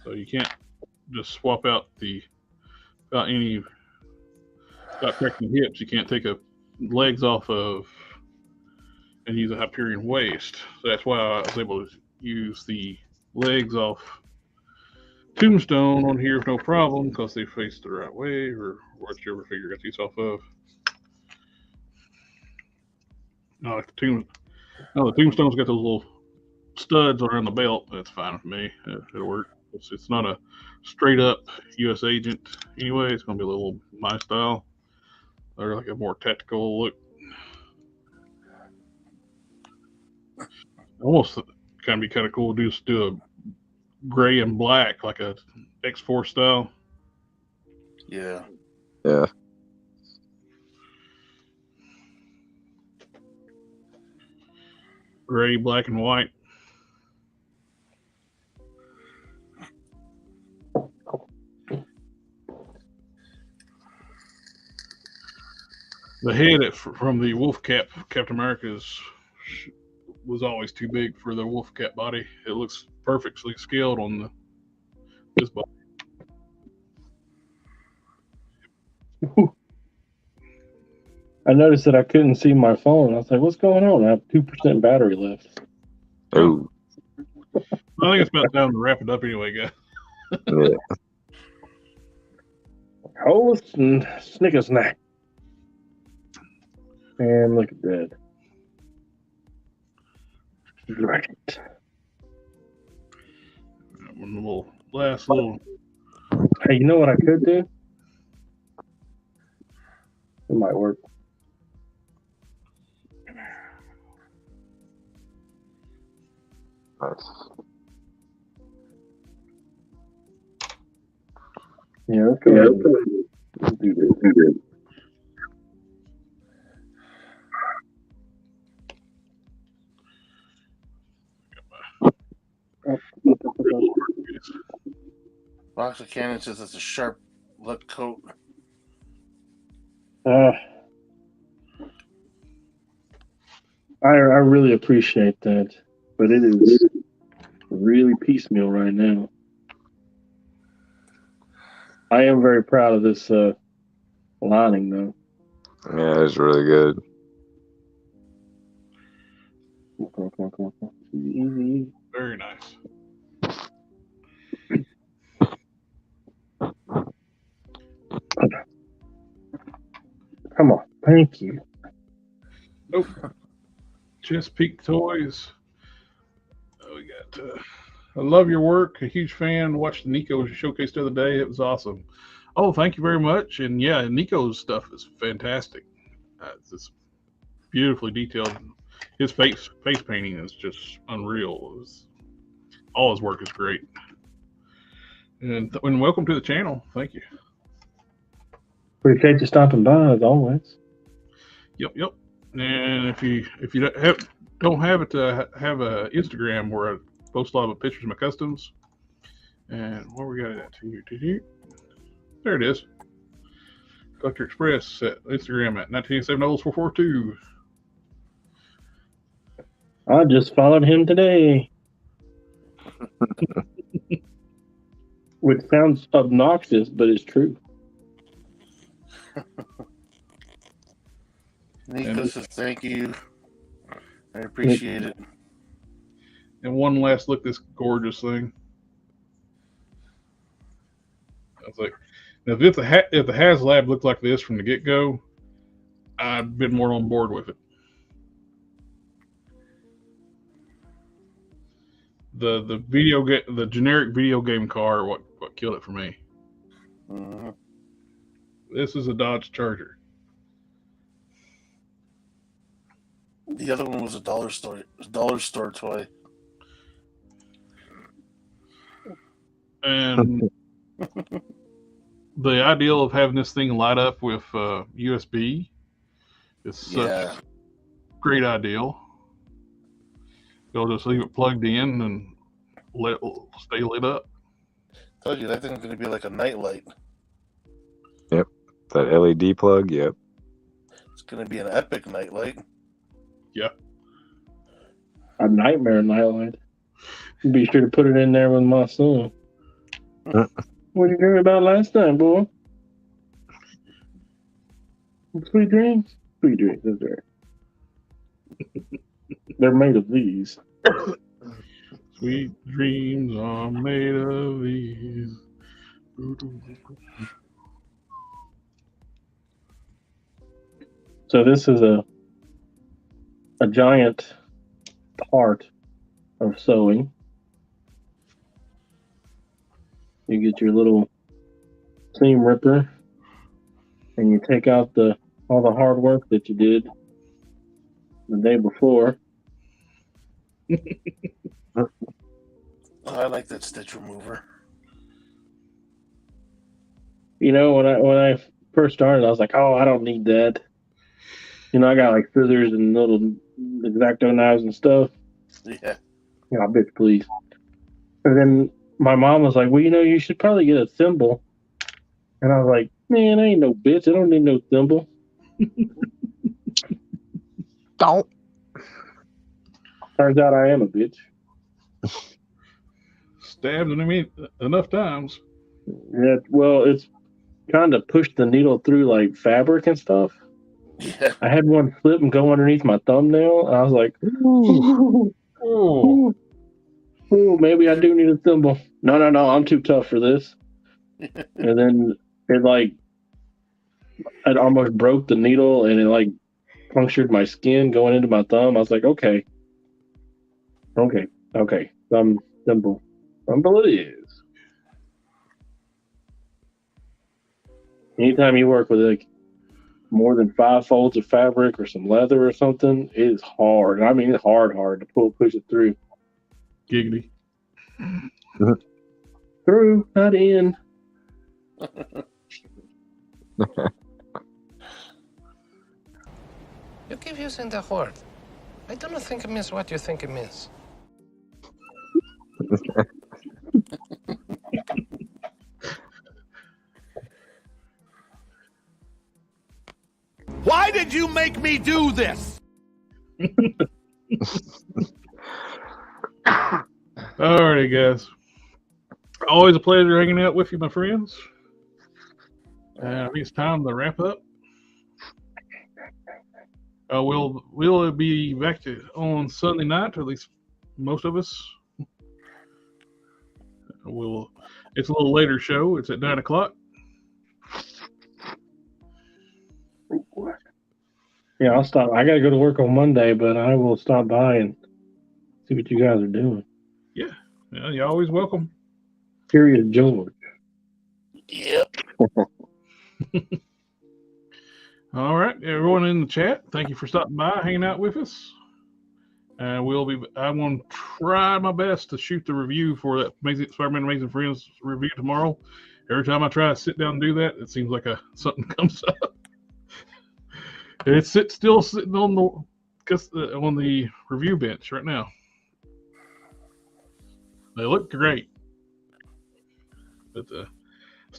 So you can't just swap out without cracking the hips. You can't take legs off of and use a Hyperion waist. So that's why I was able to use the legs off Tombstone on here with no problem, because they face the right way, or whichever figure got these off of. No, the Tombstone's got those little studs around the belt. That's fine with me. It'll work. It's not a straight up US Agent anyway. It's going to be a little my style, or like a more tactical look. Almost kind of be kind of cool to just do a gray and black, like a X4 style. Yeah. Yeah. Gray, black, and white. The head from the Wolf Cap, Captain America's, was always too big for the Wolf Cap body. It looks perfectly scaled on this body. I noticed that I couldn't see my phone. I was like, what's going on? I have 2% battery left. Oh, I think it's about time to wrap it up anyway, guys. yeah. Whole Snickers snack. And look at that. Right. One little last little. Hey, you know what I could do? It might work. Nice. Yeah, let's go ahead and do this. Box of Cannon says it's a sharp lip coat. I really appreciate that, but it is really piecemeal right now. I am very proud of this lining, though. Yeah, it's really good. Come on. Easy. Very nice. Come on. Thank you. Nope. Chesapeake Toys. Oh, we got. I love your work. A huge fan. Watched the Nico showcase the other day. It was awesome. Oh, thank you very much. And yeah, Nico's stuff is fantastic. It's just beautifully detailed. His face painting is just unreal. All his work is great. And welcome to the channel. Thank you. Appreciate you stopping by as always. Yep. And if you don't have it, have a Instagram where I post a lot of pictures of my customs. And where we got it at? There it is. Collector Express at Instagram at 19700442. I just followed him today. Which sounds obnoxious, but it's true. Nico says thank you. I appreciate it. And one last look at this gorgeous thing. I was like, now if the HasLab looked like this from the get-go, I'd been more on board with it. The generic video game car, what killed it for me. Mm-hmm. This is a Dodge Charger. The other one was a dollar store toy. And the ideal of having this thing light up with USB is such a great ideal. You'll just leave it plugged in and let it stay lit up. Told you that thing's going to be like a nightlight. Yep. That LED plug, yep. It's going to be an epic nightlight. Yeah. A nightmare nightlight. Be sure to put it in there with my son. What did you dream about last time, boy? Sweet dreams? Sweet dreams, that's right. They're made of these. Sweet dreams are made of these. So this is a giant part of sewing. You get your little seam ripper and you take out all the hard work that you did the day before. I like that stitch remover. You know, when I first started, I was like, oh, I don't need that. You know, I got like scissors and little X-Acto knives and stuff. Yeah. You know, bitch, please. And then my mom was like, well, you know, you should probably get a thimble. And I was like, man, I ain't no bitch. I don't need no thimble. Don't. Turns out I am a bitch. Stabbed me enough times. Yeah, well, it's kind of pushed the needle through like fabric and stuff. Yeah. I had one flip and go underneath my thumbnail. And I was like, ooh. oh, maybe I do need a thimble. No, I'm too tough for this. And then it almost broke the needle, and it punctured my skin going into my thumb. I was like, okay. Thimble it is. Anytime you work with more than 5 folds of fabric or some leather or something, it is hard. I mean, it's hard to push it through. Giggity. Through, not in. You keep using that word. I do not think it means what you think it means. Why did you make me do this? Alrighty, guys. Always a pleasure hanging out with you, my friends. I think it's time to wrap up. We'll be back on Sunday night, or at least most of us. It's a little later show. It's at 9 o'clock. Yeah, I'll stop. I got to go to work on Monday, but I will stop by and see what you guys are doing. Yeah, you're always welcome. Curious George. Yep. All right, everyone in the chat, thank you for stopping by, hanging out with us. I'm going to try my best to shoot the review for that Spider-Man Amazing Friends review tomorrow. Every time I try to sit down and do that, it seems like something comes up. It's still sitting on the review bench right now. They look great, but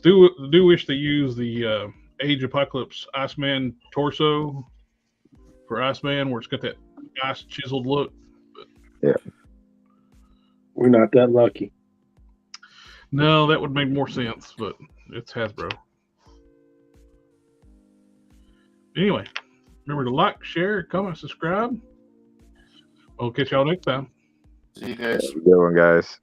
do wish they use the Age Apocalypse Iceman torso for Iceman, where it's got that nice chiseled look. But yeah, we're not that lucky. No, that would make more sense, but it's Hasbro. Anyway, remember to like, share, comment, subscribe. We'll catch y'all next time. See you guys. Have a good one, guys.